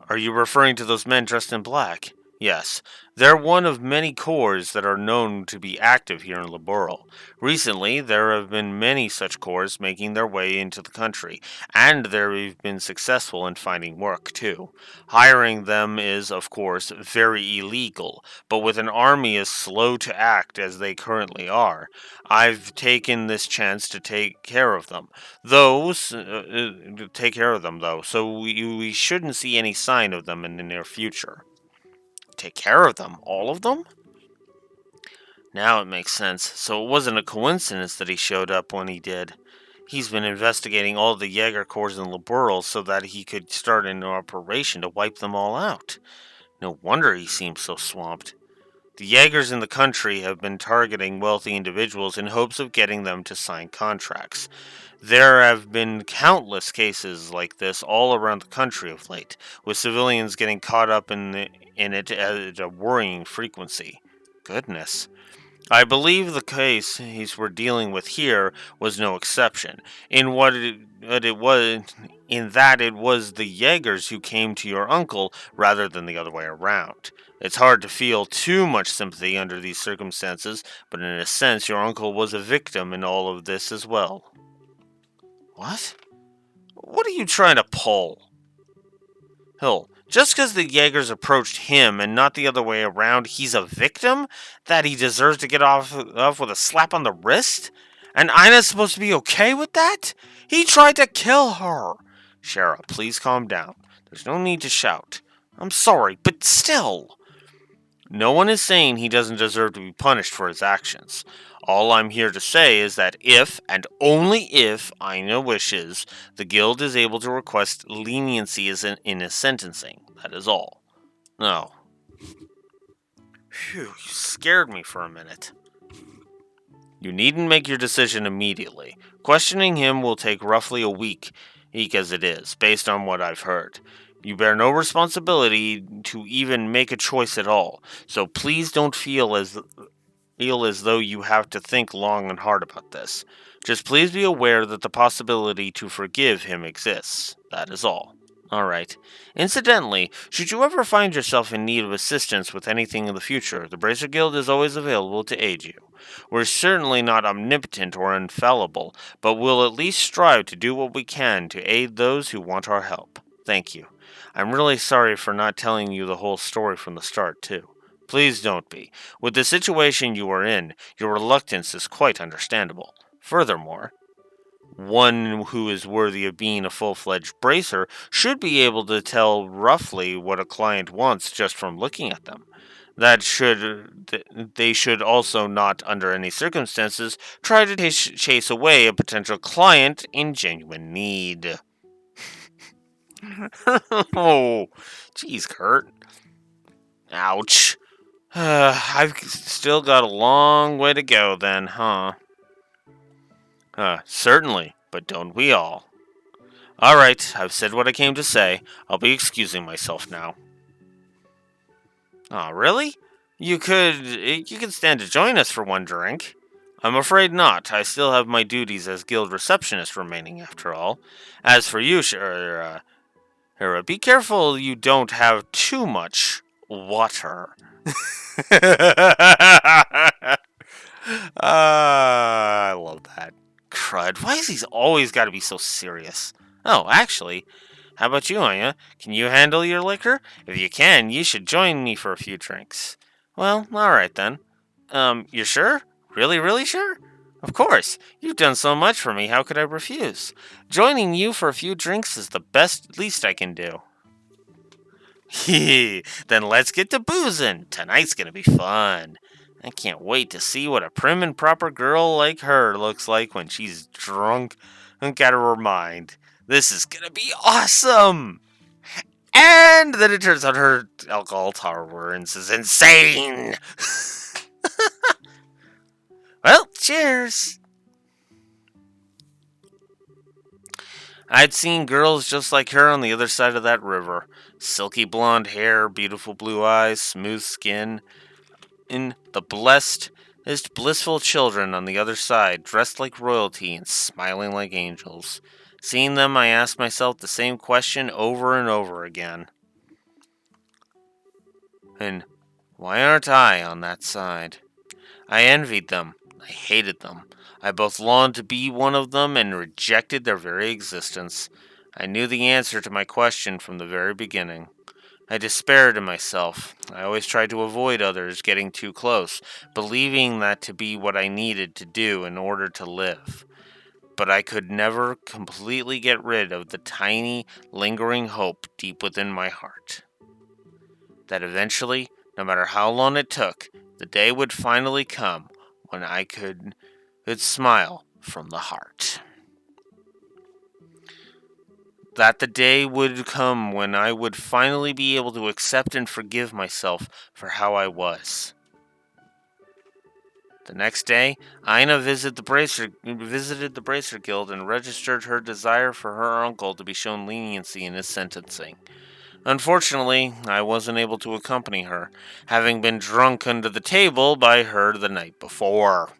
Are you referring to those men dressed in black? Yes, they're one of many corps that are known to be active here in Laboral. Recently, there have been many such corps making their way into the country, and they've been successful in finding work, too. Hiring them is, of course, very illegal, but with an army as slow to act as they currently are, I've taken this chance to take care of them. Though, so we shouldn't see any sign of them in the near future. Take care of them? All of them? Now it makes sense. So it wasn't a coincidence that he showed up when he did. He's been investigating all the Jaeger Corps in Laboral so that he could start an operation to wipe them all out. No wonder he seems so swamped. The Jaegers in the country have been targeting wealthy individuals in hopes of getting them to sign contracts. There have been countless cases like this all around the country of late, with civilians getting caught up in it at a worrying frequency. Goodness. I believe the case we're dealing with here was no exception, in that it was the Jaegers who came to your uncle rather than the other way around. It's hard to feel too much sympathy under these circumstances, but in a sense your uncle was a victim in all of this as well. What? What are you trying to pull? Hill, just because the Jaegers approached him and not the other way around, he's a victim? That he deserves to get off with a slap on the wrist? And Ina's supposed to be okay with that? He tried to kill her! Shara, please calm down. There's no need to shout. I'm sorry, but still. No one is saying he doesn't deserve to be punished for his actions. All I'm here to say is that if, and only if, Ina wishes, the Guild is able to request leniency in his sentencing. That is all. No. Phew, you scared me for a minute. You needn't make your decision immediately. Questioning him will take roughly a week as it is, based on what I've heard. You bear no responsibility to even make a choice at all, so please don't feel as though you have to think long and hard about this. Just please be aware that the possibility to forgive him exists. That is all. Alright. Incidentally, should you ever find yourself in need of assistance with anything in the future, the Bracer Guild is always available to aid you. We're certainly not omnipotent or infallible, but we'll at least strive to do what we can to aid those who want our help. Thank you. I'm really sorry for not telling you the whole story from the start, too. Please don't be. With the situation you are in, your reluctance is quite understandable. Furthermore, one who is worthy of being a full-fledged bracer should be able to tell roughly what a client wants just from looking at them. They should also not, under any circumstances, try to chase away a potential client in genuine need. Oh, jeez, Kurt. Ouch. I've still got a long way to go then, huh? Certainly, but don't we all? Alright, I've said what I came to say. I'll be excusing myself now. Aw, really? You could stand to join us for one drink. I'm afraid not. I still have my duties as guild receptionist remaining, after all. As for you, Hera, be careful you don't have too much water. I love that. Crud. Why is he always got to be so serious? Oh, actually, how about you, Anya? Can you handle your liquor? If you can, you should join me for a few drinks. Well, alright then. You're sure? Really, really sure? Of course. You've done so much for me, how could I refuse? Joining you for a few drinks is the least I can do. Then let's get to boozing. Tonight's gonna be fun. I can't wait to see what a prim and proper girl like her looks like when she's drunk and out of her mind. This is gonna be awesome! And then it turns out her alcohol tolerance is insane! Well, cheers! I'd seen girls just like her on the other side of that river. Silky blonde hair, beautiful blue eyes, smooth skin. In the blissful children on the other side, dressed like royalty and smiling like angels. Seeing them, I asked myself the same question over and over again. And why aren't I on that side? I envied them. I hated them. I both longed to be one of them and rejected their very existence. I knew the answer to my question from the very beginning. I despaired in myself. I always tried to avoid others getting too close, believing that to be what I needed to do in order to live. But I could never completely get rid of the tiny, lingering hope deep within my heart. That eventually, no matter how long it took, the day would finally come when I could smile from the heart. That the day would come when I would finally be able to accept and forgive myself for how I was. The next day, Aina visited the Bracer Guild and registered her desire for her uncle to be shown leniency in his sentencing. Unfortunately, I wasn't able to accompany her, having been drunk under the table by her the night before.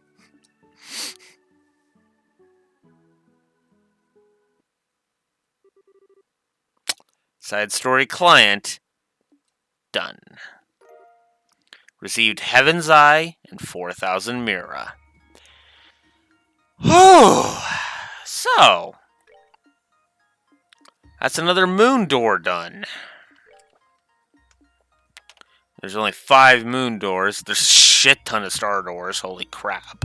Side story client done. Received Heaven's Eye and 4,000 Mira. Whew. So, that's another moon door done. There's only 5 moon doors. There's a shit ton of star doors. Holy crap.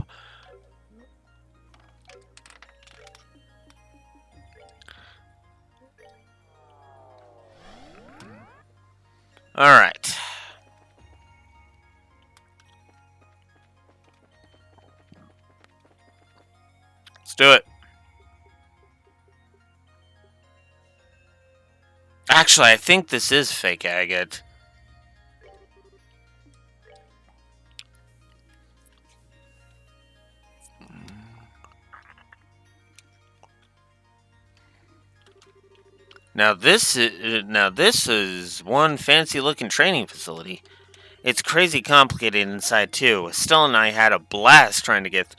Alright. Let's do it. Actually, I think this is fake agate. Now this is one fancy-looking training facility. It's crazy complicated inside too. Estelle and I had a blast trying to get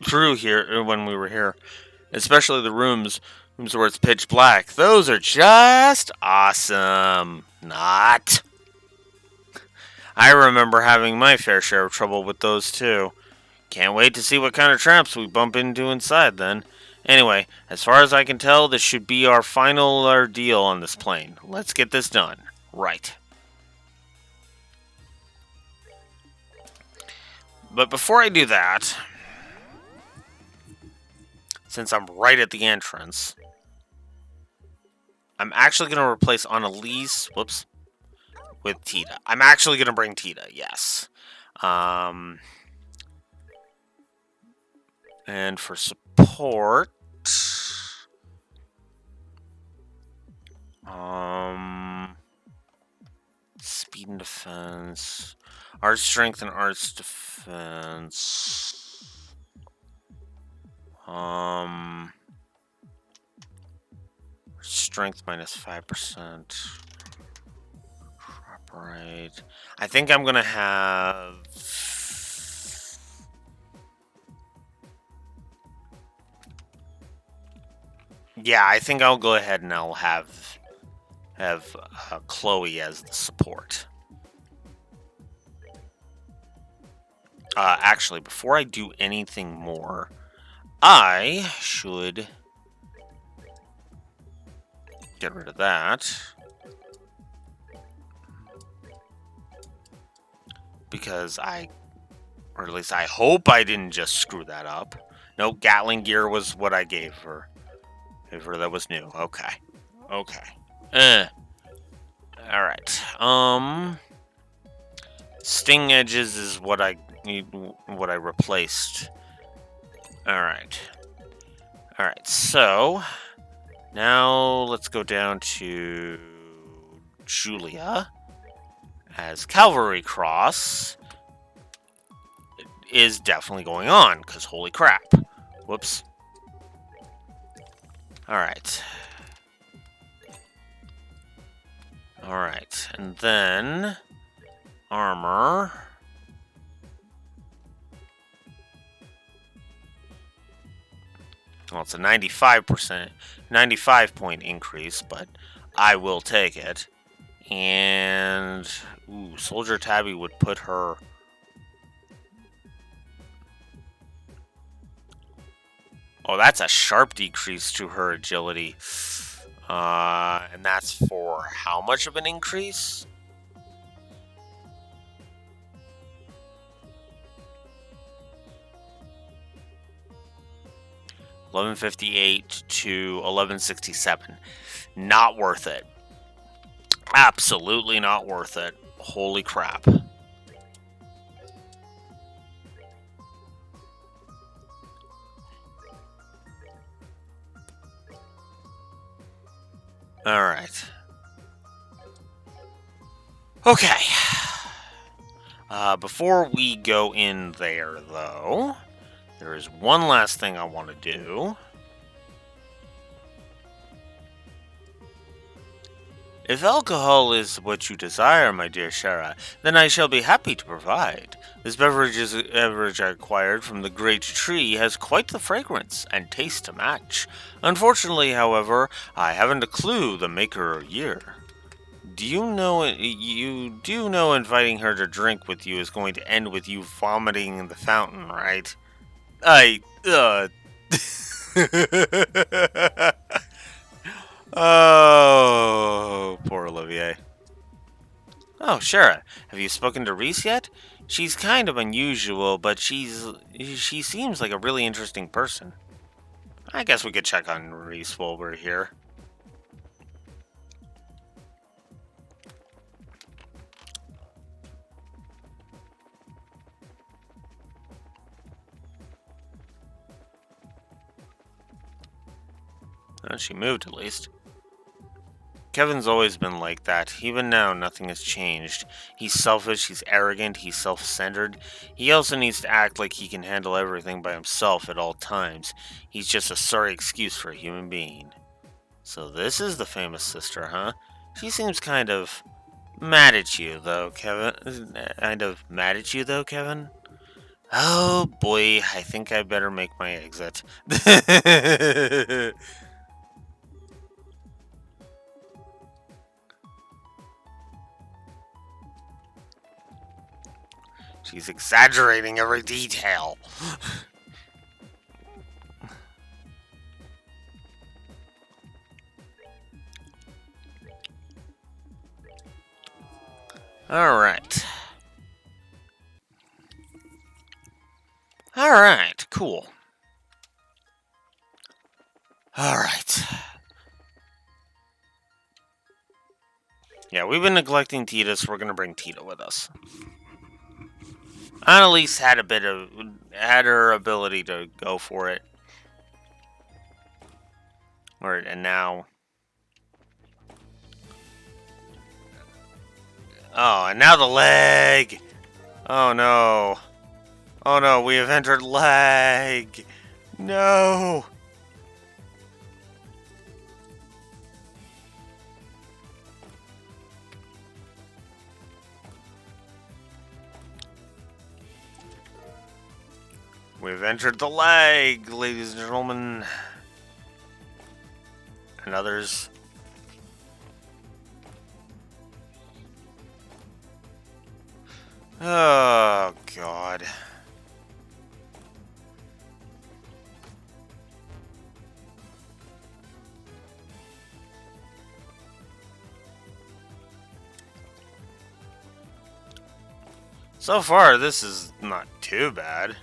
through here when we were here, especially the rooms where it's pitch black. Those are just awesome. Not. I remember having my fair share of trouble with those too. Can't wait to see what kind of traps we bump into inside then. Anyway, as far as I can tell, this should be our final ordeal on this plane. Let's get this done. Right. But before I do that, since I'm right at the entrance, I'm actually going to replace Annalise, with Tita. I'm actually going to bring Tita, yes. And for support... speed and defense... Art strength and arts defense... Strength minus 5%. Right. I think I'm gonna have... Yeah, I think I'll go ahead and I'll have Chloe as the support. Actually, before I do anything more, I should get rid of that. Because or at least I hope I didn't just screw that up. No, Gatling gear was what I gave her. Gave her that was new. Okay. Okay. Alright. Sting edges is what I replaced. Alright. Alright, so now let's go down to Julia as Cavalry Cross is definitely going on, because holy crap. Whoops. Alright. Alright, and then armor. Well, it's a 95 point increase, but I will take it. And ooh, Soldier Tabby would put her... Oh, that's a sharp decrease to her agility. And that's for how much of an increase? $11.58 to $11.67. Not worth it. Absolutely not worth it. Holy crap. Alright. Okay. Before we go in there, though, there is one last thing I want to do. If alcohol is what you desire, my dear Shara, then I shall be happy to provide. This beverage I acquired from the great tree has quite the fragrance and taste to match. Unfortunately, however, I haven't a clue the maker or year. You do know inviting her to drink with you is going to end with you vomiting in the fountain, right? Oh, poor Olivier. Oh, Shara, have you spoken to Reese yet? She's kind of unusual, but she seems like a really interesting person. I guess we could check on Reese while we're here. Oh, she moved at least. Kevin's always been like that. Even now, nothing has changed. He's selfish, he's arrogant, he's self-centered. He also needs to act like he can handle everything by himself at all times. He's just a sorry excuse for a human being. So this is the famous sister, huh? She seems kind of mad at you, though, Kevin. Oh, boy, I think I better make my exit. She's exaggerating every detail. Alright. Alright, cool. Alright. Yeah, we've been neglecting Tita, so we're gonna bring Tita with us. Annalise had had her ability to go for it. And now. Oh, and now the leg! Oh no. Oh no, we have entered leg! No! We've entered the leg, ladies and gentlemen. And others. Oh, God. So far, this is not too bad.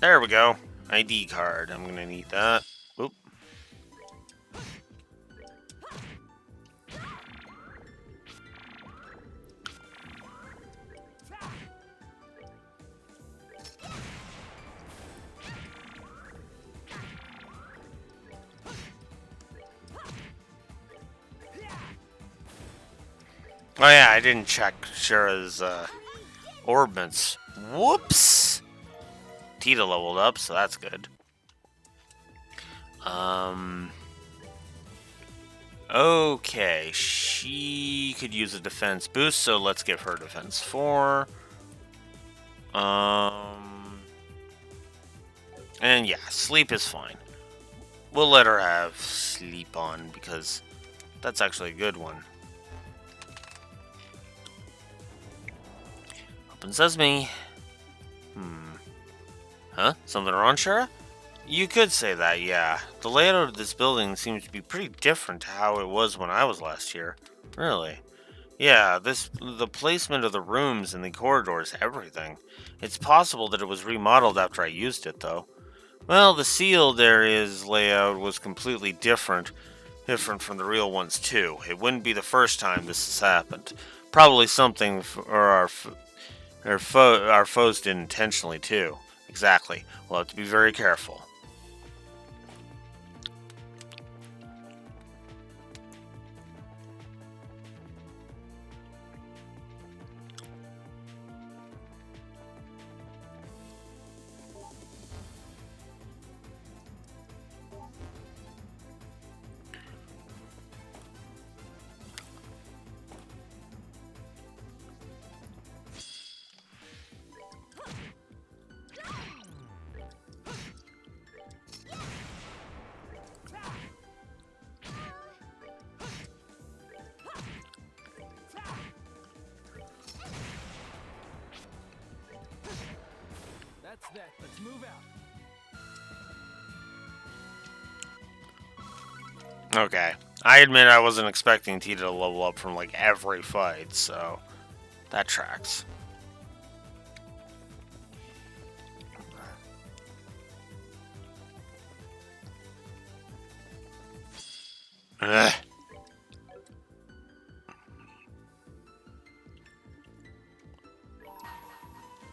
There we go. ID card. I'm gonna need that. Oop. Oh yeah, I didn't check Shura's orbments. Whoops! Tita leveled up, so that's good. Okay, she could use a defense boost, so let's give her defense 4. And yeah, sleep is fine. We'll let her have sleep on, because that's actually a good one. Open sesame. Huh? Something wrong, Shura? You could say that, yeah. The layout of this building seems to be pretty different to how it was when I was last here. Really? Yeah, the placement of the rooms and the corridors, everything. It's possible that it was remodeled after I used it, though. Well, the sealed area's layout was completely different from the real ones, too. It wouldn't be the first time this has happened. Probably something our foes did intentionally, too. Exactly. We'll have to be very careful. That's that. Let's move out. Okay. I admit I wasn't expecting Tita to level up from like every fight, so that tracks. Ugh.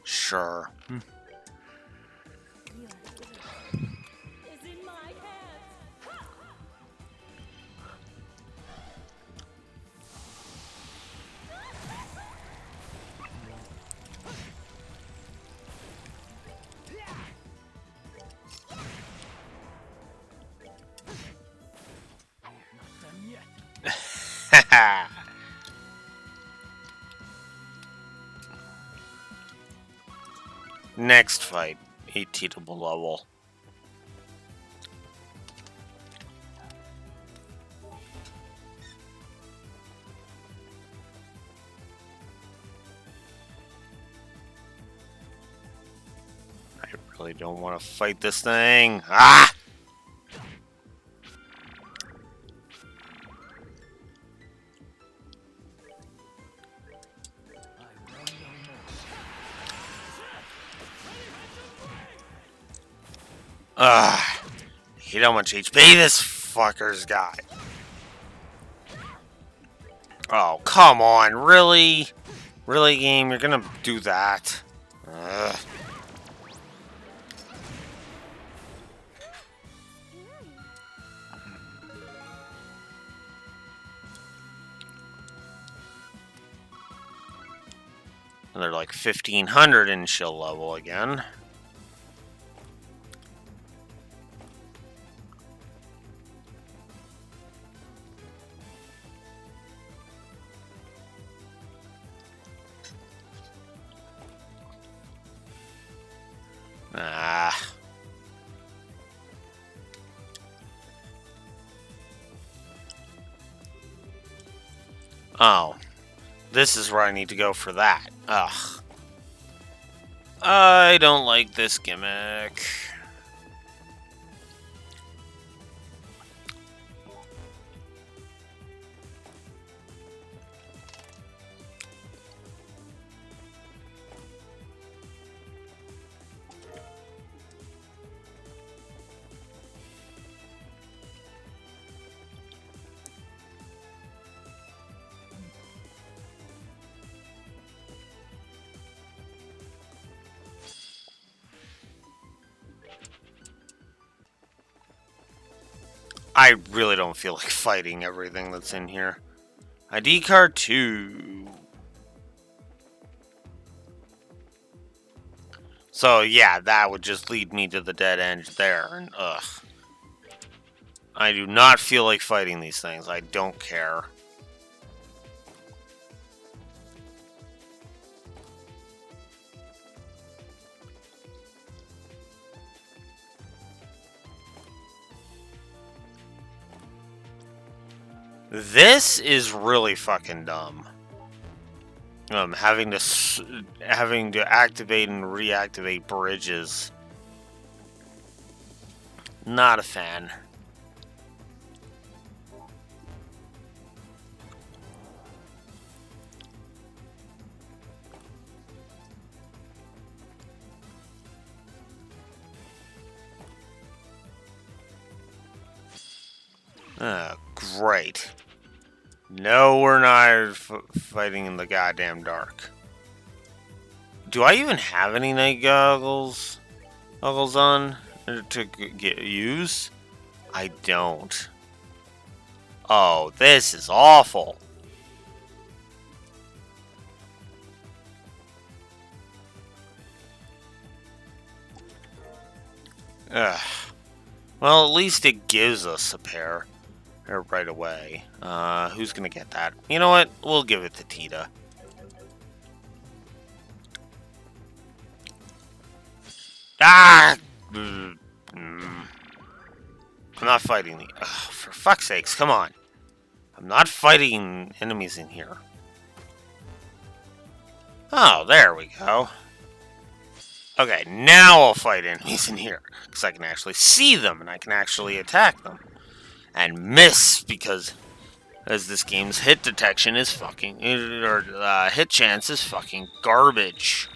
Sure. Your fate is in my hands. Not done yet. Next fight, 18 level. I really don't want to fight this thing. Ah! I run no more. Ugh. I hate how much HP this fucker's got. Oh, come on. Really? Really, game? You're gonna do that? Ugh. And they're like 1500 in shield level again. Ah. Oh. This is where I need to go for that. Ugh. I don't like this gimmick. I really don't feel like fighting everything that's in here. ID card 2. So yeah, that would just lead me to the dead end there. And ugh. I do not feel like fighting these things. I don't care. This is really fucking dumb. Having to activate and reactivate bridges. Not a fan. Great. No, we're not fighting in the goddamn dark. Do I even have any night goggles on to use? I don't. Oh, this is awful. Ugh. Well, at least it gives us a pair right away. Who's gonna get that? You know what? We'll give it to Tita. Ah! I'm not fighting the... Ugh, for fuck's sakes, come on. I'm not fighting enemies in here. Oh, there we go. Okay, now I'll fight enemies in here. Because I can actually see them and I can actually attack them. And miss because... as this game's hit detection is fucking... or hit chance is fucking garbage.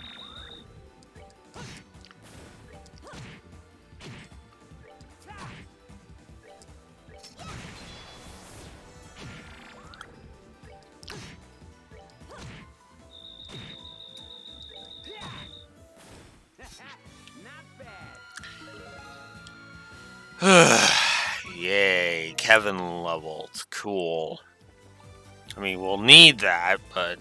Yay, Kevin leveled. Cool. I mean, we'll need that, but...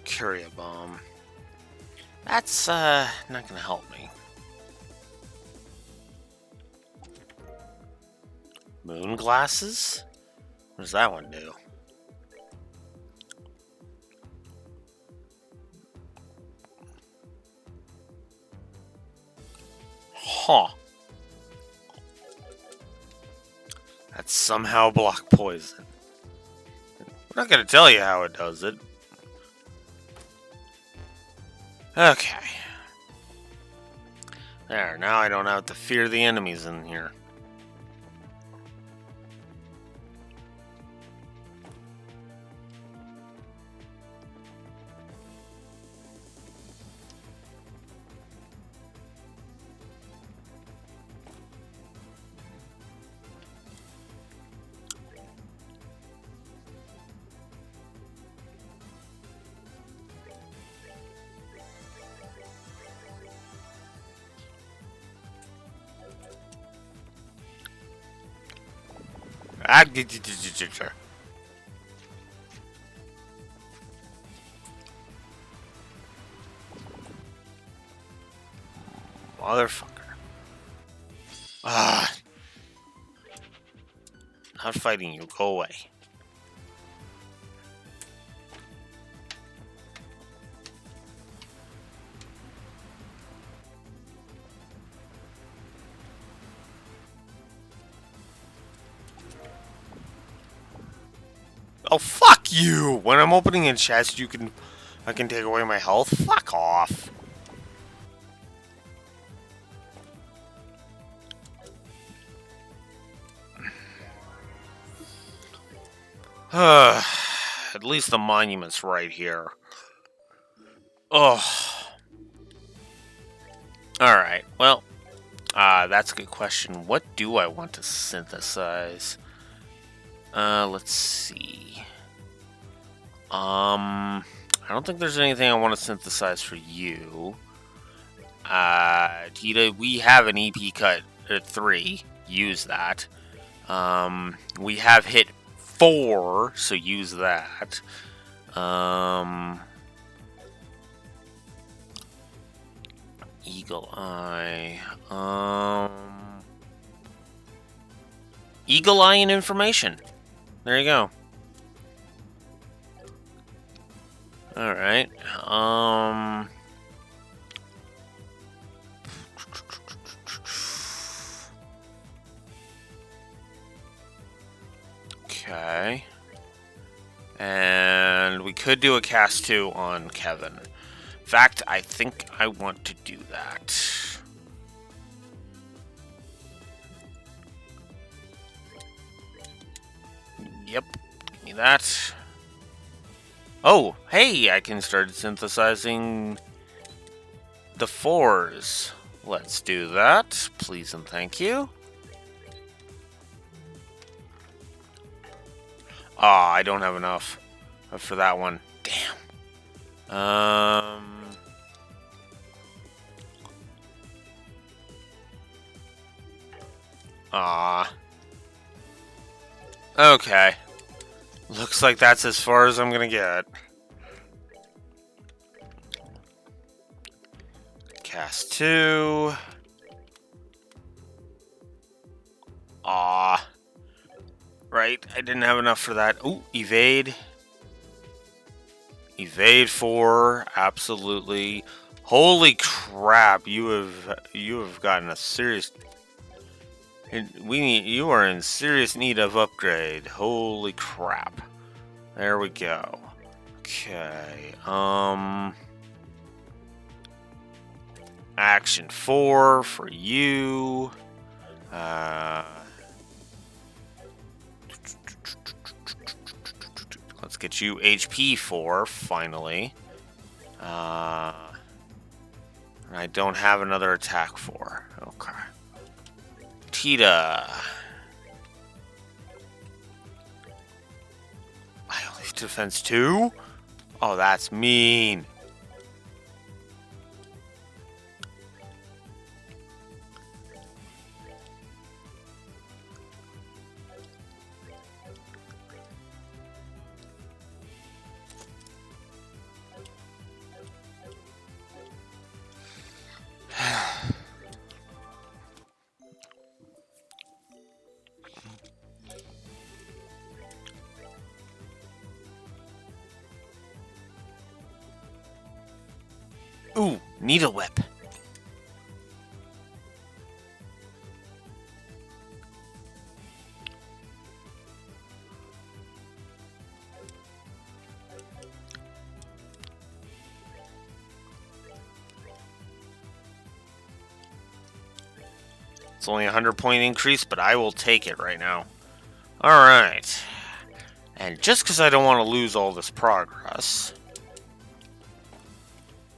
Curia bomb. That's, not gonna help me. Moon glasses? What does that one do? Huh. That's somehow block poison. I'm not gonna tell you how it does it. Okay. There, now I don't have to fear the enemies in here. Motherfucker. Ah. Not fighting you. Go away. Oh, fuck you! When I'm opening a chest, I can take away my health? Fuck off. At least the monument's right here. Oh. Alright, well, that's a good question. What do I want to synthesize? Let's see. I don't think there's anything I want to synthesize for you. Tita, we have an EP cut at 3. Use that. We have hit 4, so use that. Eagle Eye. Eagle Eye and information. There you go. Alright. Okay. And we could do a cast 2 on Kevin. In fact, I think I want to do that. Yep. Give me that. Oh, hey, I can start synthesizing the 4s. Let's do that. Please and thank you. Ah, I don't have enough for that one. Damn. Ah. Okay. Looks like that's as far as I'm gonna get. Cast 2. Ah. Right, I didn't have enough for that. Ooh, evade. Evade 4, absolutely. Holy crap, you have gotten a serious. You are in serious need of upgrade. Holy crap. There we go. Okay. Action 4 for you. Let's get you HP 4 finally. I don't have another attack 4. Okay. Tita. I only have defense 2? Oh, that's mean. Ooh, Needle Whip. It's only a 100-point increase, but I will take it right now. Alright. And just because I don't want to lose all this progress...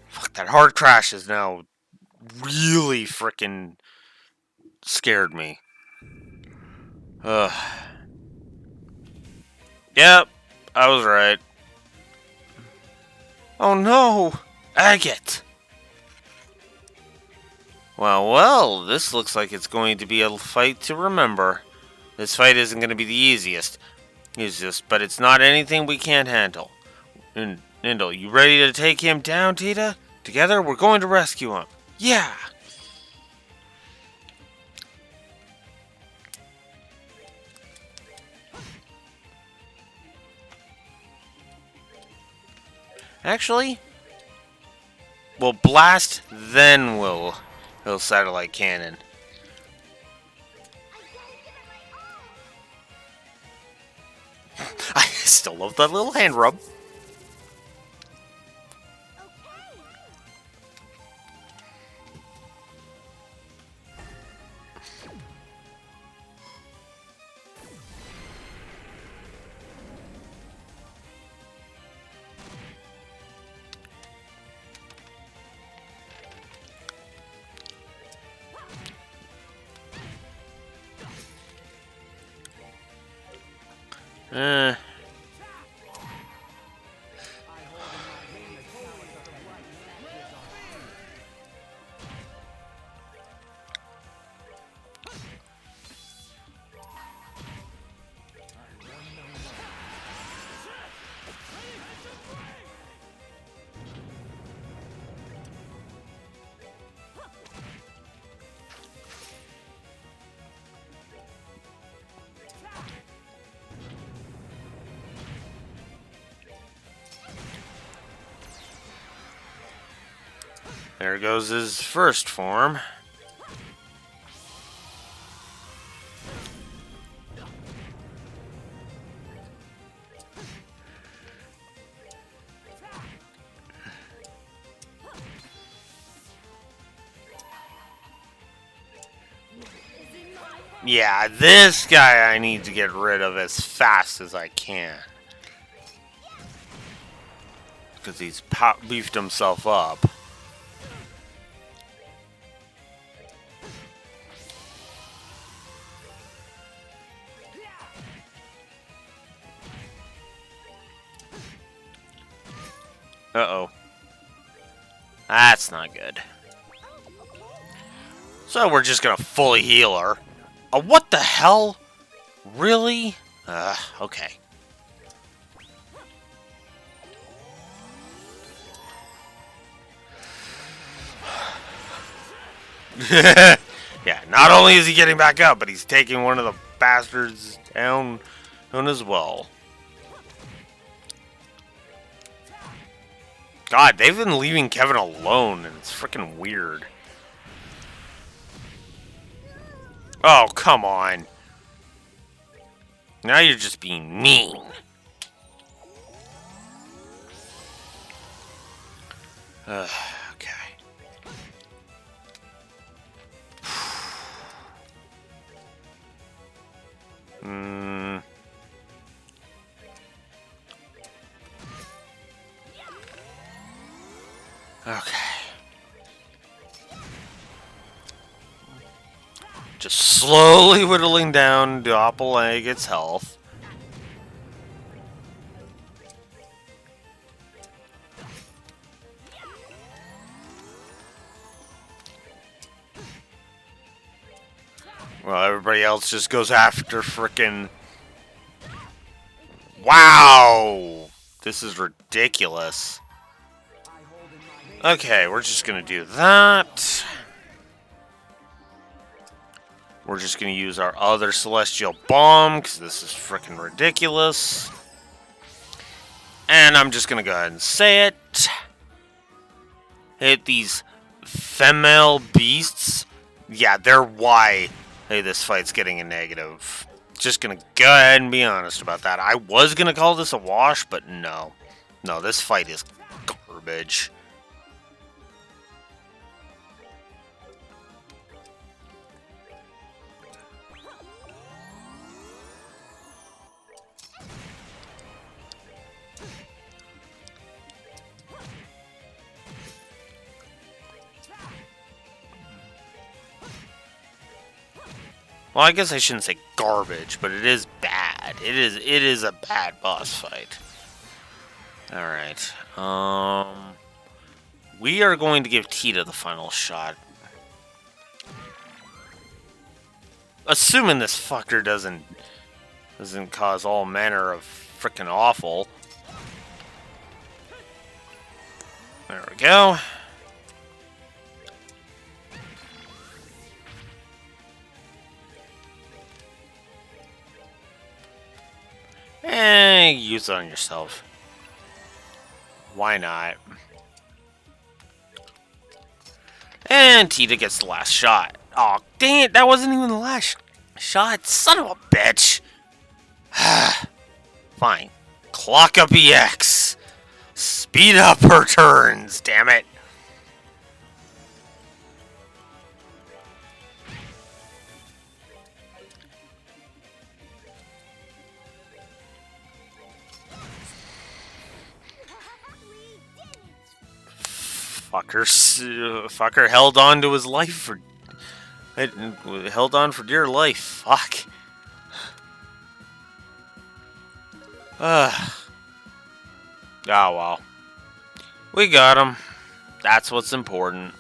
Fuck, that hard crash is now really freaking scared me. Ugh. Yep, I was right. Oh no! Agate! Well, this looks like it's going to be a fight to remember. This fight isn't going to be the easiest, but it's not anything we can't handle. Nindle, you ready to take him down, Tita? Together, we're going to rescue him. Yeah! Actually, we'll blast, then we'll satellite cannon. I still love that little hand rub. There goes his first form. Yeah, this guy I need to get rid of as fast as I can. Because he's beefed himself up. Uh-oh. That's not good. So we're just gonna fully heal her. What the hell? Really? Okay. Yeah, not only is he getting back up, but he's taking one of the bastards down as well. God, they've been leaving Kevin alone, and it's freaking weird. Oh, come on. Now you're just being mean. Okay. Okay. Just slowly whittling down Doppelagate's health. Well, everybody else just goes after frickin'... Wow! This is ridiculous. Okay, we're just gonna do that. We're just gonna use our other Celestial Bomb, because this is frickin' ridiculous. And I'm just gonna go ahead and say it. Hit these female beasts. Yeah, they're why, hey, this fight's getting a negative. Just gonna go ahead and be honest about that. I was gonna call this a wash, but no. No, this fight is garbage. Well, I guess I shouldn't say garbage, but it is bad. It is a bad boss fight. Alright. We are going to give Tita the final shot. Assuming this fucker doesn't cause all manner of frickin' awful. There we go. Use it on yourself. Why not? And Tita gets the last shot. Aw, oh, dang it, that wasn't even the last shot. Son of a bitch. Fine. Clock up EX. Speed up her turns, damn it. Fucker held on to his life for... Held on for dear life. Fuck. Ah, well. We got him. That's what's important.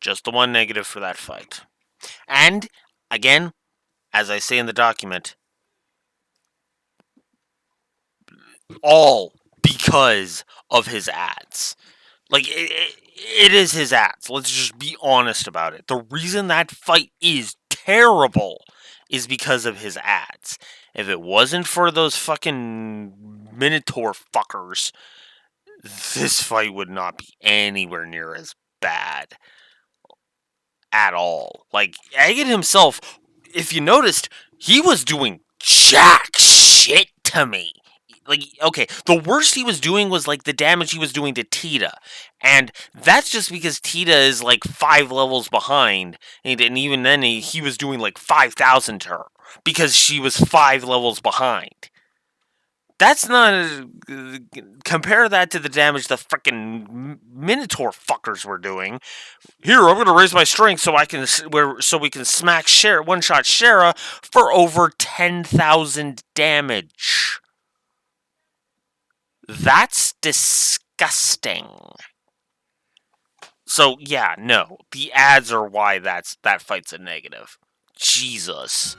Just the one negative for that fight. And, again, as I say in the document, all because of his ads. Like, it is his ads. Let's just be honest about it. The reason that fight is terrible is because of his ads. If it wasn't for those fucking Minotaur fuckers, this fight would not be anywhere near as bad. At all. Like, Agate himself, if you noticed, he was doing jack shit to me. Like, okay, the worst he was doing was like the damage he was doing to Tita, and that's just because Tita is like 5 levels behind, and even then he was doing like 5,000 to her because she was 5 levels behind. That's not compare that to the damage the frickin' Minotaur fuckers were doing. Here, I'm gonna raise my strength so we can smack one shot Shara for over 10,000 damage. That's disgusting. So yeah, no, the ads are why that fight's a negative. Jesus.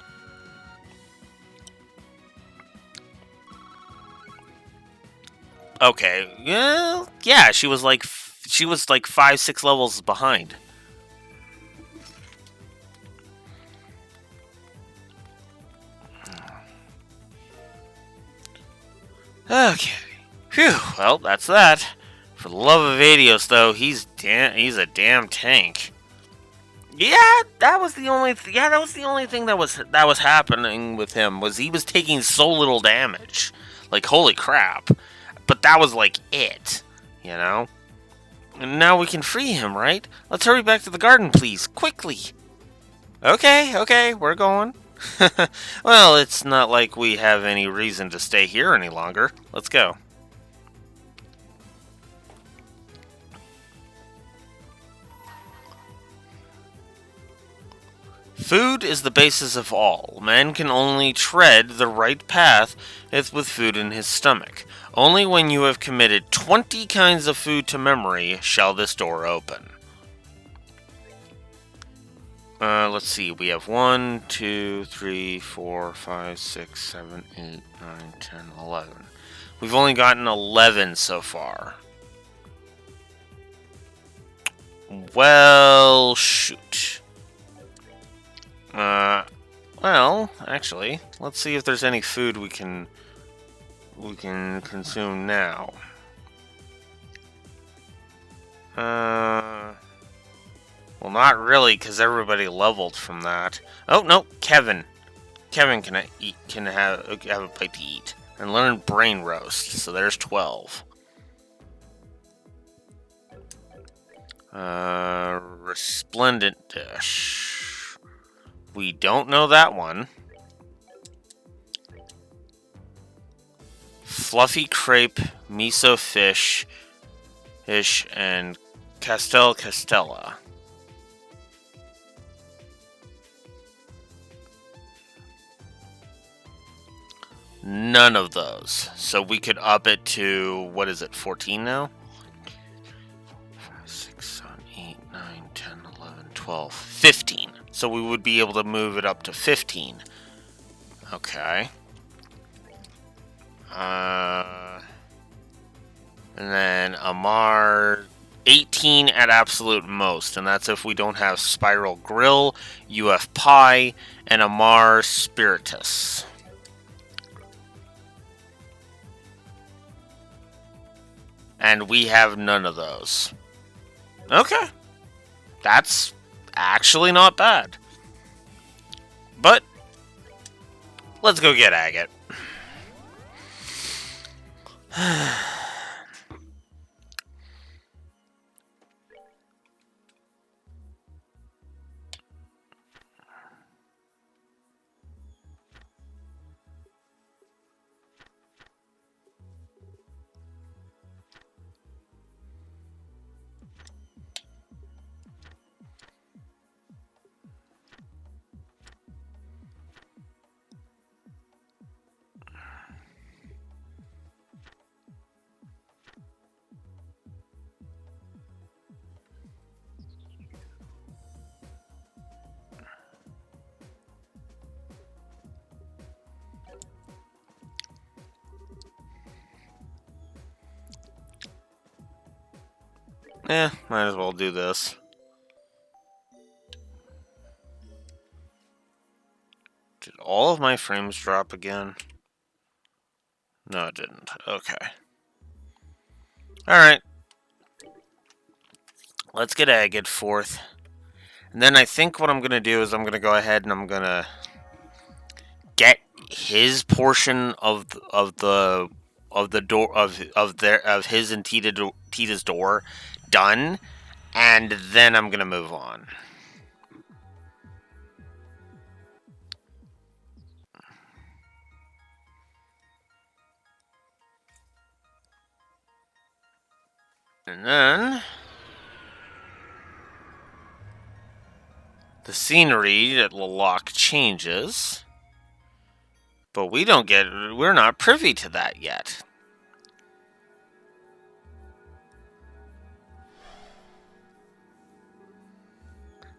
Okay, yeah, she was like 5-6 levels behind. Okay. Phew, well, that's that. For the love of Adios, though, he's a damn tank. Yeah, that was the only thing that was happening with him, was he was taking so little damage. Like, holy crap. But that was like it, you know? And now we can free him, right? Let's hurry back to the garden, please, quickly. Okay, we're going. Well, it's not like we have any reason to stay here any longer. Let's go. Food is the basis of all. Man can only tread the right path with food in his stomach. Only when you have committed 20 kinds of food to memory shall this door open. Let's see. We have 1, 2, 3, 4, 5, 6, 7, 8, 9, 10, 11. We've only gotten 11 so far. Well, shoot. Well, actually, let's see if there's any food we can consume now. Well, not really, because everybody leveled from that. Oh no, Kevin can have a bite to eat and learn brain roast. So there's 12. Resplendent dish. We don't know that one. Fluffy crepe, miso fish, and Castella. None of those. So we could up it to, what is it, 14 now? 5, 6, 7, 8, 9, 10, 11, 12, 15. So we would be able to move it up to 15. Okay. And then Amar, 18 at absolute most. And that's if we don't have Spiral Grill, UF Pie, and Amar Spiritus. And we have none of those. Okay. That's actually not bad. But let's go get Agate. Might as well do this. Did all of my frames drop again? No, it didn't. Okay. Alright. Let's get Agate forth. And then I think what I'm going to do is I'm going to go ahead and I'm going to get his portion of the door of his and Tita's door done, and then I'm gonna move on. And then the scenery at Lalak changes, but we're not privy to that yet.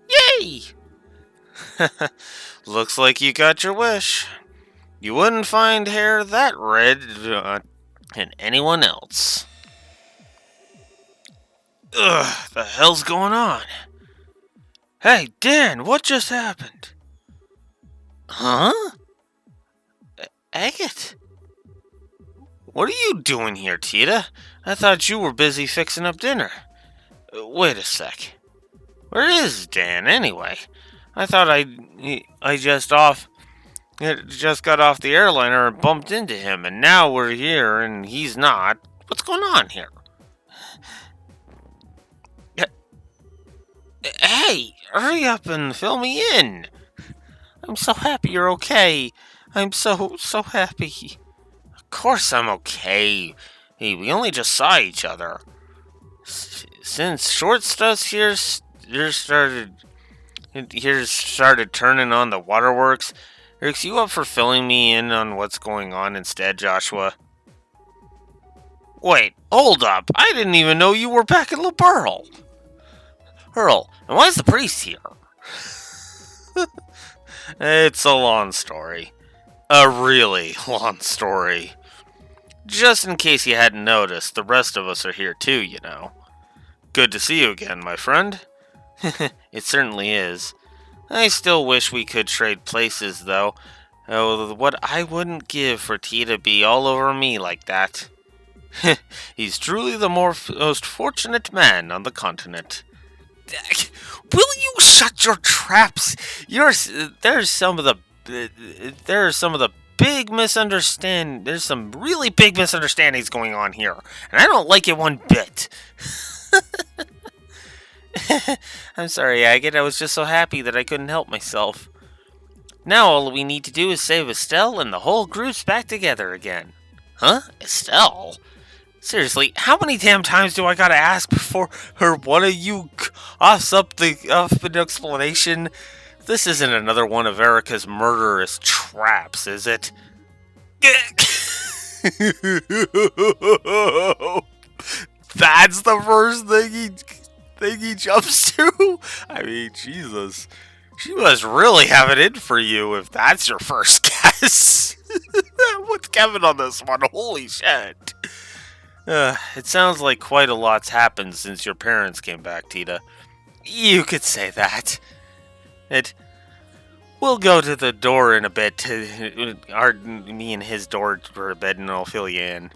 Yay! Looks like you got your wish. You wouldn't find hair that red in anyone else. Ugh, the hell's going on? Hey, Dan, what just happened? Huh? Agate? What are you doing here, Tita? I thought you were busy fixing up dinner. Wait a sec. Where is Dan, anyway? I thought I just got off the airliner and bumped into him, and now we're here and he's not. What's going on here? Hey, hurry up and fill me in. I'm so happy you're okay. I'm so happy. Of course I'm okay. Hey, we only just saw each other. Since Short Stuff's here started turning on the waterworks, Rix, you up for filling me in on what's going on instead, Joshua? Wait, hold up. I didn't even know you were back in Laburl. Earl, and why is the priest here? It's a long story. A really long story. Just in case you hadn't noticed, the rest of us are here too, you know. Good to see you again, my friend. It certainly is. I still wish we could trade places, though. Oh, what I wouldn't give for T to be all over me like that. He's truly the most fortunate man on the continent. Will you shut your traps? There's some really big misunderstandings going on here, and I don't like it one bit. I'm sorry, Agate. I was just so happy that I couldn't help myself. Now all we need to do is save Estelle, and the whole group's back together again. Huh? Estelle? Seriously, how many damn times do I gotta ask before one of you offs up an explanation? This isn't another one of Erica's murderous traps, is it? That's the first thing he jumps to? I mean, Jesus. She must really have it in for you if that's your first guess. What's Kevin on this one? Holy shit. It sounds like quite a lot's happened since your parents came back, Tita. You could say that. We'll go to the door in a bit. Me and his door for a bit, and I'll fill you in.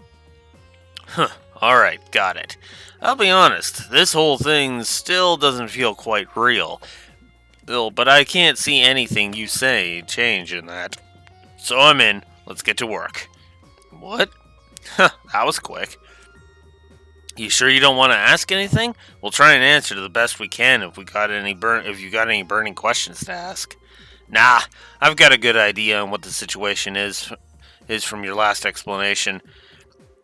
Huh. Alright, got it. I'll be honest, this whole thing still doesn't feel quite real. But I can't see anything you say change in that. So I'm in. Let's get to work. What? Huh, that was quick. You sure you don't want to ask anything? We'll try and answer to the best we can if you got any burning questions to ask. Nah, I've got a good idea on what the situation is from your last explanation.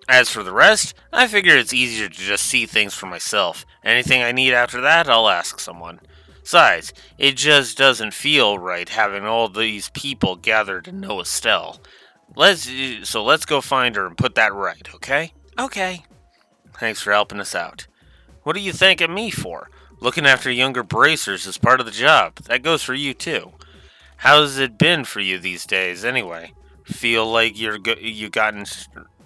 As for the rest, I figure it's easier to just see things for myself. Anything I need after that, I'll ask someone. Besides, it just doesn't feel right having all these people gathered to know Estelle. Let's go find her and put that right, okay? Okay. Thanks for helping us out. What are you thanking me for? Looking after younger bracers is part of the job. That goes for you, too. How's it been for you these days, anyway? Feel like you gotten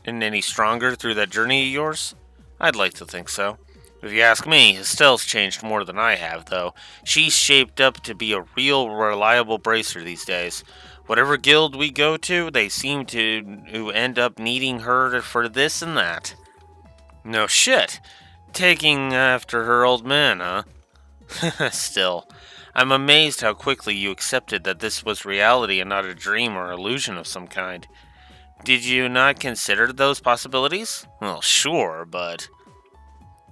any stronger through that journey of yours? I'd like to think so. If you ask me, Estelle's changed more than I have, though. She's shaped up to be a real reliable bracer these days. Whatever guild we go to, they seem to end up needing her for this and that. No shit. Taking after her old man, huh? Still, I'm amazed how quickly you accepted that this was reality and not a dream or illusion of some kind. Did you not consider those possibilities? Well, sure, but...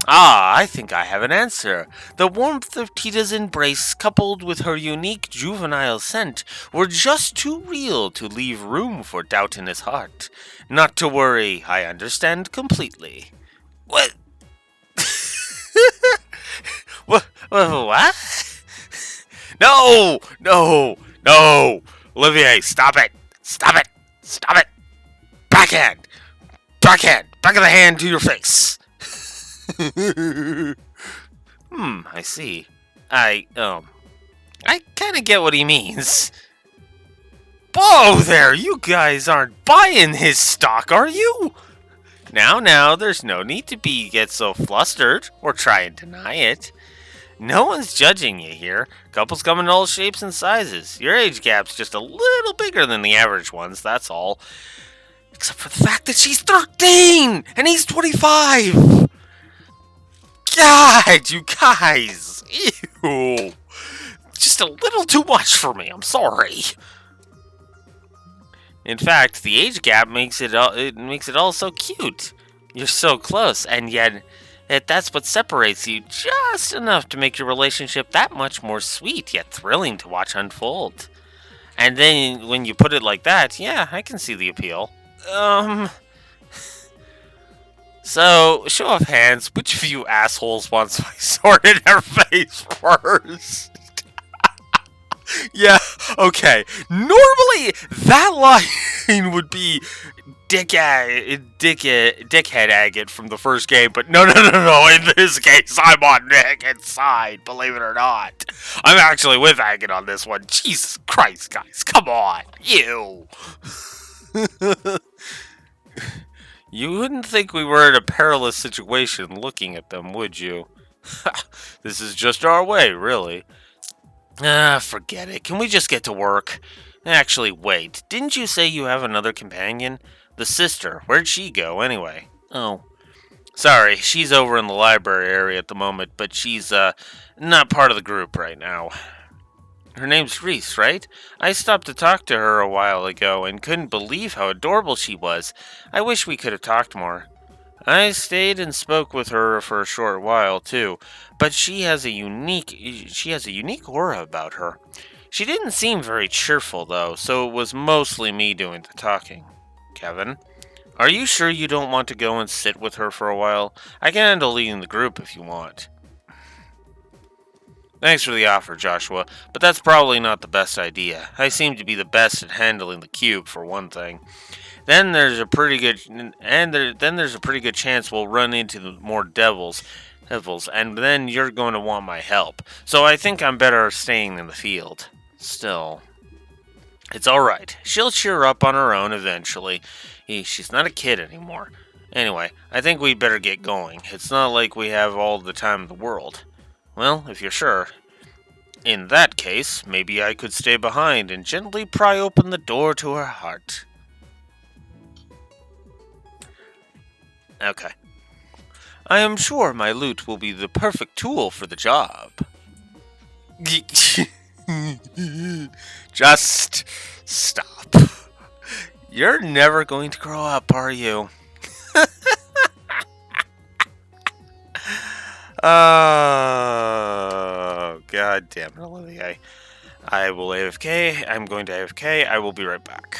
Ah, I think I have an answer. The warmth of Tita's embrace, coupled with her unique juvenile scent, were just too real to leave room for doubt in his heart. Not to worry, I understand completely. What? What? No! No! No! Olivier, stop it! Stop it! Stop it! Backhand! Backhand! Back of the hand to your face! I see. I kind of get what he means. Whoa there! You guys aren't buying his stock, are you? Now, there's no need to get so flustered or try and deny it. No one's judging you here. Couples come in all shapes and sizes. Your age gap's just a little bigger than the average one's, that's all. Except for the fact that she's 13 and he's 25! God, you guys! Ew! Just a little too much for me, I'm sorry. In fact, the age gap makes it all so cute. You're so close, and yet that's what separates you just enough to make your relationship that much more sweet yet thrilling to watch unfold. And then when you put it like that, yeah, I can see the appeal. So, show of hands, which of you assholes wants my sword in her face first? Yeah, okay. Normally, that line would be dickhead agate from the first game, but no. In this case, I'm on Agate side, believe it or not. I'm actually with Agate on this one. Jesus Christ, guys, come on. You. You wouldn't think we were in a perilous situation looking at them, would you? This is just our way, really. Forget it. Can we just get to work? Actually, wait. Didn't you say you have another companion? The sister. Where'd she go, anyway? Oh. Sorry, she's over in the library area at the moment, but she's, not part of the group right now. Her name's Reese, right? I stopped to talk to her a while ago and couldn't believe how adorable she was. I wish we could have talked more. I stayed and spoke with her for a short while, too, but she has a unique aura about her. She didn't seem very cheerful, though, so it was mostly me doing the talking. Kevin, are you sure you don't want to go and sit with her for a while? I can handle leading the group if you want. Thanks for the offer, Joshua, but that's probably not the best idea. I seem to be the best at handling the cube, for one thing. Then there's a pretty good chance we'll run into more devils, and then you're going to want my help. So I think I'm better staying in the field. Still, it's all right. She'll cheer up on her own eventually. She's not a kid anymore. Anyway, I think we'd better get going. It's not like we have all the time in the world. Well, if you're sure. In that case, maybe I could stay behind and gently pry open the door to her heart. Okay. I am sure my lute will be the perfect tool for the job. Just stop. You're never going to grow up, are you? Oh, God damn it, Olivier. I will AFK. I'm going to AFK. I will be right back.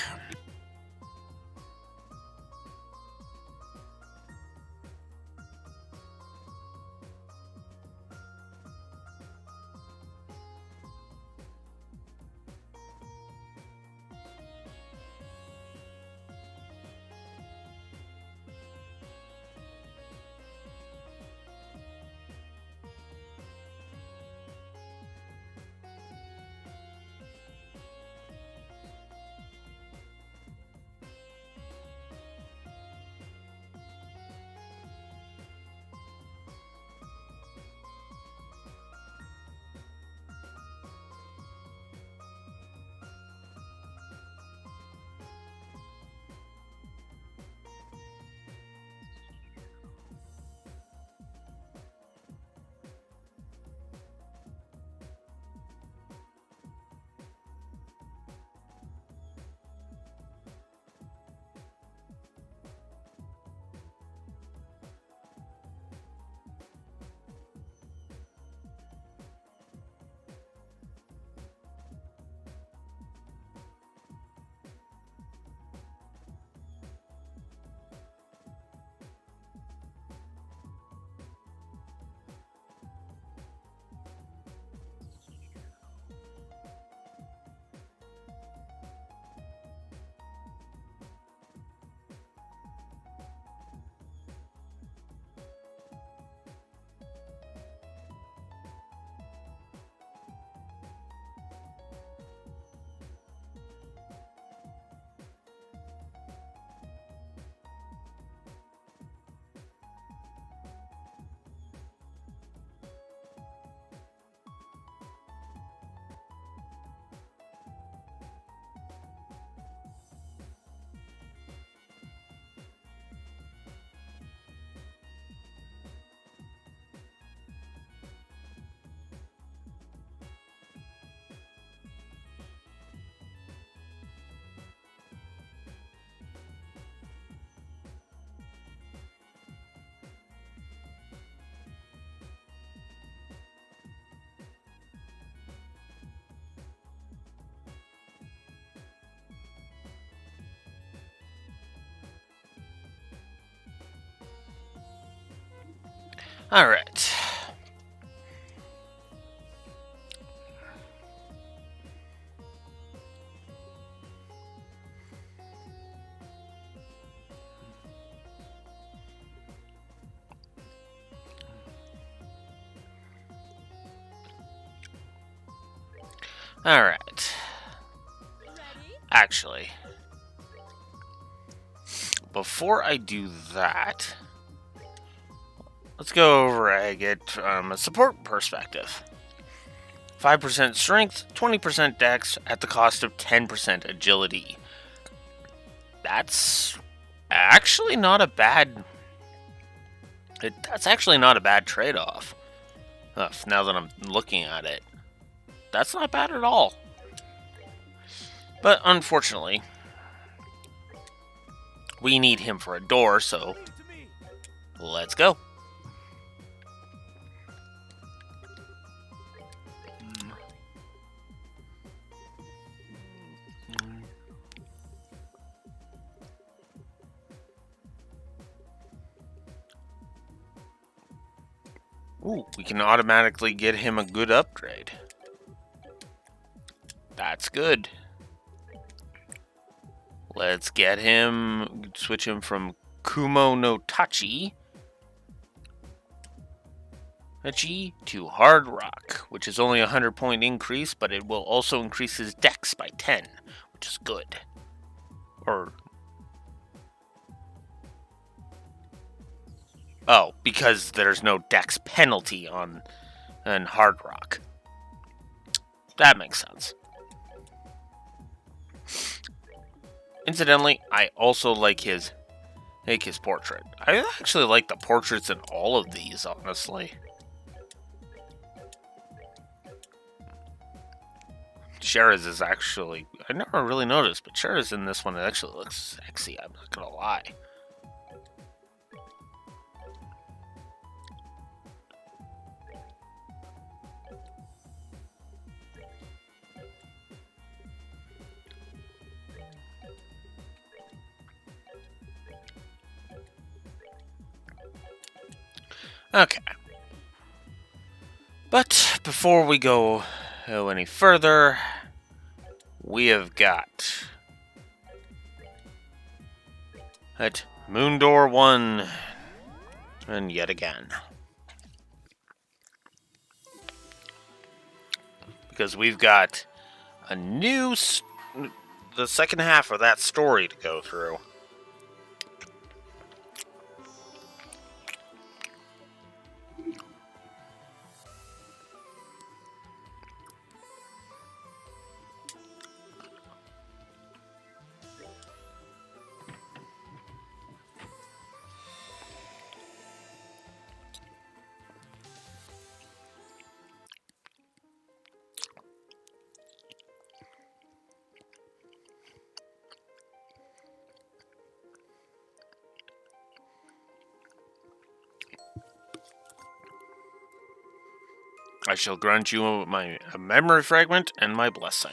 Alright. Alright. Ready? Actually, before I do that, let's go over it from a support perspective. 5% strength, 20% dex at the cost of 10% agility. That's actually not a bad... That's actually not a bad trade-off. Now that I'm looking at it. That's not bad at all. But unfortunately, we need him for a door, so Leave to me. let's go. Ooh, we can automatically get him a good upgrade. That's good. Let's get him, switch him from Kumo no Tachi to Hard Rock, which is only a 100-point increase, but it will also increase his dex by 10, which is good. Oh, because there's no dex penalty on Hard Rock. That makes sense. Incidentally, I also like his portrait. I actually like the portraits in all of these, honestly. Shera's is actually... I never really noticed, but Shera's in this one, it actually looks sexy, I'm not gonna lie. Okay. But before we go any further, we have got at Moondor 1 and yet again. Because we've got a new the second half of that story to go through. I shall grant you a memory fragment and my blessing.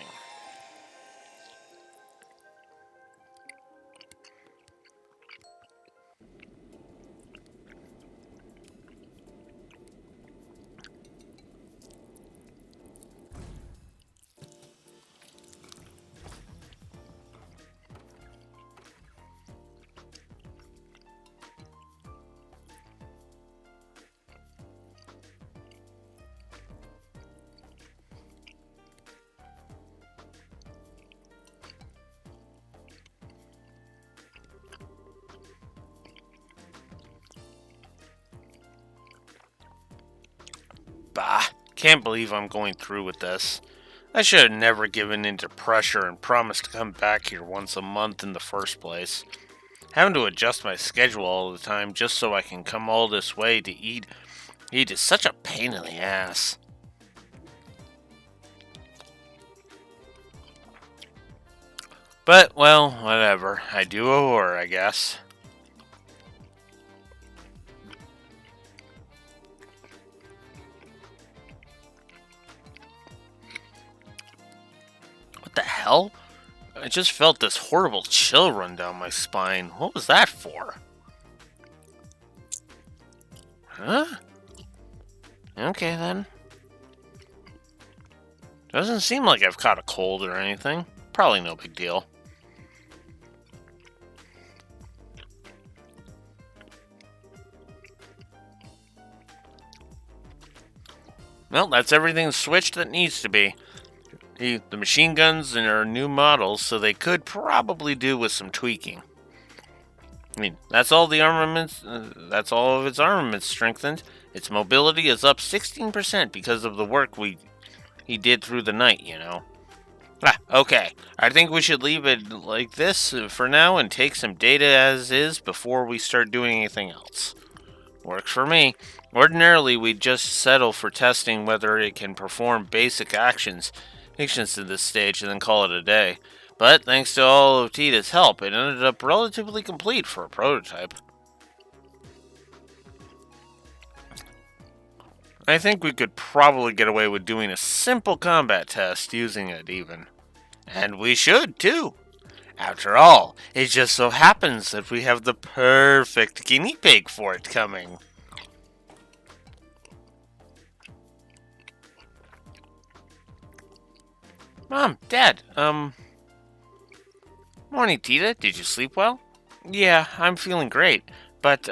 Bah, can't believe I'm going through with this. I should have never given in to pressure and promised to come back here once a month in the first place. Having to adjust my schedule all the time just so I can come all this way to eat is such a pain in the ass. But, well, whatever. I do owe her, I guess. What the hell? I just felt this horrible chill run down my spine. What was that for? Huh? Okay, then. Doesn't seem like I've caught a cold or anything. Probably no big deal. Well, that's everything switched that needs to be. The machine guns are new models, so they could probably do with some tweaking. I mean, that's all the armaments. That's all of its armaments strengthened. Its mobility is up 16% because of the work he did through the night. You know. Okay. I think we should leave it like this for now and take some data as is before we start doing anything else. Works for me. Ordinarily, we'd just settle for testing whether it can perform basic actions to this stage and then call it a day. But thanks to all of Tita's help, it ended up relatively complete for a prototype. I think we could probably get away with doing a simple combat test using it even. And we should, too. After all, it just so happens that we have the perfect guinea pig for it coming. Mom, Dad, morning, Tita. Did you sleep well? Yeah, I'm feeling great, but,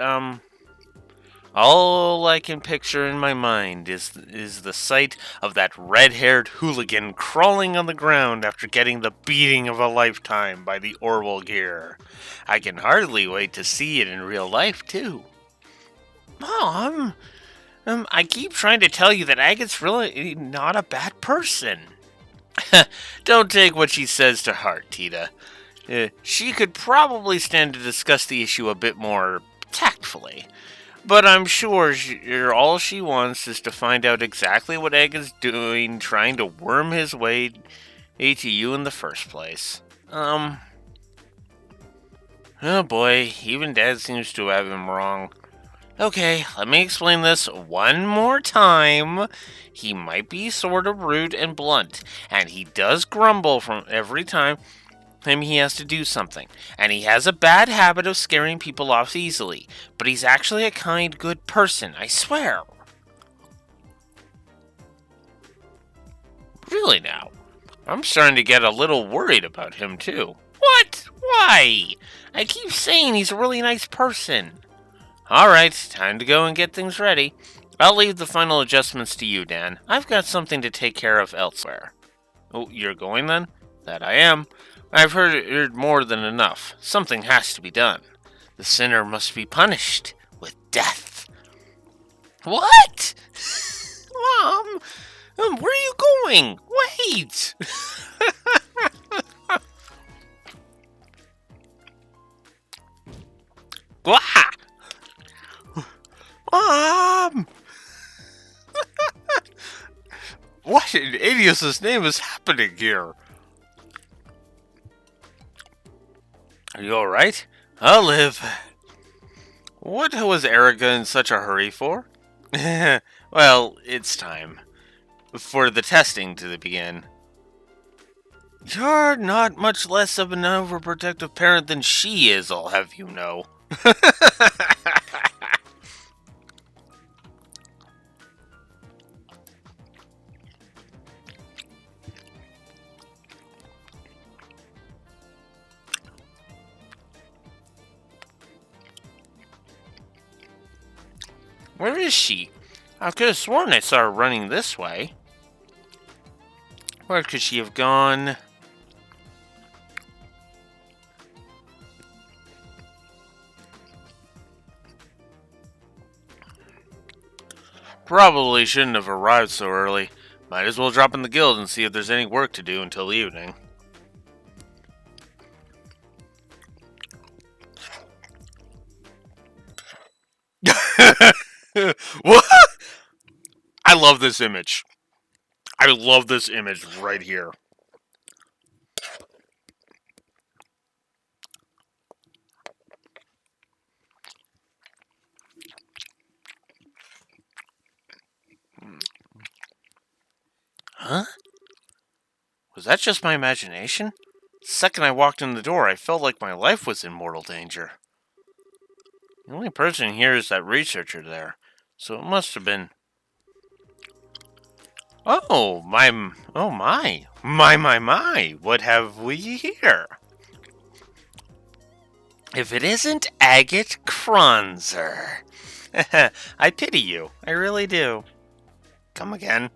all I can picture in my mind is the sight of that red-haired hooligan crawling on the ground after getting the beating of a lifetime by the Orwell gear. I can hardly wait to see it in real life, too. Mom, I keep trying to tell you that Agate's really not a bad person. Don't take what she says to heart, Tita. She could probably stand to discuss the issue a bit more tactfully. But I'm sure all she wants is to find out exactly what Agate's doing, trying to worm his way to you in the first place. Oh boy, even Dad seems to have him wrong. Okay, let me explain this one more time. He might be sort of rude and blunt, and he does grumble from every time he has to do something. And he has a bad habit of scaring people off easily, but he's actually a kind, good person, I swear. Really now, I'm starting to get a little worried about him too. What? Why? I keep saying he's a really nice person. Alright, time to go and get things ready. I'll leave the final adjustments to you, Dan. I've got something to take care of elsewhere. Oh, you're going then? That I am. I've heard more than enough. Something has to be done. The sinner must be punished with death. What? Mom, where are you going? Wait! Wah! Mom! What in Adios' name is happening here? Are you alright? I'll live. What was Erica in such a hurry for? Well, it's time for the testing to begin. You're not much less of an overprotective parent than she is, I'll have you know. Where is she? I could have sworn I saw her running this way. Where could she have gone? Probably shouldn't have arrived so early. Might as well drop in the guild and see if there's any work to do until evening. What? I love this image. I love this image right here. Huh? Was that just my imagination? The second I walked in the door, I felt like my life was in mortal danger. The only person here is that researcher there, so it must have been... Oh, my. What have we here? If it isn't Agate Kronzer. I pity you. I really do. Come again.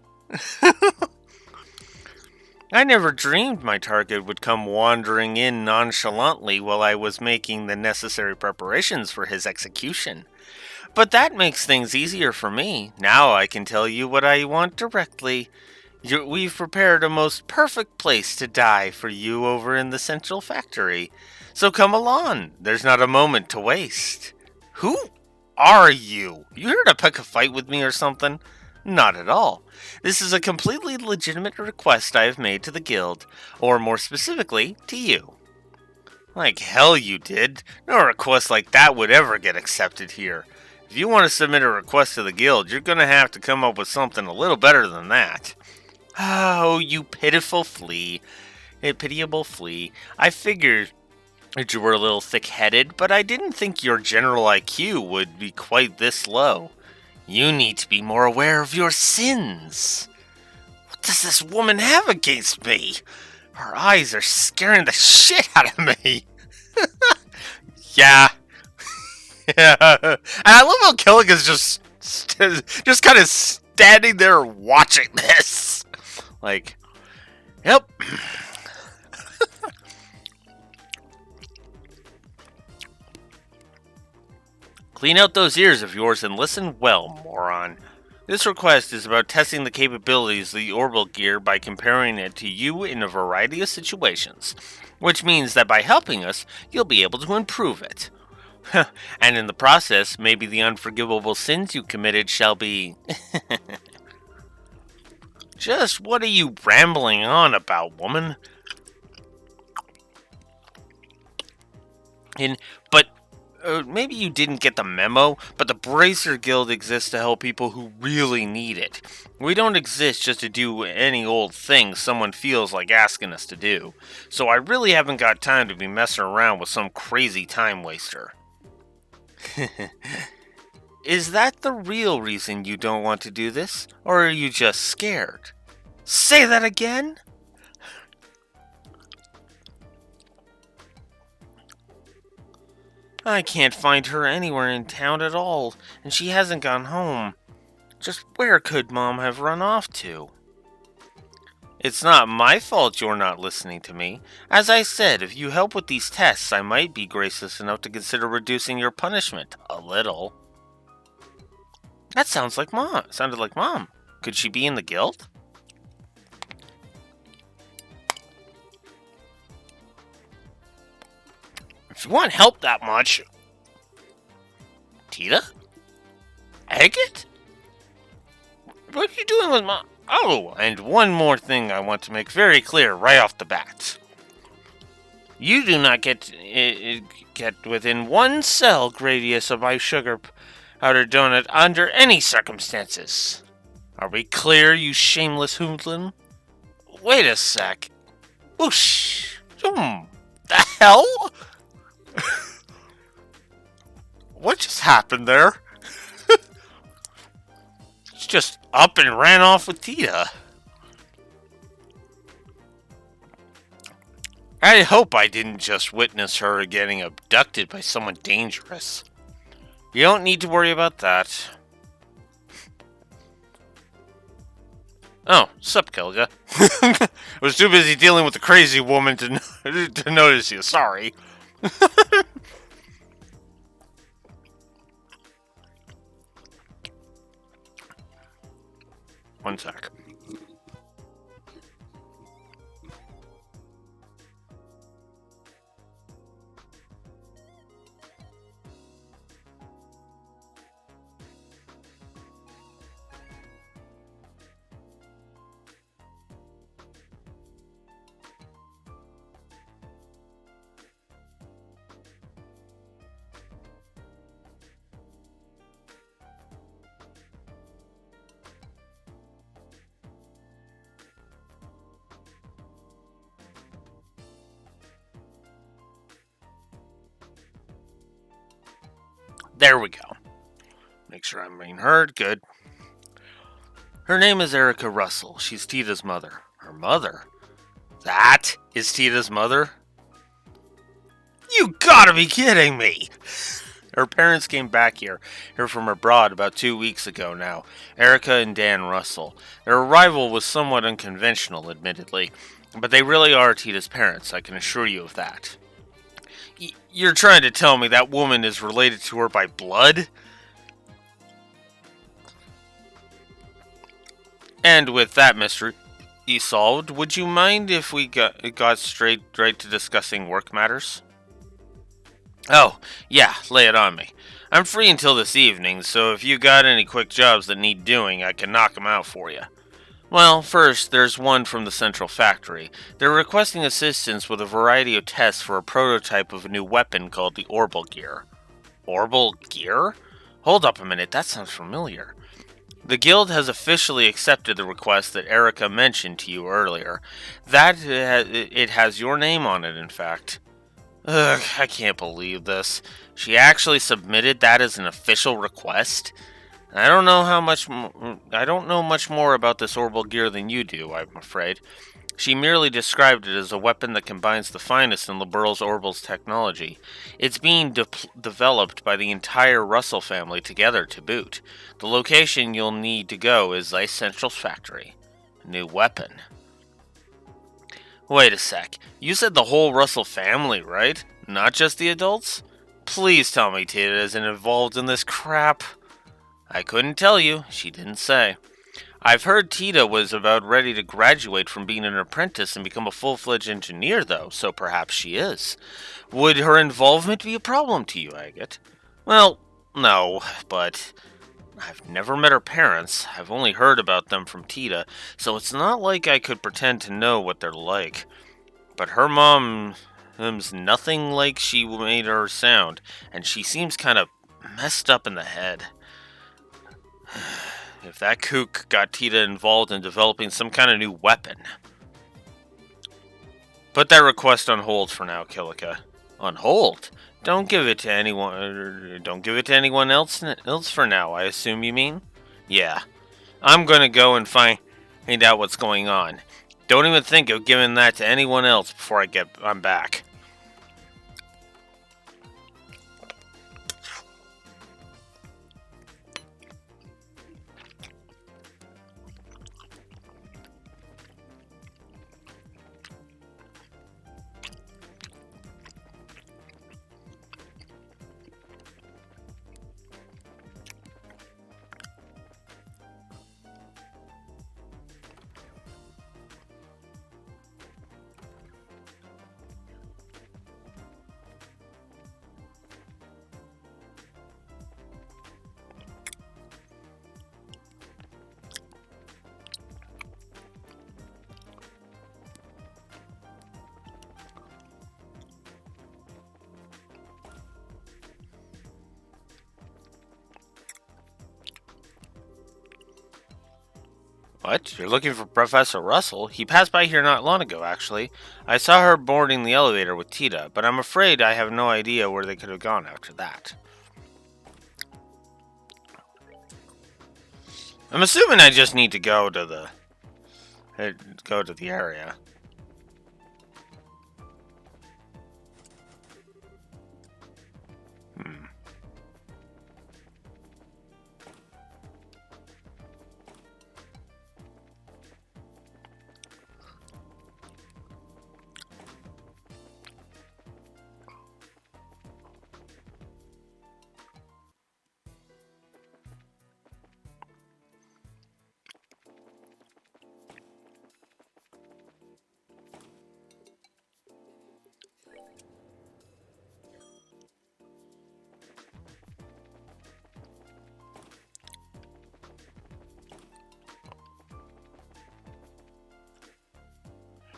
I never dreamed my target would come wandering in nonchalantly while I was making the necessary preparations for his execution. But that makes things easier for me. Now I can tell you what I want directly. We've prepared a most perfect place to die for you over in the central factory. So come along. There's not a moment to waste. Who are you? You here to pick a fight with me or something? Not at all. This is a completely legitimate request I have made to the guild, or more specifically, to you. Like hell you did. No request like that would ever get accepted here. If you want to submit a request to the guild, you're going to have to come up with something a little better than that. Oh, you pitiful flea. A pitiable flea. I figured that you were a little thick-headed, but I didn't think your general IQ would be quite this low. You need to be more aware of your sins. What does this woman have against me? Her eyes are scaring the shit out of me. Yeah. Yeah. And I love how Killigan's just kind of standing there watching this. Like, yep. Clean out those ears of yours and listen well, moron. This request is about testing the capabilities of the orbital gear by comparing it to you in a variety of situations, which means that by helping us, you'll be able to improve it. And in the process, maybe the unforgivable sins you committed shall be... Just what are you rambling on about, woman? But maybe you didn't get the memo, but the Bracer Guild exists to help people who really need it. We don't exist just to do any old thing someone feels like asking us to do. So I really haven't got time to be messing around with some crazy time waster. Is that the real reason you don't want to do this? Or are you just scared? Say that again? I can't find her anywhere in town at all, and she hasn't gone home. Just where could Mom have run off to? It's not my fault you're not listening to me. As I said, if you help with these tests, I might be gracious enough to consider reducing your punishment. A little. That sounded like Mom. Could she be in the guild? If you want help that much... Tita? Agate? What are you doing with Mom? Oh, and one more thing I want to make very clear right off the bat. You do not get within 1 cell radius of my sugar powder donut under any circumstances. Are we clear, you shameless hoodlum? Wait a sec. Whoosh! The hell? What just happened there? She just up and ran off with Tita. I hope I didn't just witness her getting abducted by someone dangerous. You don't need to worry about that. Oh, sup, Kelga. I was too busy dealing with the crazy woman to notice you. Sorry. One sec. There we go. Make sure I'm being heard. Good. Her name is Erica Russell. She's Tita's mother. Her mother? That is Tita's mother? You gotta be kidding me! Her parents came back here from abroad about 2 weeks ago now, Erica and Dan Russell. Their arrival was somewhat unconventional, admittedly, but they really are Tita's parents, I can assure you of that. You're trying to tell me that woman is related to her by blood? And with that mystery solved, would you mind if we got straight right to discussing work matters? Oh, yeah, lay it on me. I'm free until this evening, so if you got any quick jobs that need doing, I can knock 'em out for you. Well, first, there's one from the Central Factory. They're requesting assistance with a variety of tests for a prototype of a new weapon called the Orbal Gear. Orbal Gear? Hold up a minute, that sounds familiar. The Guild has officially accepted the request that Erica mentioned to you earlier. It has your name on it, in fact. Ugh, I can't believe this. She actually submitted that as an official request? I don't know much more about this Orbal Gear than you do, I'm afraid. She merely described it as a weapon that combines the finest in Liberl's Orbal's technology. It's being developed by the entire Russell family together to boot. The location you'll need to go is the Central Factory. A new weapon. Wait a sec. You said the whole Russell family, right? Not just the adults? Please tell me Tita isn't involved in this crap. I couldn't tell you. She didn't say. I've heard Tita was about ready to graduate from being an apprentice and become a full-fledged engineer, though, so perhaps she is. Would her involvement be a problem to you, Agate? Well, no, but I've never met her parents. I've only heard about them from Tita, so it's not like I could pretend to know what they're like. But her mom's nothing like she made her sound, and she seems kind of messed up in the head. If that kook got Tita involved in developing some kind of new weapon. Put that request on hold for now, Kilika. On hold? Don't give it to anyone else for now, I assume you mean? Yeah. I'm gonna go and find out what's going on. Don't even think of giving that to anyone else before I'm back. What? You're looking for Professor Russell? He passed by here not long ago, actually. I saw her boarding the elevator with Tita, but I'm afraid I have no idea where they could have gone after that. I'm assuming I just need to go to the area.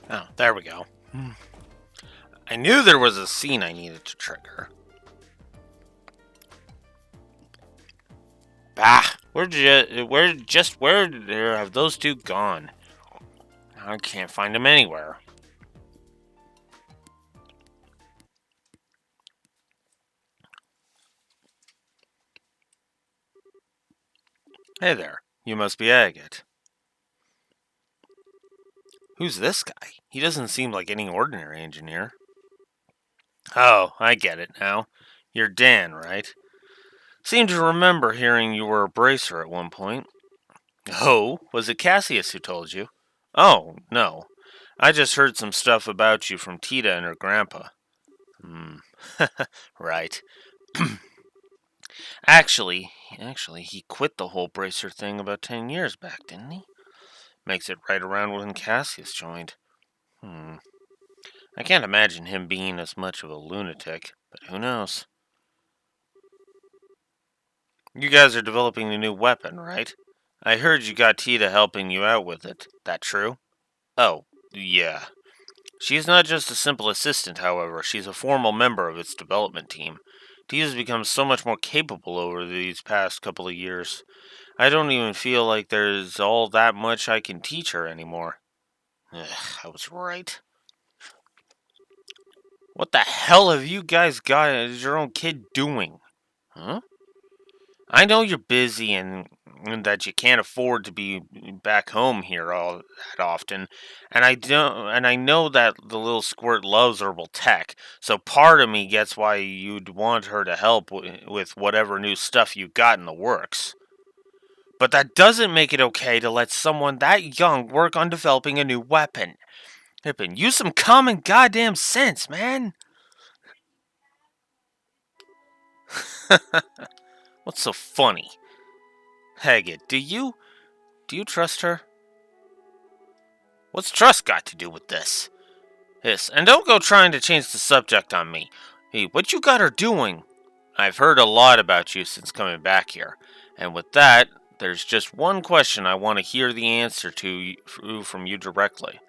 Oh, there we go. I knew there was a scene I needed to trigger. Bah! Where have those two gone? I can't find them anywhere. Hey there. You must be Agate. Who's this guy? He doesn't seem like any ordinary engineer. Oh, I get it now. You're Dan, right? Seem to remember hearing you were a bracer at one point. Oh, was it Cassius who told you? Oh, no. I just heard some stuff about you from Tita and her grandpa. Hmm. Right. Actually, he quit the whole bracer thing about 10 years back, didn't he? Makes it right around when Cassius joined. I can't imagine him being as much of a lunatic, but who knows? You guys are developing a new weapon, right? I heard you got Tita helping you out with it. That true? Oh, yeah. She's not just a simple assistant, however. She's a formal member of its development team. Tita's become so much more capable over these past couple of years. I don't even feel like there's all that much I can teach her anymore. Ugh, I was right. What the hell have you guys got your own kid doing? Huh? I know you're busy and that you can't afford to be back home here all that often, and I know that the little squirt loves herbal tech. So part of me gets why you'd want her to help with whatever new stuff you got in the works. But that doesn't make it okay to let someone that young work on developing a new weapon. Pippin, use some common goddamn sense, man. What's so funny? Haggett, do you trust her? What's trust got to do with this? Yes, and don't go trying to change the subject on me. Hey, what you got her doing? I've heard a lot about you since coming back here, and with that, there's just one question I want to hear the answer to from you directly.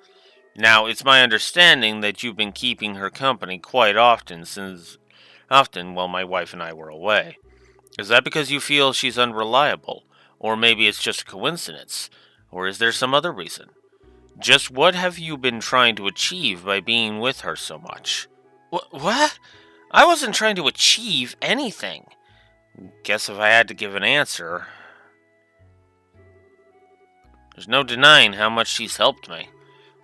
Now, it's my understanding that you've been keeping her company quite often while my wife and I were away. Is that because you feel she's unreliable? Or maybe it's just a coincidence? Or is there some other reason? Just what have you been trying to achieve by being with her so much? What? I wasn't trying to achieve anything. Guess if I had to give an answer, there's no denying how much she's helped me.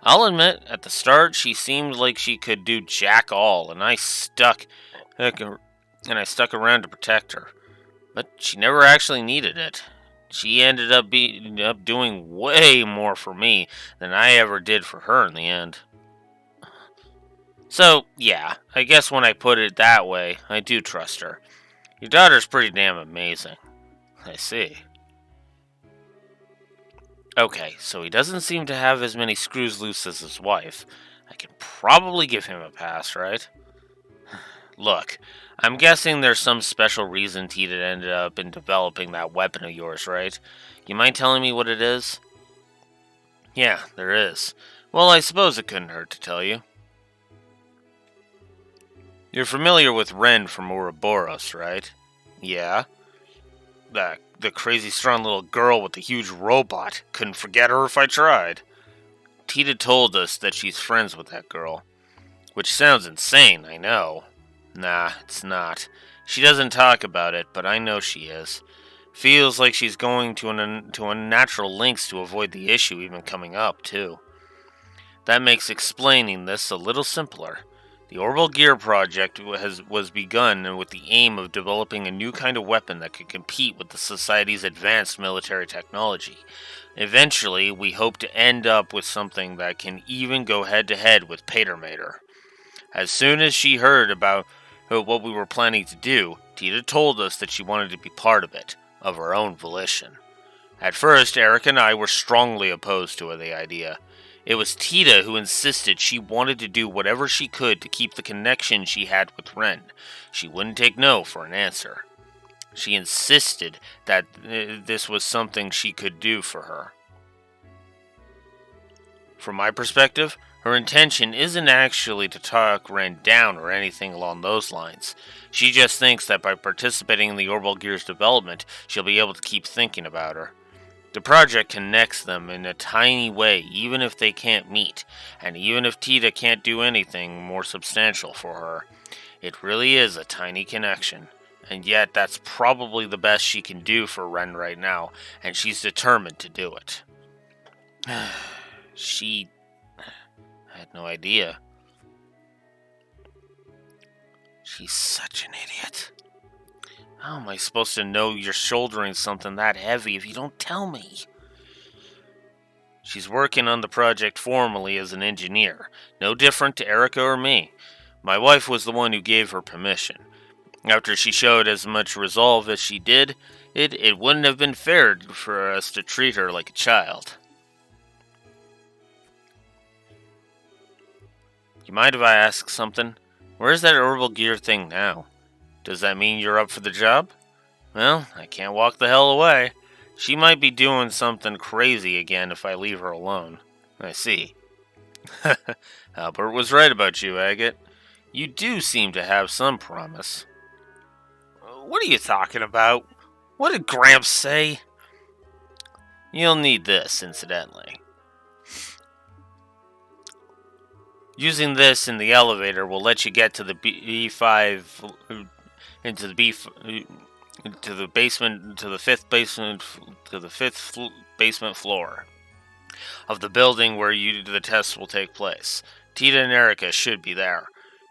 I'll admit, at the start, she seemed like she could do jack all, and I stuck around to protect her. But she never actually needed it. She ended up doing way more for me than I ever did for her in the end. So, yeah, I guess when I put it that way, I do trust her. Your daughter's pretty damn amazing. I see. Okay, so he doesn't seem to have as many screws loose as his wife. I can probably give him a pass, right? Look, I'm guessing there's some special reason Tita ended up in developing that weapon of yours, right? You mind telling me what it is? Yeah, there is. Well, I suppose it couldn't hurt to tell you. You're familiar with Ren from Ouroboros, right? Yeah. The crazy strong little girl with the huge robot. Couldn't forget her if I tried. Tita told us that she's friends with that girl. Which sounds insane, I know. Nah, it's not. She doesn't talk about it, but I know she is. Feels like she's going to unnatural lengths to avoid the issue even coming up, too. That makes explaining this a little simpler. The Orbital Gear project was begun with the aim of developing a new kind of weapon that could compete with the Society's advanced military technology. Eventually, we hope to end up with something that can even go head-to-head with Patermater. As soon as she heard about what we were planning to do, Tita told us that she wanted to be part of it, of her own volition. At first, Eric and I were strongly opposed to the idea. It was Tita who insisted she wanted to do whatever she could to keep the connection she had with Ren. She wouldn't take no for an answer. She insisted that this was something she could do for her. From my perspective, her intention isn't actually to talk Ren down or anything along those lines. She just thinks that by participating in the Orbital Gear's development, she'll be able to keep thinking about her. The project connects them in a tiny way, even if they can't meet, and even if Tita can't do anything more substantial for her. It really is a tiny connection, and yet that's probably the best she can do for Ren right now, and she's determined to do it. She I had no idea. She's such an idiot. How am I supposed to know you're shouldering something that heavy if you don't tell me? She's working on the project formally as an engineer, no different to Erica or me. My wife was the one who gave her permission. After she showed as much resolve as she did, it wouldn't have been fair for us to treat her like a child. You mind if I ask something? Where's that orbital gear thing now? Does that mean you're up for the job? Well, I can't walk the hell away. She might be doing something crazy again if I leave her alone. I see. Albert was right about you, Agate. You do seem to have some promise. What are you talking about? What did Gramps say? You'll need this, incidentally. Using this in the elevator will let you get to the B5 into the to the basement, to the fifth basement floor of the building where the tests will take place. Tita and Erica should be there.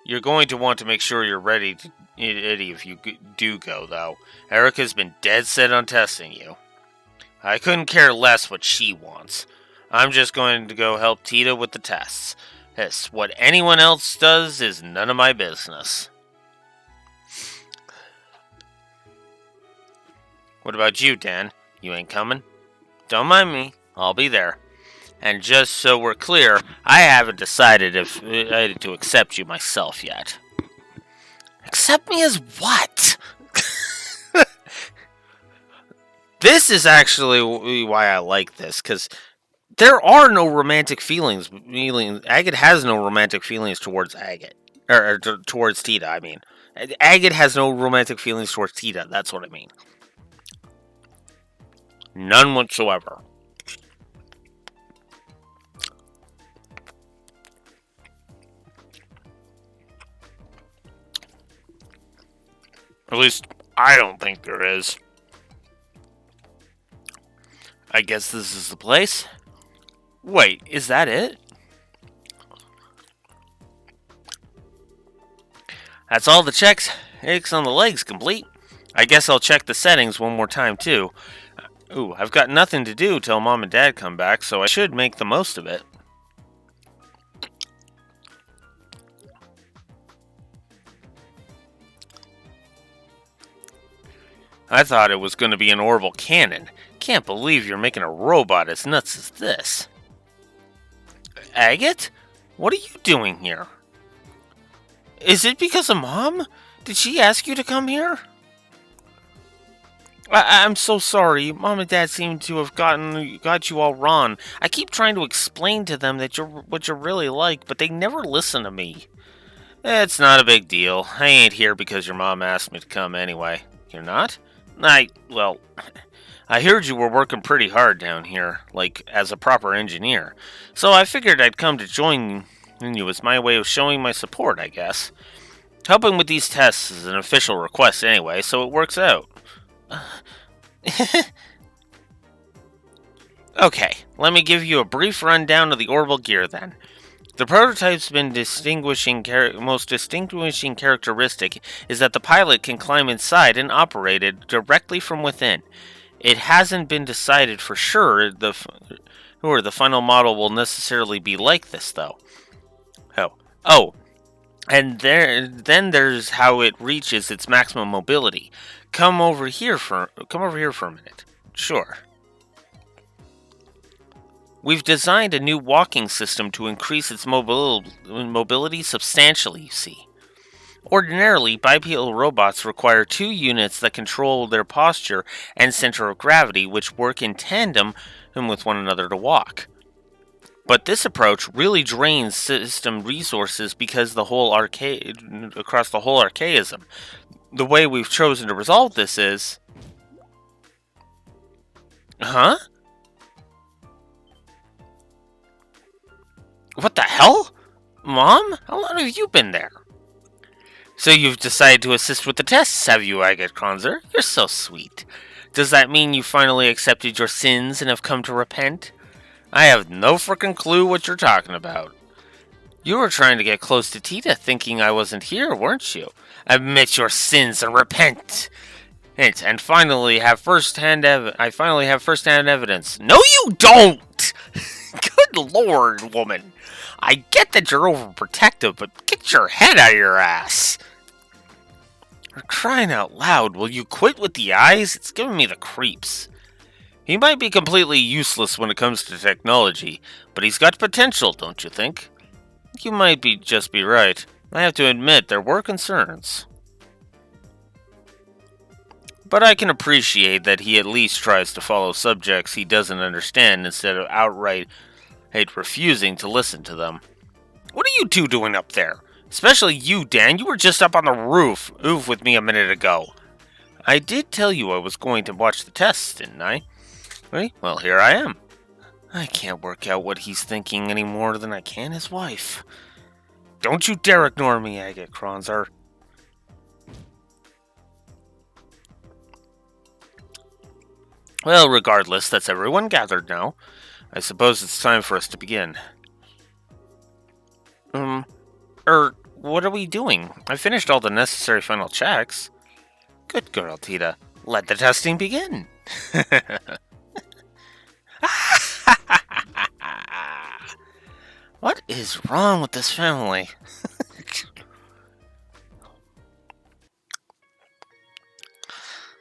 You're going to want to make sure you're ready, Eddie, if you do go, though. Erica's been dead set on testing you. I couldn't care less what she wants. I'm just going to go help Tita with the tests. Yes, what anyone else does is none of my business. What about you, Dan? You ain't coming? Don't mind me. I'll be there. And just so we're clear, I haven't decided if to accept you myself yet. Accept me as what? This is actually why I like this, because there are no romantic feelings. Agate has no romantic feelings towards Agate. Or towards Tita, I mean. Agate has no romantic feelings towards Tita, that's what I mean. None whatsoever. At least, I don't think there is. I guess this is the place? Wait, is that it? That's all the checks on the legs complete. I guess I'll check the settings one more time, too. Ooh, I've got nothing to do till Mom and Dad come back, so I should make the most of it. I thought it was going to be an orbital cannon. Can't believe you're making a robot as nuts as this. Agate? What are you doing here? Is it because of Mom? Did she ask you to come here? I'm so sorry. Mom and Dad seem to have got you all wrong. I keep trying to explain to them that you're what you're really like, but they never listen to me. It's not a big deal. I ain't here because your mom asked me to come anyway. You're not? Well, I heard you were working pretty hard down here, like, as a proper engineer. So I figured I'd come to join you as my way of showing my support, I guess. Helping with these tests is an official request anyway, so it works out. Okay, let me give you a brief rundown of the orbital gear then. The prototype's most distinguishing characteristic is that the pilot can climb inside and operate it directly from within. It hasn't been decided for sure the final model will necessarily be like this, though. And then there's how it reaches its maximum mobility. Come over here for a minute. Sure. We've designed a new walking system to increase its mobility substantially, you see. Ordinarily, bipedal robots require two units that control their posture and center of gravity, which work in tandem with one another to walk. But this approach really drains system resources because across the whole archaism. The way we've chosen to resolve this is... Huh? What the hell? Mom? How long have you been there? So you've decided to assist with the tests, have you, Agate Kronzer? You're so sweet. Does that mean you finally accepted your sins and have come to repent? I have no frickin' clue what you're talking about. You were trying to get close to Tita, thinking I wasn't here, weren't you? Admit your sins and repent. And finally have I finally have first-hand evidence. No, you don't. Good lord, woman. I get that you're overprotective, but get your head out of your ass. For crying out loud, will you quit with the eyes? It's giving me the creeps. He might be completely useless when it comes to technology, but he's got potential, don't you think? You might just be right. I have to admit, there were concerns. But I can appreciate that he at least tries to follow subjects he doesn't understand instead of outright refusing to listen to them. What are you two doing up there? Especially you, Dan. You were just up on the roof with me a minute ago. I did tell you I was going to watch the tests, didn't I? Well, here I am. I can't work out what he's thinking any more than I can his wife. Don't you dare ignore me, Agate Kronzer. Well, regardless, that's everyone gathered now. I suppose it's time for us to begin. What are we doing? I finished all the necessary final checks. Good girl, Tita. Let the testing begin. What is wrong with this family?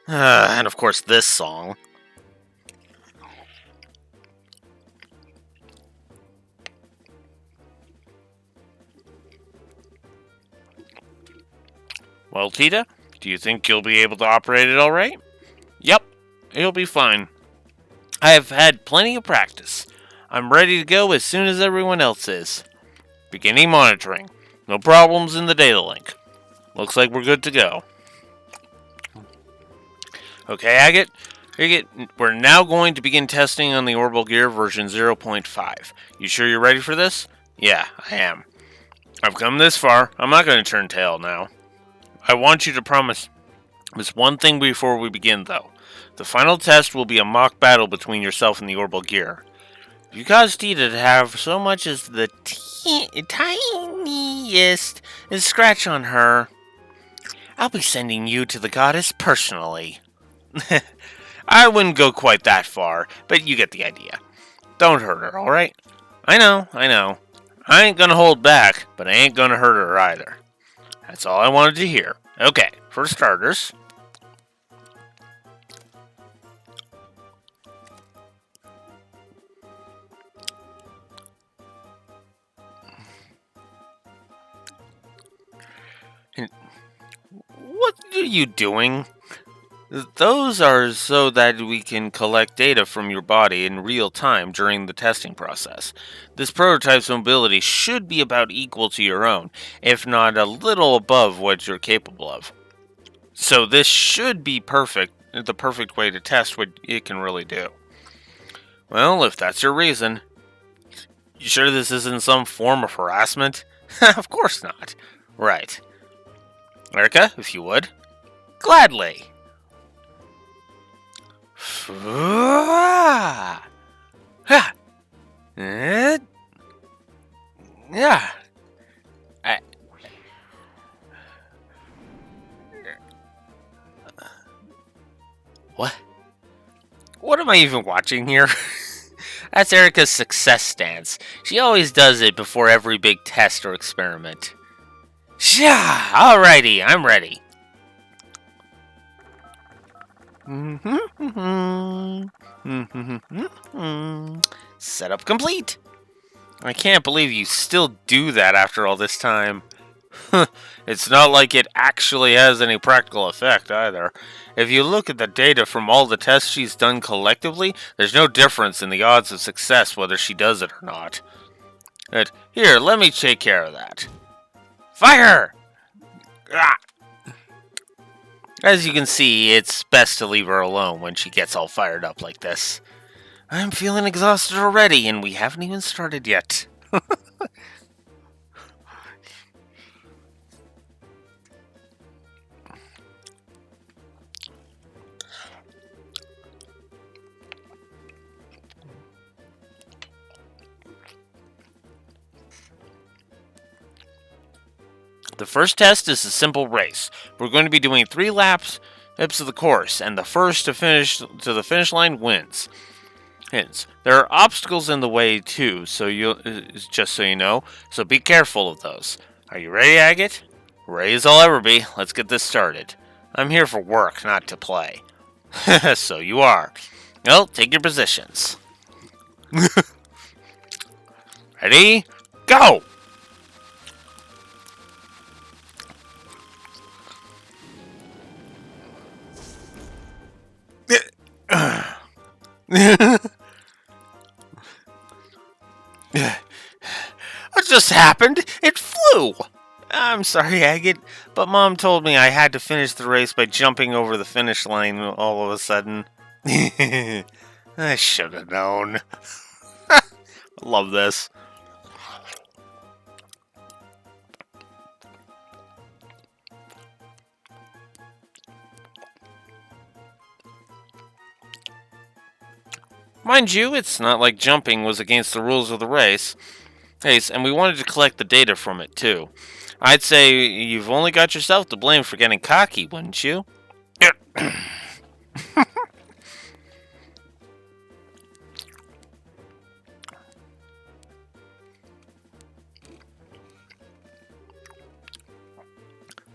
And of course, this song. Well, Tita, do you think you'll be able to operate it all right? Yep, it'll be fine. I have had plenty of practice. I'm ready to go as soon as everyone else is. Beginning monitoring. No problems in the data link. Looks like we're good to go. Okay, Agate, we're now going to begin testing on the Orbital Gear version 0.5. You sure you're ready for this? Yeah, I am. I've come this far. I'm not going to turn tail now. I want you to promise this one thing before we begin, though. The final test will be a mock battle between yourself and the Orbital Gear. If you cause Tita to have so much as the tiniest scratch on her, I'll be sending you to the goddess personally. I wouldn't go quite that far, but you get the idea. Don't hurt her, alright? I know. I ain't gonna hold back, but I ain't gonna hurt her either. That's all I wanted to hear. Okay, for starters. What are you doing? Those are so that we can collect data from your body in real time during the testing process. This prototype's mobility should be about equal to your own, if not a little above what you're capable of. So this should be the perfect way to test what it can really do. Well, if that's your reason. You sure this isn't some form of harassment? Of course not. Right. Erica, if you would. Gladly. Yeah. What? What am I even watching here? That's Erica's success stance. She always does it before every big test or experiment. Yeah, alrighty, I'm ready. Setup complete. I can't believe you still do that after all this time. It's not like it actually has any practical effect either. If you look at the data from all the tests she's done collectively, there's no difference in the odds of success whether she does it or not. Here, let me take care of that. Fire! Ah! As you can see, it's best to leave her alone when she gets all fired up like this. I'm feeling exhausted already, and we haven't even started yet. The first test is a simple race. We're going to be doing 3 laps of the course, and the first to finish to the finish line wins. Hints. There are obstacles in the way too, just so you know, so be careful of those. Are you ready, Agate? Ready as I'll ever be. Let's get this started. I'm here for work, not to play. So you are. Well, take your positions. Ready? Go! What just happened? It flew! I'm sorry, Agate, but Mom told me I had to finish the race by jumping over the finish line all of a sudden. I should have known. Love this. Mind you, it's not like jumping was against the rules of the race, and we wanted to collect the data from it too. I'd say you've only got yourself to blame for getting cocky, wouldn't you?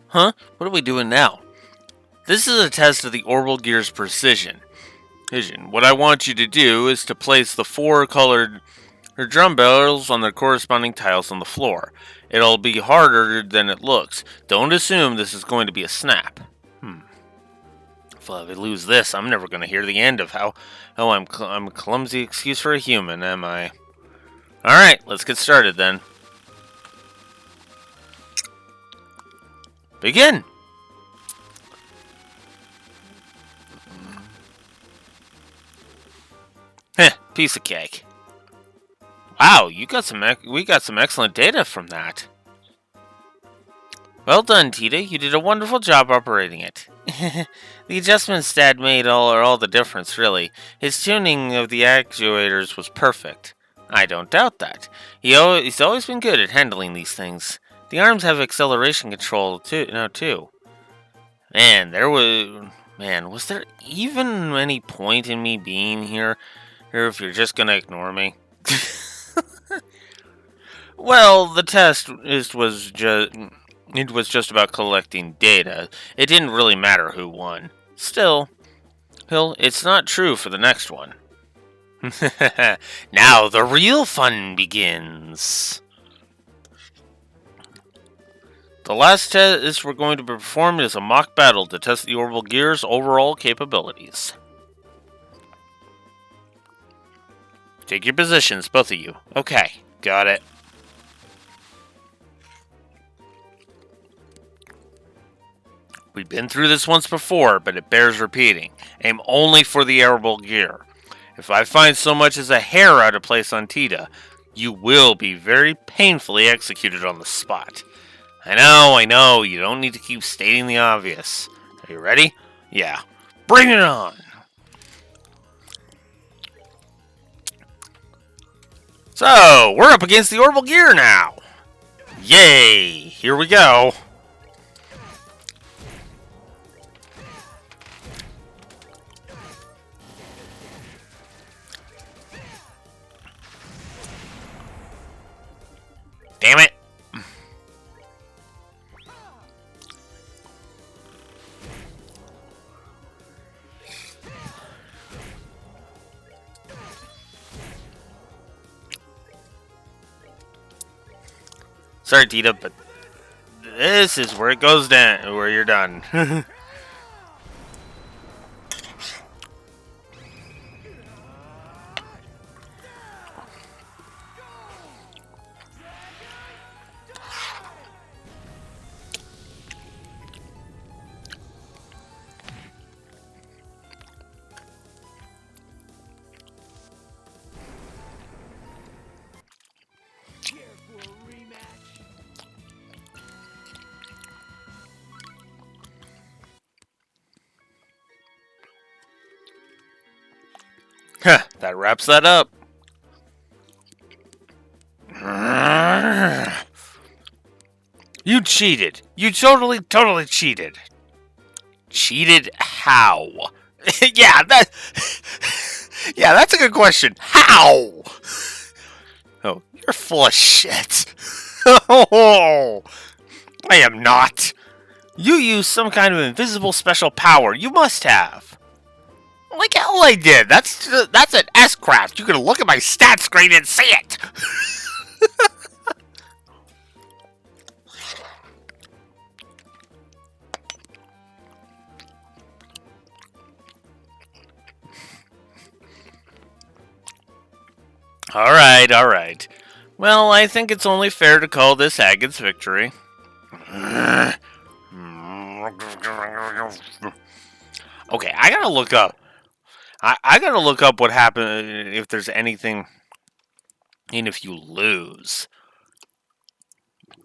Huh? What are we doing now? This is a test of the orbital gear's precision. What I want you to do is to place the 4 colored drum bells on the corresponding tiles on the floor. It'll be harder than it looks. Don't assume this is going to be a snap. If I lose this, I'm never going to hear the end of how I'm a clumsy excuse for a human, am I? Alright, let's get started then. Begin! Heh, piece of cake. Wow, we got some excellent data from that. Well done, Tita. You did a wonderful job operating it. The adjustments Dad made are all the difference, really. His tuning of the actuators was perfect. I don't doubt that. He's always been good at handling these things. The arms have acceleration control too. Was there even any point in me being here if you're just gonna ignore me? Well, the test was just about collecting data. It didn't really matter who won. Still, Hill, it's not true for the next one. Now the real fun begins. The last test we're going to be performing is a mock battle to test the orbital gear's overall capabilities. Take your positions, both of you. Okay, got it. We've been through this once before, but it bears repeating. Aim only for the orbital gear. If I find so much as a hair out of place on Tita, you will be very painfully executed on the spot. I know, you don't need to keep stating the obvious. Are you ready? Yeah. Bring it on! So, we're up against the orbital gear now! Yay! Here we go! Damn it! Sorry, Tita, but this is where it goes down, where you're done. That wraps that up. You cheated. You totally cheated. Cheated how? yeah, yeah, that's a good question. How? Oh, you're full of shit. Oh, I am not. You use some kind of invisible special power. You must have. Like hell I did. That's an S-craft. You can look at my stat screen and see it. Alright. Well, I think it's only fair to call this Agha's victory. Okay, I gotta look up. I gotta look up what happened if there's anything in if you lose.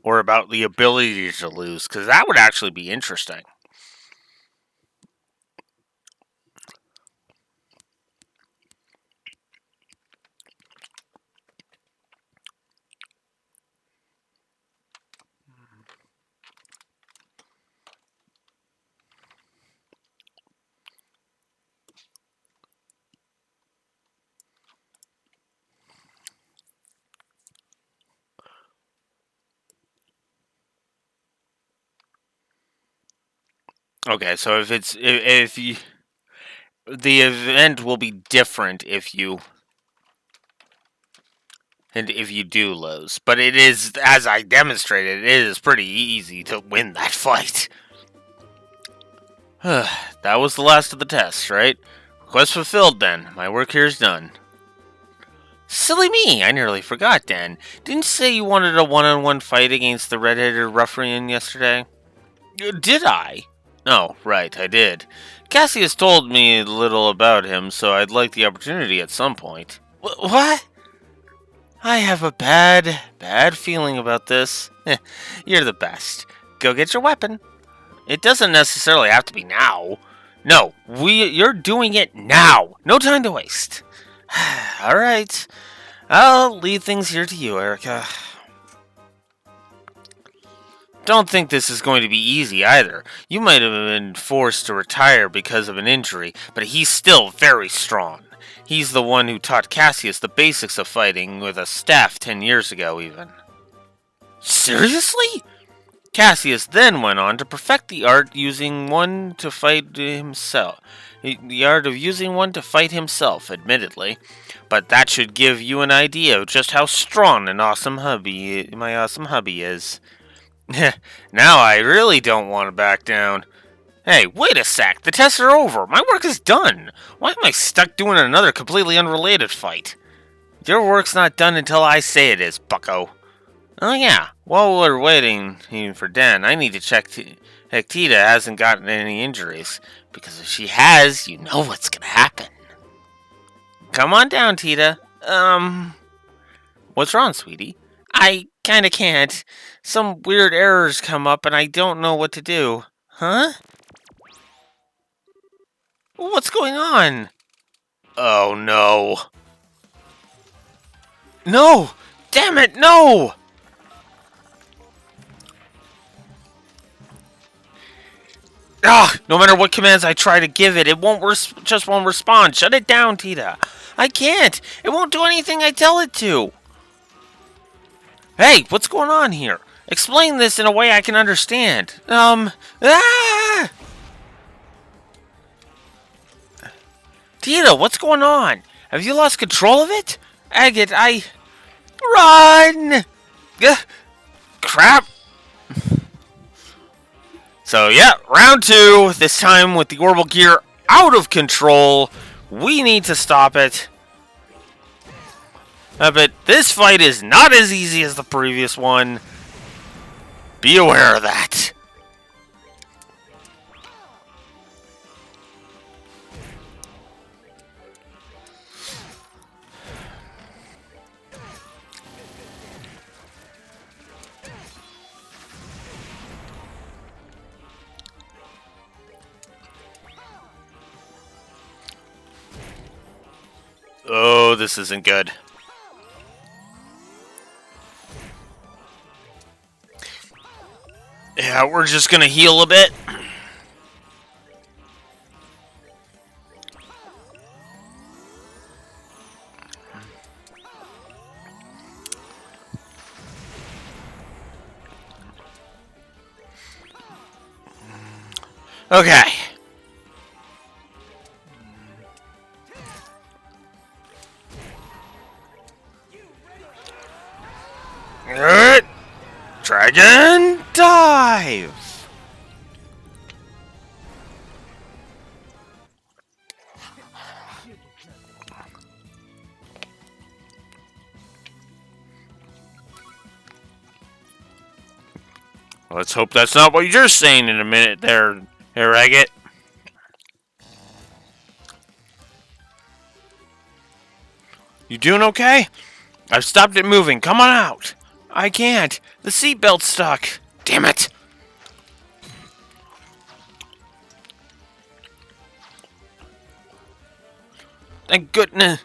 Or about the ability to lose, because that would actually be interesting. Okay, so if you the event will be different if you do lose, but it is, as I demonstrated, it is pretty easy to win that fight. That was the last of the tests, right? Request fulfilled then. My work here is done. Silly me, I nearly forgot, Dan. Didn't you say you wanted a one-on-one fight against the red-headed ruffian yesterday? Did I? Oh, right, I did. Cassius told me a little about him, so I'd like the opportunity at some point. What? I have a bad feeling about this. You're the best. Go get your weapon. It doesn't necessarily have to be now. No, you're doing it now. No time to waste. All right. I'll leave things here to you, Erica. Don't think this is going to be easy either. You might have been forced to retire because of an injury, but he's still very strong. He's the one who taught Cassius the basics of fighting with a staff 10 years ago, even. Seriously? Cassius then went on to perfect the art using one to fight himself. The art of using one to fight himself, admittedly. But that should give you an idea of just how strong my awesome hubby is. Now I really don't want to back down. Hey, wait a sec. The tests are over. My work is done. Why am I stuck doing another completely unrelated fight? Your work's not done until I say it is, bucko. Oh yeah, while we're waiting for Dan, I need to check if Tita hasn't gotten any injuries. Because if she has, you know what's gonna happen. Come on down, Tita. What's wrong, sweetie? I kinda can't. Some weird errors come up and I don't know what to do. Huh? What's going on? Oh no. No! Damn it, no! No matter what commands I try to give it, it just won't respond. Shut it down, Tita. I can't. It won't do anything I tell it to. Hey, what's going on here? Explain this in a way I can understand. Tita, what's going on? Have you lost control of it? Agate, Run! Crap! So, yeah, round 2. This time with the orbital gear out of control. We need to stop it. But this fight is not as easy as the previous one. Be aware of that. Oh, this isn't good. Yeah, we're just gonna heal a bit. Okay. Alright. Dragon dive. Let's hope that's not what you're saying in a minute there, Agate. You doing okay? I've stopped it moving. Come on out. I can't. The seatbelt's stuck. Damn it. Thank goodness.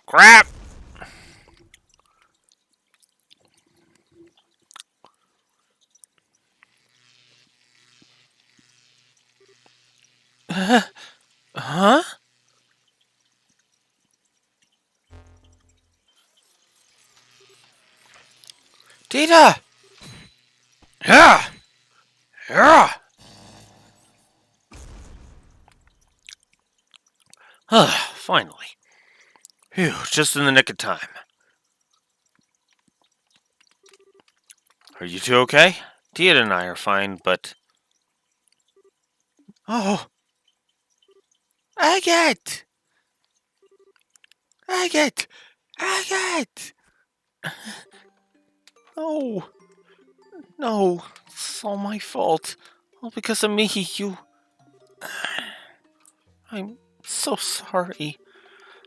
Crap. Huh? Tita! Yeah! Yeah! Finally. Phew, just in the nick of time. Are you two okay? Tita and I are fine, but... Oh! Agate! Agate! Agate! No! No, it's all my fault. All because of me, you... I'm so sorry.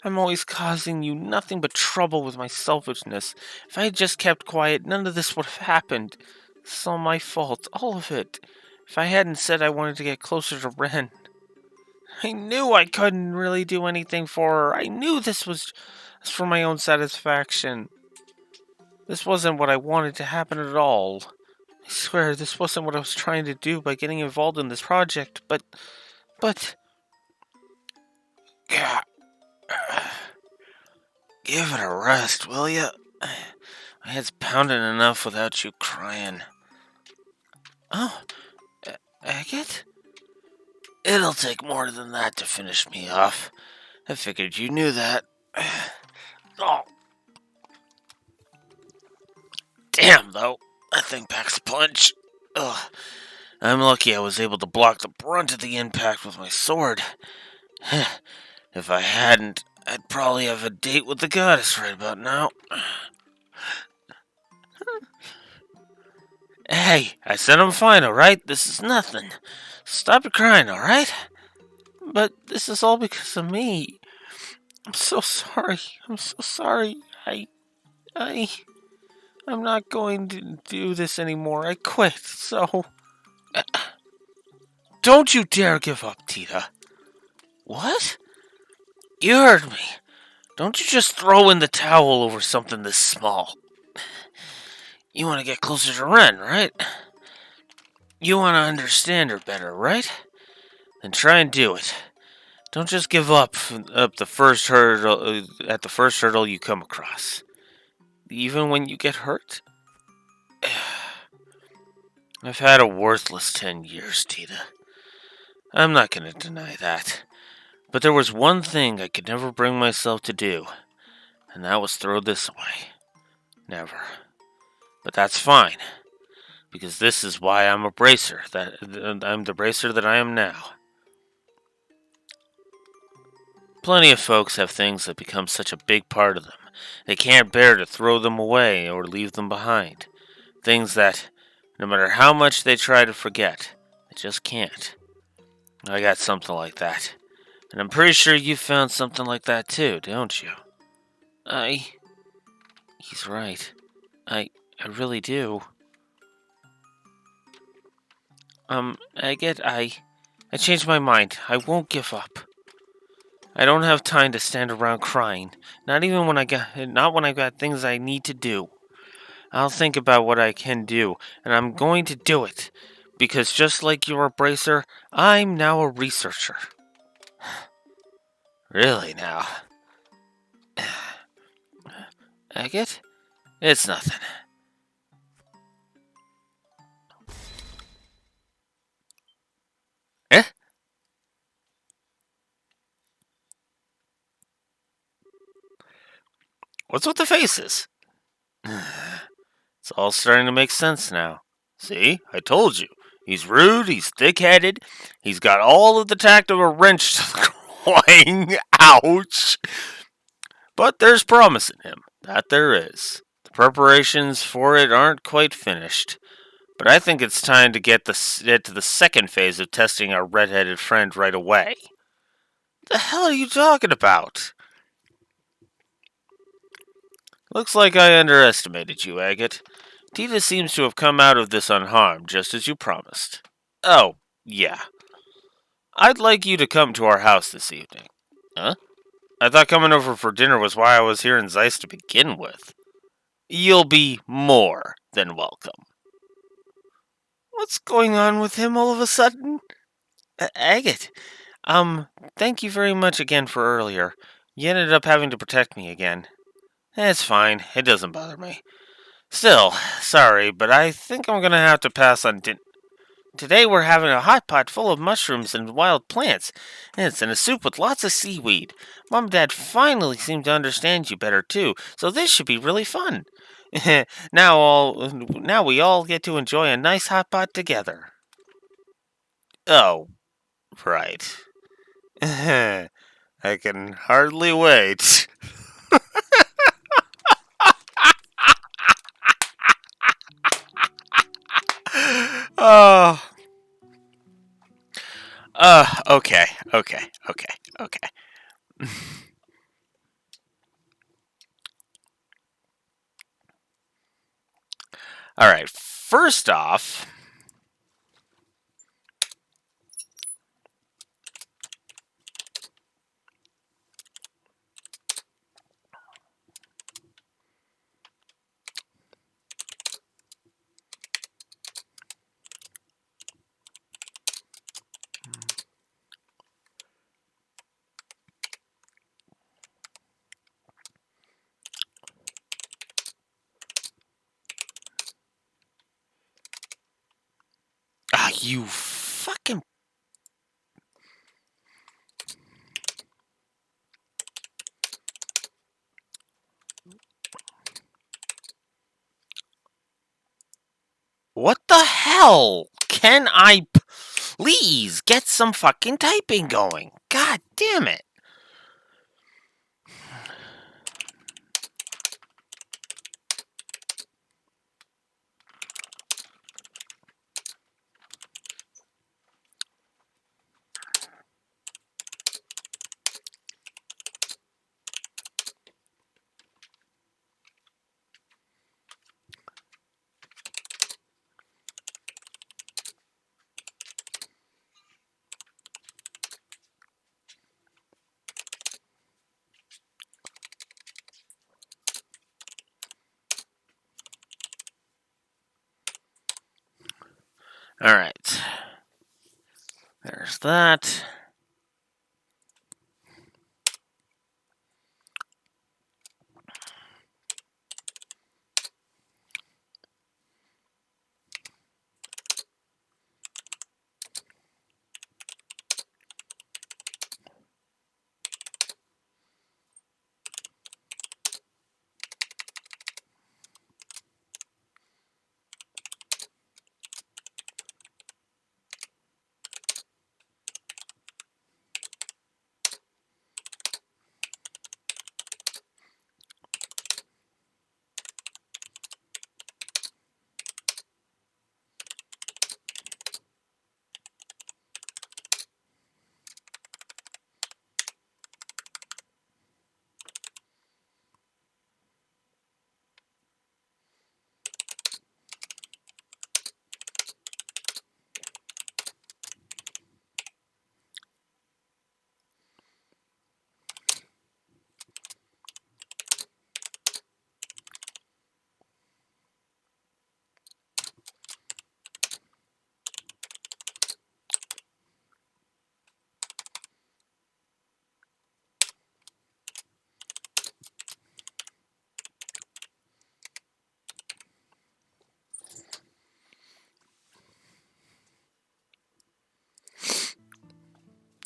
I'm always causing you nothing but trouble with my selfishness. If I had just kept quiet, none of this would have happened. It's all my fault, all of it. If I hadn't said I wanted to get closer to Ren. I knew I couldn't really do anything for her. I knew this was just for my own satisfaction. This wasn't what I wanted to happen at all. I swear, this wasn't what I was trying to do by getting involved in this project, but... Give it a rest, will ya? My head's pounding enough without you crying. Oh, Agate? It'll take more than that to finish me off. I figured you knew that. Oh. Damn, though. That thing packs a punch. Ugh. I'm lucky I was able to block the brunt of the impact with my sword. If I hadn't, I'd probably have a date with the goddess right about now. Hey, I said I'm fine, alright? This is nothing. Stop your crying, alright? But this is all because of me. I'm so sorry. I'm so sorry. I'm not going to do this anymore. I quit, so... Don't you dare give up, Tita. What? You heard me. Don't you just throw in the towel over something this small. You want to get closer to Ren, right? You want to understand her better, right? Then try and do it. Don't just give up the first hurdle at the first hurdle you come across. Even when you get hurt? I've had a worthless 10 years, Tita. I'm not going to deny that. But there was one thing I could never bring myself to do, and that was throw this away. Never. But that's fine, because this is why I'm a bracer. I'm the bracer that I am now. Plenty of folks have things that become such a big part of them, they can't bear to throw them away or leave them behind. Things that, no matter how much they try to forget, they just can't. I got something like that. And I'm pretty sure you found something like that too, don't you? He's right. I really do. I changed my mind. I won't give up. I don't have time to stand around crying. Not when I got things I need to do. I'll think about what I can do, and I'm going to do it. Because just like you're a bracer, I'm now a researcher. Really now? Agate? It's nothing. Eh? What's with the faces? It's all starting to make sense now. See? I told you. He's rude, he's thick-headed, he's got all of the tact of a wrench to the groin. Ouch! But there's promise in him. That there is. The preparations for it aren't quite finished. But I think it's time to get to the second phase of testing our red-headed friend right away. The hell are you talking about? Looks like I underestimated you, Agate. Tita seems to have come out of this unharmed, just as you promised. Oh, yeah. I'd like you to come to our house this evening. Huh? I thought coming over for dinner was why I was here in Zeiss to begin with. You'll be more than welcome. What's going on with him all of a sudden? Agate, thank you very much again for earlier. You ended up having to protect me again. It's fine. It doesn't bother me. Still, sorry, but I think I'm gonna have to pass on Today we're having a hot pot full of mushrooms and wild plants, and it's in a soup with lots of seaweed. Mom and Dad finally seem to understand you better too, so this should be really fun. Now we all get to enjoy a nice hot pot together. Oh, right. I can hardly wait. Oh. Okay. All right. First off, you fucking. What the hell? Can I please get some fucking typing going? God damn it. All right. There's that.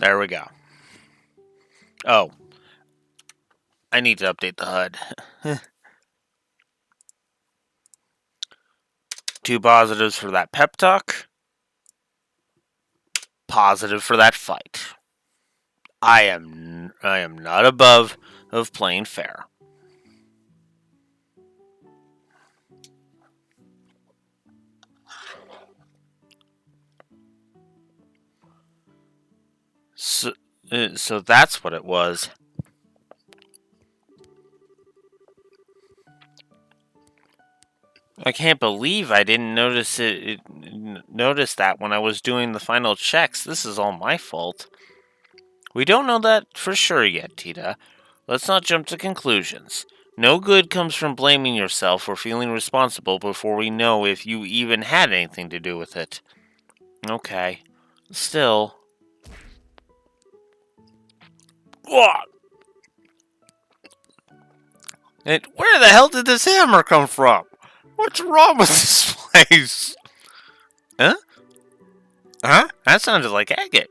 There we go. Oh. I need to update the HUD. 2 positives for that pep talk. Positive for that fight. I am not above of playing fair. So that's what it was. I can't believe I didn't notice notice that when I was doing the final checks. This is all my fault. We don't know that for sure yet, Tita. Let's not jump to conclusions. No good comes from blaming yourself or feeling responsible before we know if you even had anything to do with it. Okay. Still. What? And where the hell did this hammer come from? What's wrong with this place? Huh? Huh? That sounded like agate.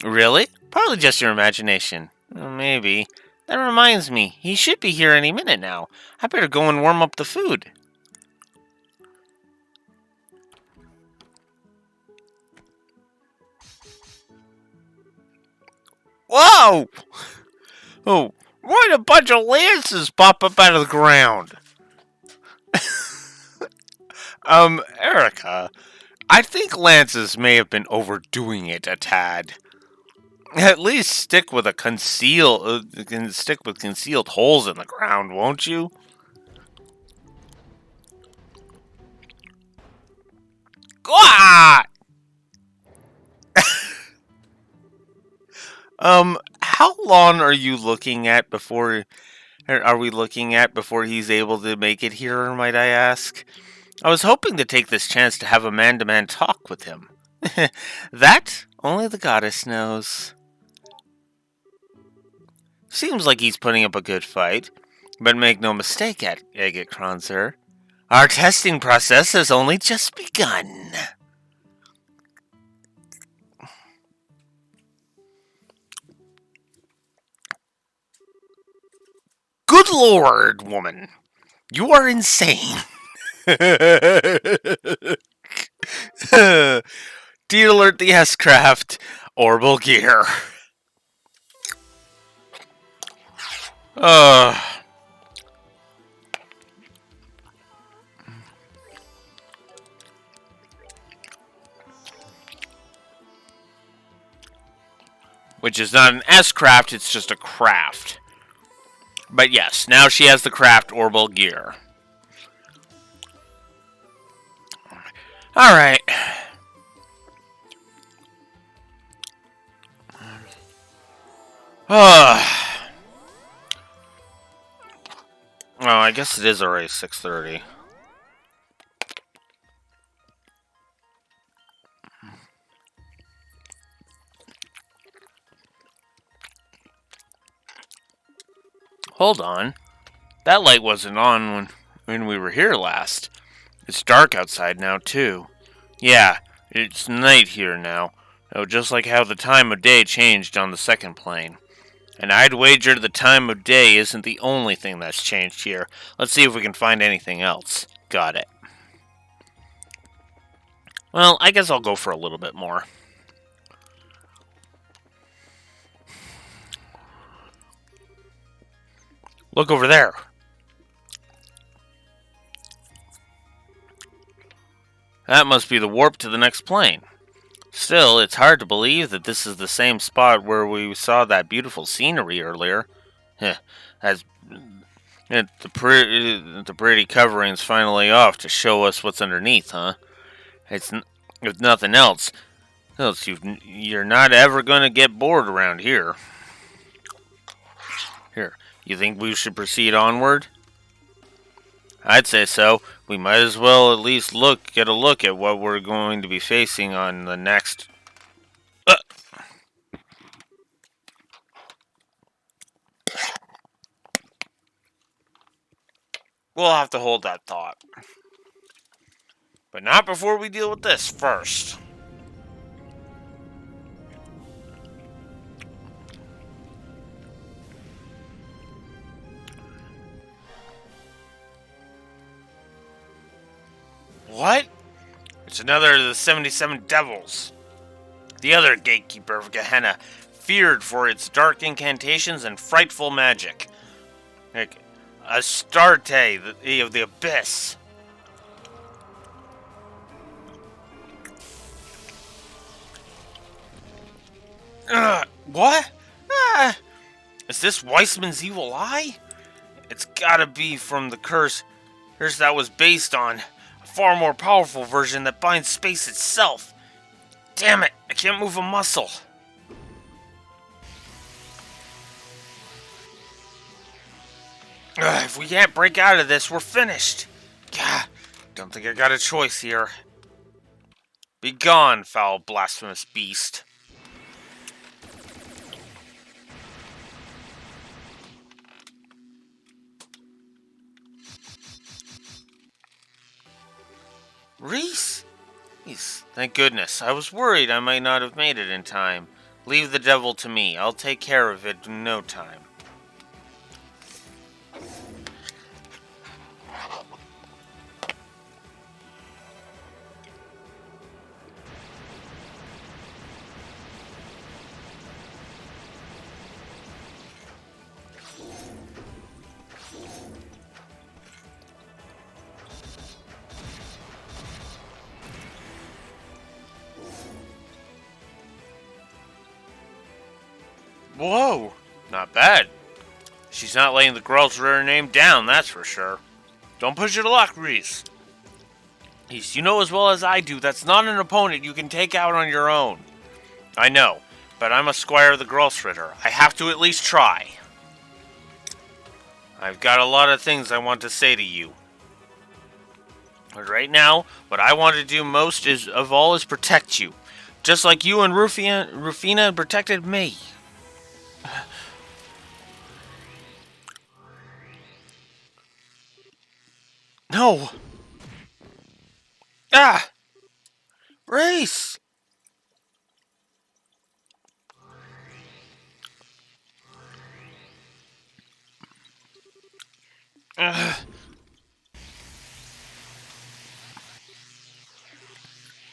Really? Probably just your imagination. Maybe. That reminds me, he should be here any minute now. I better go and warm up the food. Whoa! Oh, why'd a bunch of lances pop up out of the ground? Erica, I think lances may have been overdoing it a tad. At least stick with concealed holes in the ground, won't you? Ah! How long are you looking at before? Are we looking at before he's able to make it here? Might I ask? I was hoping to take this chance to have a man-to-man talk with him. That only the goddess knows. Seems like he's putting up a good fight, but make no mistake, Agate Kronzer. Our testing process has only just begun. Good lord, woman. You are insane. D-alert the S-craft. Orbital gear. Which is not an S-craft, it's just a craft. But yes, now she has the craft orbital gear. Alright. Oh, I guess it is already 6:30. Hold on. That light wasn't on when we were here last. It's dark outside now, too. Yeah, it's night here now. Oh, just like how the time of day changed on the second plane. And I'd wager the time of day isn't the only thing that's changed here. Let's see if we can find anything else. Got it. Well, I guess I'll go for a little bit more. Look over there. That must be the warp to the next plane. Still, it's hard to believe that this is the same spot where we saw that beautiful scenery earlier. The pretty covering's finally off to show us what's underneath, huh? If nothing else, you're not ever going to get bored around here. Here, you think we should proceed onward? I'd say so. We might as well at least get a look at what we're going to be facing on the next... We'll have to hold that thought. But not before we deal with this first. What? It's another of the 77 devils. The other gatekeeper of Gehenna, feared for its dark incantations and frightful magic. Like Astarte of the Abyss. What? Is this Weissman's evil eye? It's gotta be from the curse that was based on a far more powerful version that binds space itself. Damn it, I can't move a muscle. If we can't break out of this, we're finished. Gah, don't think I got a choice here. Be gone, foul blasphemous beast. Reese? Jeez, thank goodness. I was worried I might not have made it in time. Leave the devil to me. I'll take care of it in no time. Whoa, not bad. She's not laying the Grelsritter name down, that's for sure. Don't push your luck, Reese. You know as well as I do that's not an opponent you can take out on your own. I know, but I'm a squire of the Grelsritter. I have to at least try. I've got a lot of things I want to say to you. But right now, what I want to do most of all is protect you. Just like you and Rufina protected me. No! Ah! Race!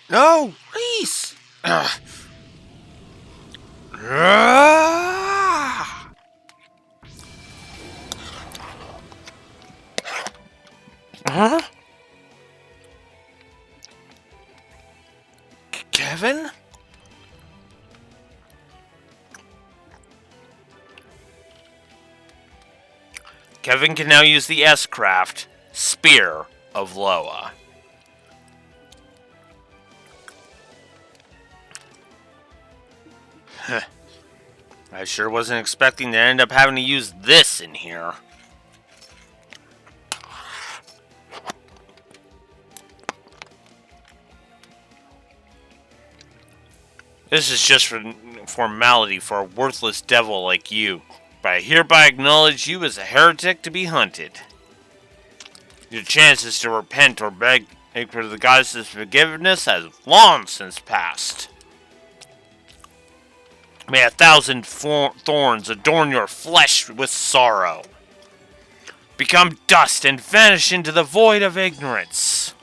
No! Reese! Huh? Kevin? Kevin can now use the S-Craft Spear of Loa. I sure wasn't expecting to end up having to use this in here. This is just for formality for a worthless devil like you. But I hereby acknowledge you as a heretic to be hunted. Your chances to repent or beg for the goddess's forgiveness has long since passed. May 1,000 thorns adorn your flesh with sorrow. Become dust and vanish into the void of ignorance.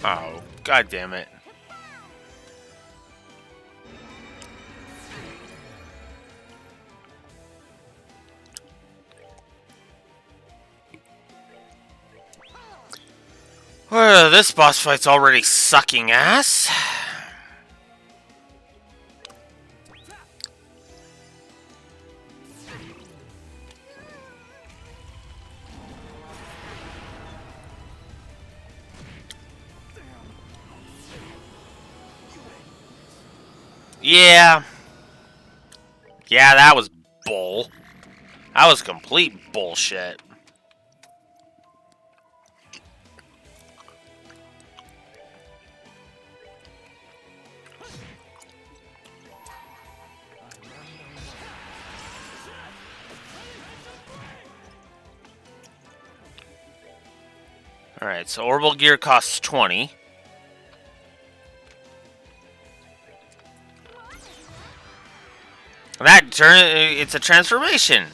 Oh, god damn it. Well, this boss fight's already sucking ass. Yeah. Yeah, that was bull. That was complete bullshit. Alright, so Orbital Gear costs 20. It's a transformation.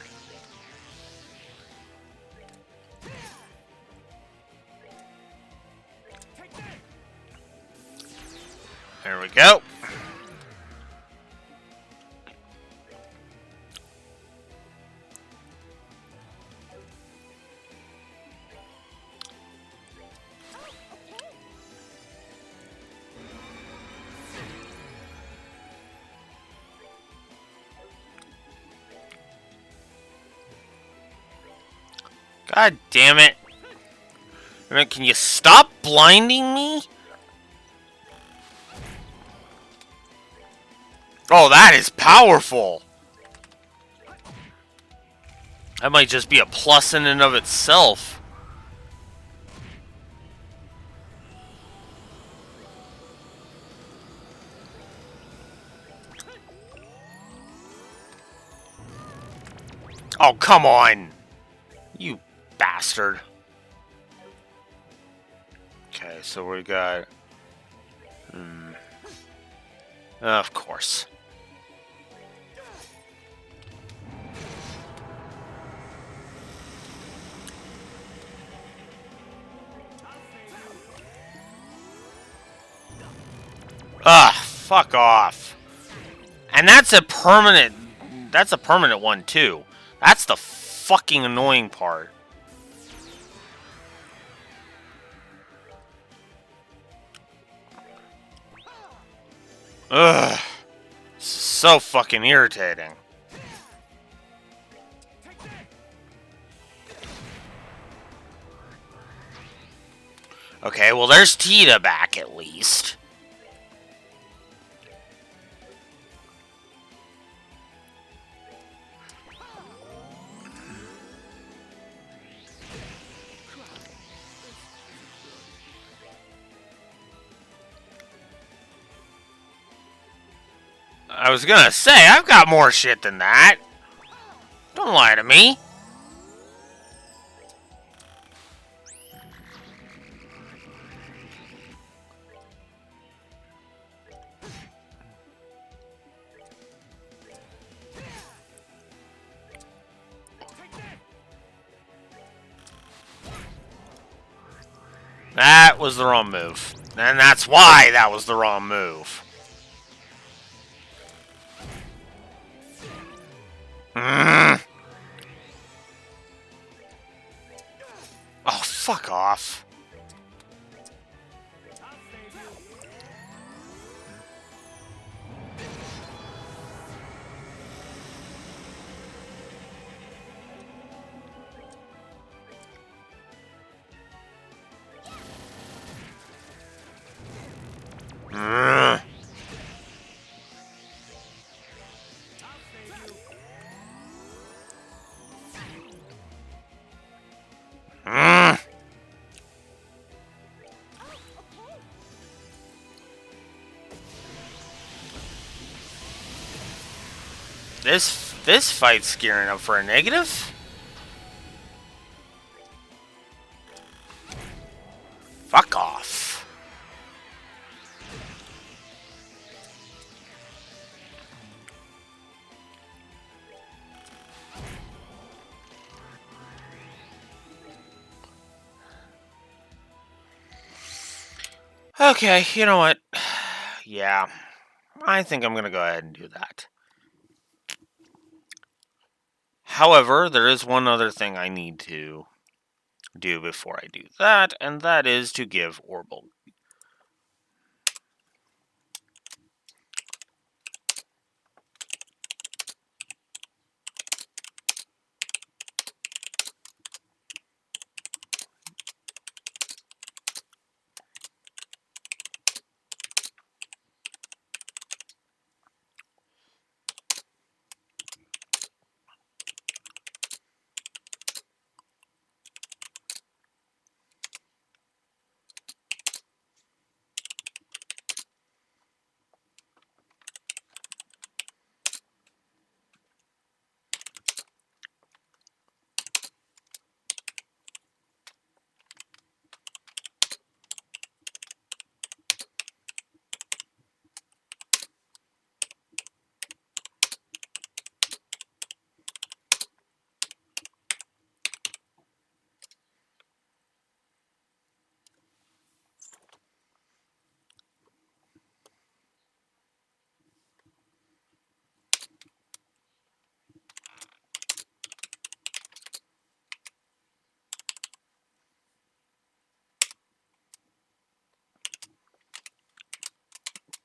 There we go. God damn it. I mean, can you stop blinding me? Oh, that is powerful. That might just be a plus in and of itself. Oh, come on. You bastard. Okay, so we got... Of course. Ugh, fuck off. And that's a permanent one too. That's the fucking annoying part. Ugh. So fucking irritating. Okay, well there's Tita back at least. I was gonna say, I've got more shit than that. Don't lie to me. That was the wrong move. And that's why that was the wrong move. Oh, fuck off. This fight's gearing up for a negative? Fuck off. Okay, you know what? Yeah, I think I'm gonna go ahead and do that. However, there is one other thing I need to do before I do that, and that is to give Orbital.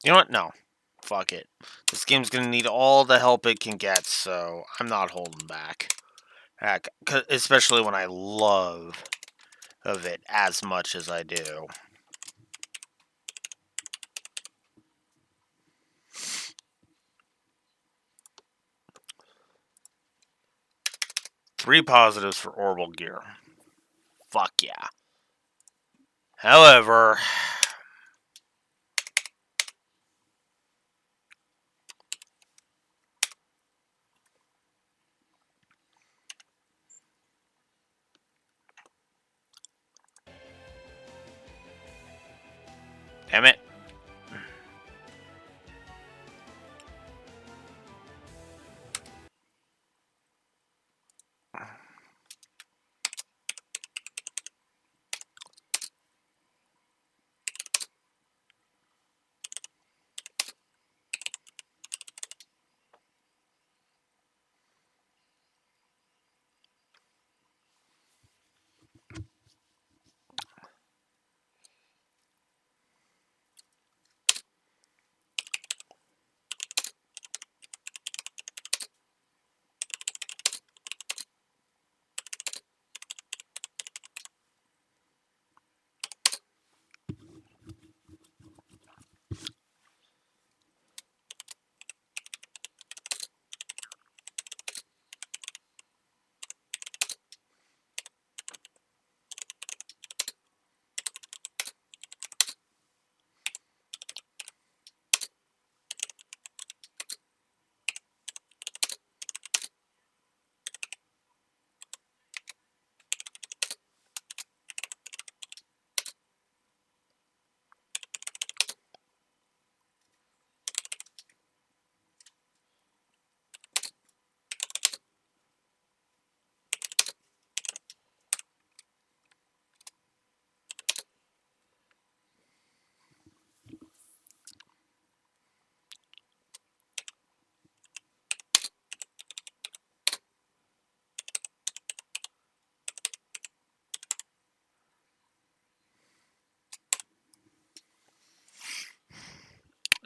You know what? No. Fuck it. This game's gonna need all the help it can get, so I'm not holding back. Heck, especially when I love of it as much as I do. Three positives for Orbital Gear. Fuck yeah. However, damn it.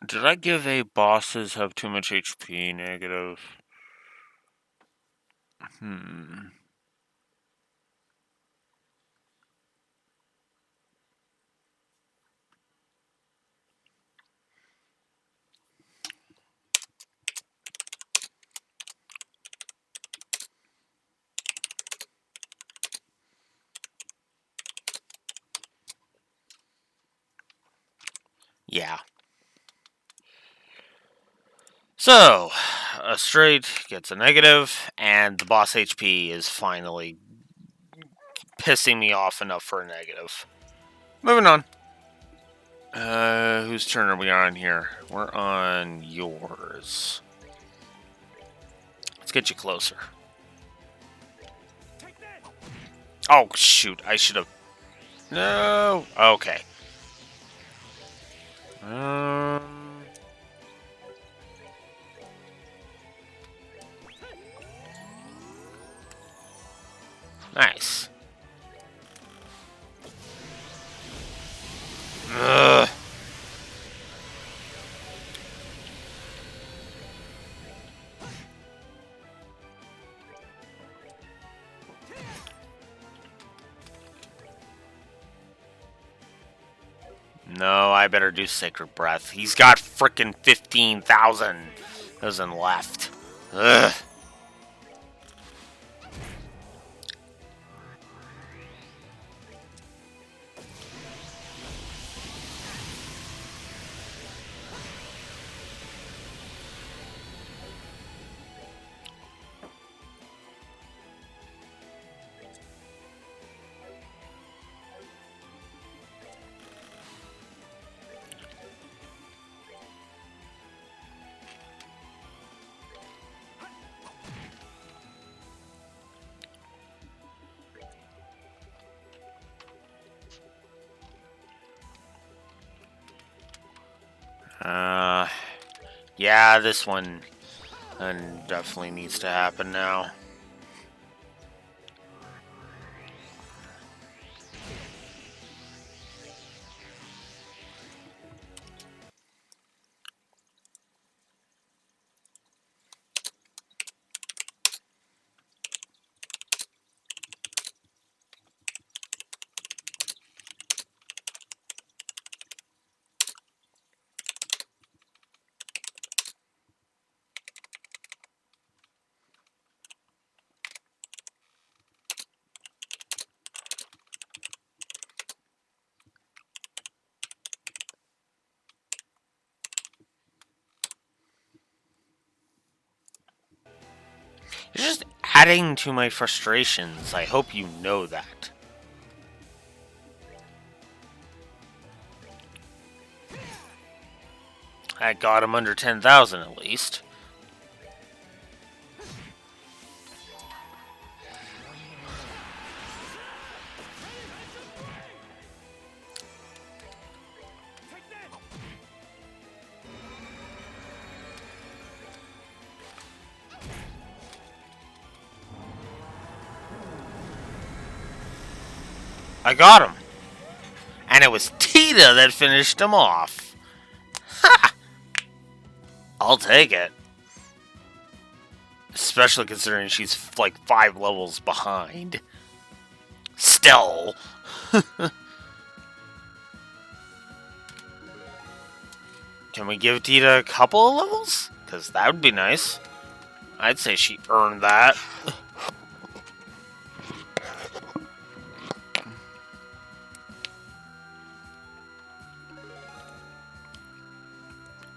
Did I give a bosses have too much HP negative? Yeah. So, a straight gets a negative, and the boss HP is finally pissing me off enough for a negative. Moving on. Whose turn are we on here? We're on yours. Let's get you closer. Oh, shoot. I should have... No. Okay. Nice. Ugh. No, I better do Sacred Breath. He's got frickin' 15,000 doesn't left. Ugh. Yeah, this one definitely needs to happen now. adding to my frustrations. I hope you know that. I got him under 10,000 at least. I got him. And it was Tita that finished him off. Ha! I'll take it. Especially considering she's like 5 levels behind. Still. Can we give Tita a couple of levels? Because that would be nice. I'd say she earned that.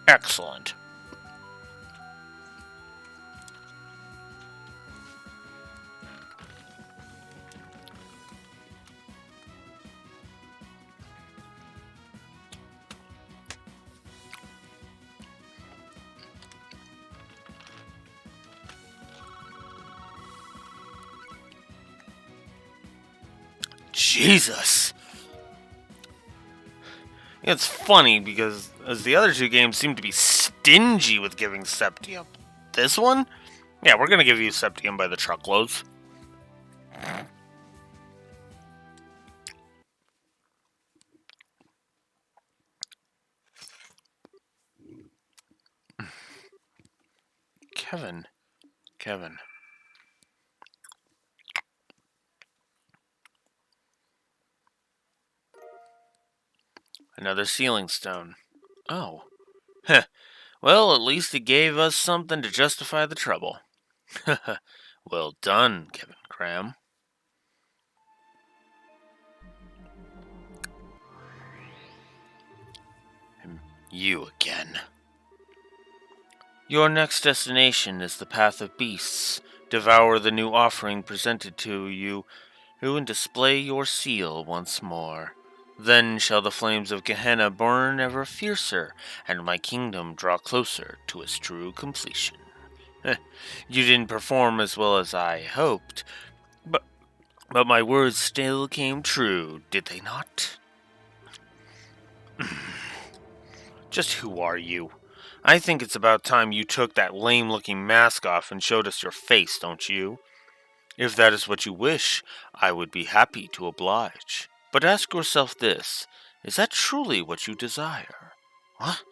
Excellent. Jesus. It's funny because as the other two games seem to be stingy with giving Septium, this one, yeah, we're gonna give you Septium by the truckloads. Kevin. Another sealing stone. Oh. Heh. Well, at least it gave us something to justify the trouble. Well done, Kevin Cram. And you again. Your next destination is the Path of Beasts. Devour the new offering presented to you, and display your seal once more. Then shall the flames of Gehenna burn ever fiercer, and my kingdom draw closer to its true completion. You didn't perform as well as I hoped, but my words still came true, did they not? Just who are you? I think it's about time you took that lame-looking mask off and showed us your face, don't you? If that is what you wish, I would be happy to oblige. But ask yourself this, is that truly what you desire? What?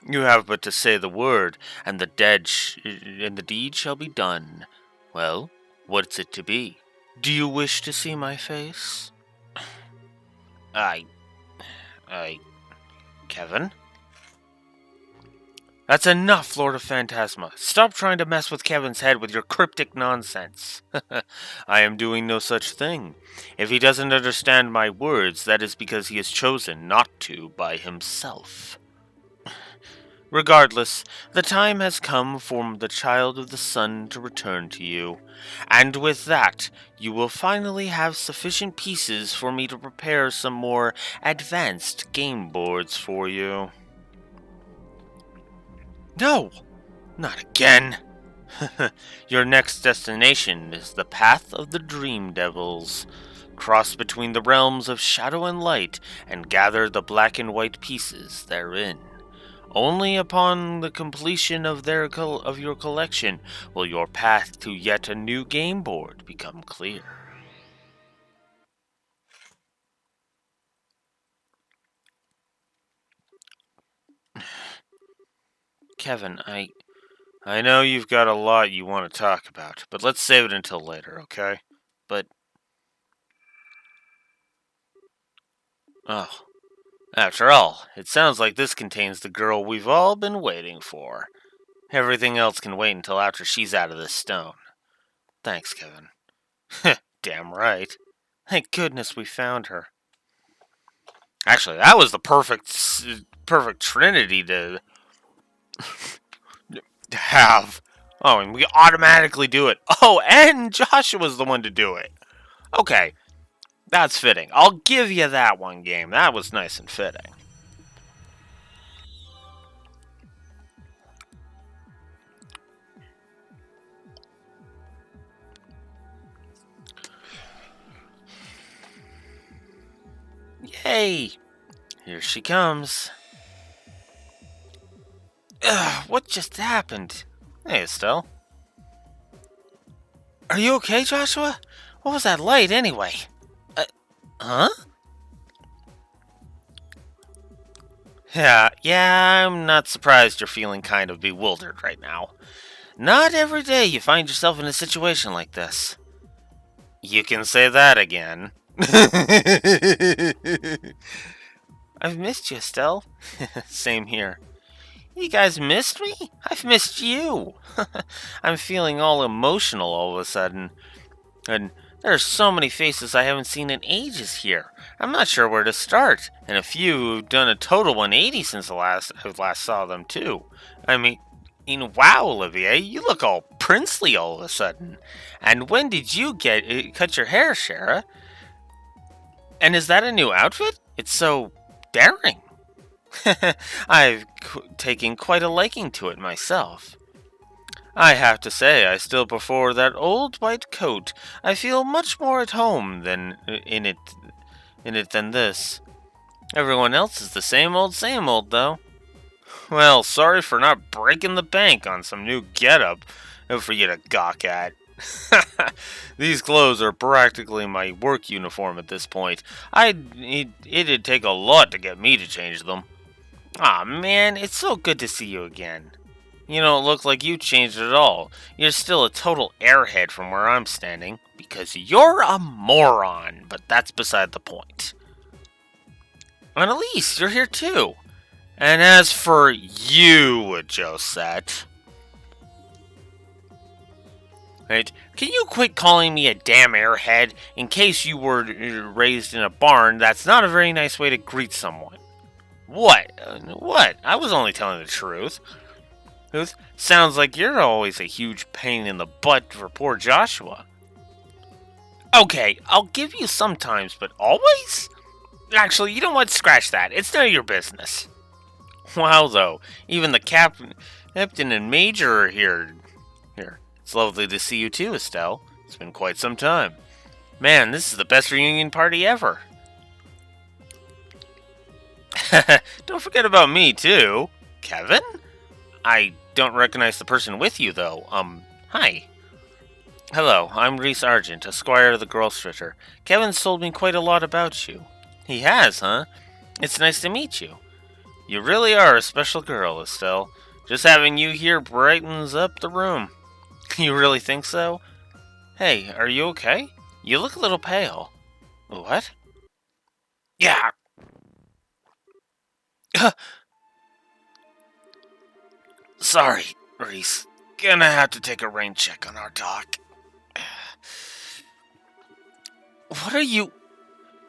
You have but to say the word, and the deed shall be done. Well, what's it to be? Do you wish to see my face? Kevin? That's enough, Lord of Phantasma. Stop trying to mess with Kevin's head with your cryptic nonsense. I am doing no such thing. If he doesn't understand my words, that is because he has chosen not to by himself. Regardless, the time has come for the Child of the Sun to return to you, and with that, you will finally have sufficient pieces for me to prepare some more advanced game boards for you. No! Not again! Your next destination is the Path of the Dream Devils. Cross between the realms of shadow and light and gather the black and white pieces therein. Only upon the completion of your collection will your path to yet a new game board become clear. Kevin, I know you've got a lot you want to talk about, but let's save it until later, okay? But... oh. After all, it sounds like this contains the girl we've all been waiting for. Everything else can wait until after she's out of this stone. Thanks, Kevin. Damn right. Thank goodness we found her. Actually, that was the perfect trinity to have. Oh, and we automatically do it. Oh, and Joshua's the one to do it. Okay, that's fitting. I'll give you that one game. That was nice and fitting. Yay! Here she comes. Ugh, what just happened? Hey, Estelle. Are you okay, Joshua? What was that light, anyway? Huh? Yeah, I'm not surprised you're feeling kind of bewildered right now. Not every day you find yourself in a situation like this. You can say that again. I've missed you, Estelle. Same here. You guys missed me? I've missed you. I'm feeling all emotional all of a sudden. And there are so many faces I haven't seen in ages here. I'm not sure where to start. And a few who've done a total 180 since I last saw them, too. I mean, wow, Olivier, you look all princely all of a sudden. And when did you cut your hair, Shara? And is that a new outfit? It's so daring. I've taken quite a liking to it myself. I have to say, I still prefer that old white coat. I feel much more at home than in it than this. Everyone else is the same old, though. Well, sorry for not breaking the bank on some new getup for you to gawk at. These clothes are practically my work uniform at this point. It'd take a lot to get me to change them. Aw, man, it's so good to see you again. You don't look like you changed at all. You're still a total airhead from where I'm standing, because you're a moron, but that's beside the point. And Elise, you're here too. And as for you, Josette... Right? Can you quit calling me a damn airhead? In case you were raised in a barn, that's not a very nice way to greet someone. What? What? I was only telling the truth. Sounds like you're always a huge pain in the butt for poor Joshua. Okay, I'll give you sometimes, but always? Actually, you know what? Scratch that. It's none of your business. Wow, though. Even the captain and major are here. It's lovely to see you too, Estelle. It's been quite some time. Man, this is the best reunion party ever. Don't forget about me, too. Kevin? I don't recognize the person with you, though. Hi. Hello, I'm Reese Argent, a squire of the Girlstritter. Kevin's told me quite a lot about you. He has, huh? It's nice to meet you. You really are a special girl, Estelle. Just having you here brightens up the room. You really think so? Hey, are you okay? You look a little pale. What? Yeah. Sorry, Reese. Gonna have to take a rain check on our talk. What are you...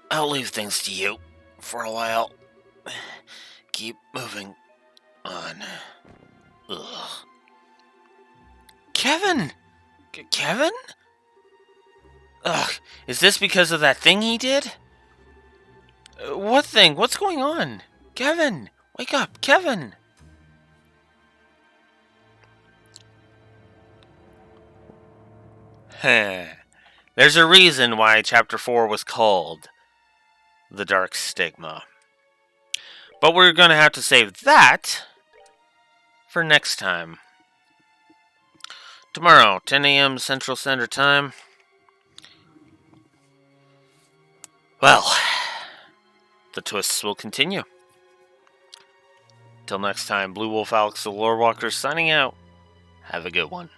I'll leave things to you for a while. Keep moving on. Ugh. Kevin! Kevin? Ugh, is this because of that thing he did? What thing? What's going on? Kevin! Wake up, Kevin! There's a reason why Chapter 4 was called The Dark Stigma. But we're going to have to save that for next time. Tomorrow, 10 a.m. Central Standard Time. Well, the twists will continue. Till next time, Blue Wolf Alex the Lore Walker signing out. Have a good one.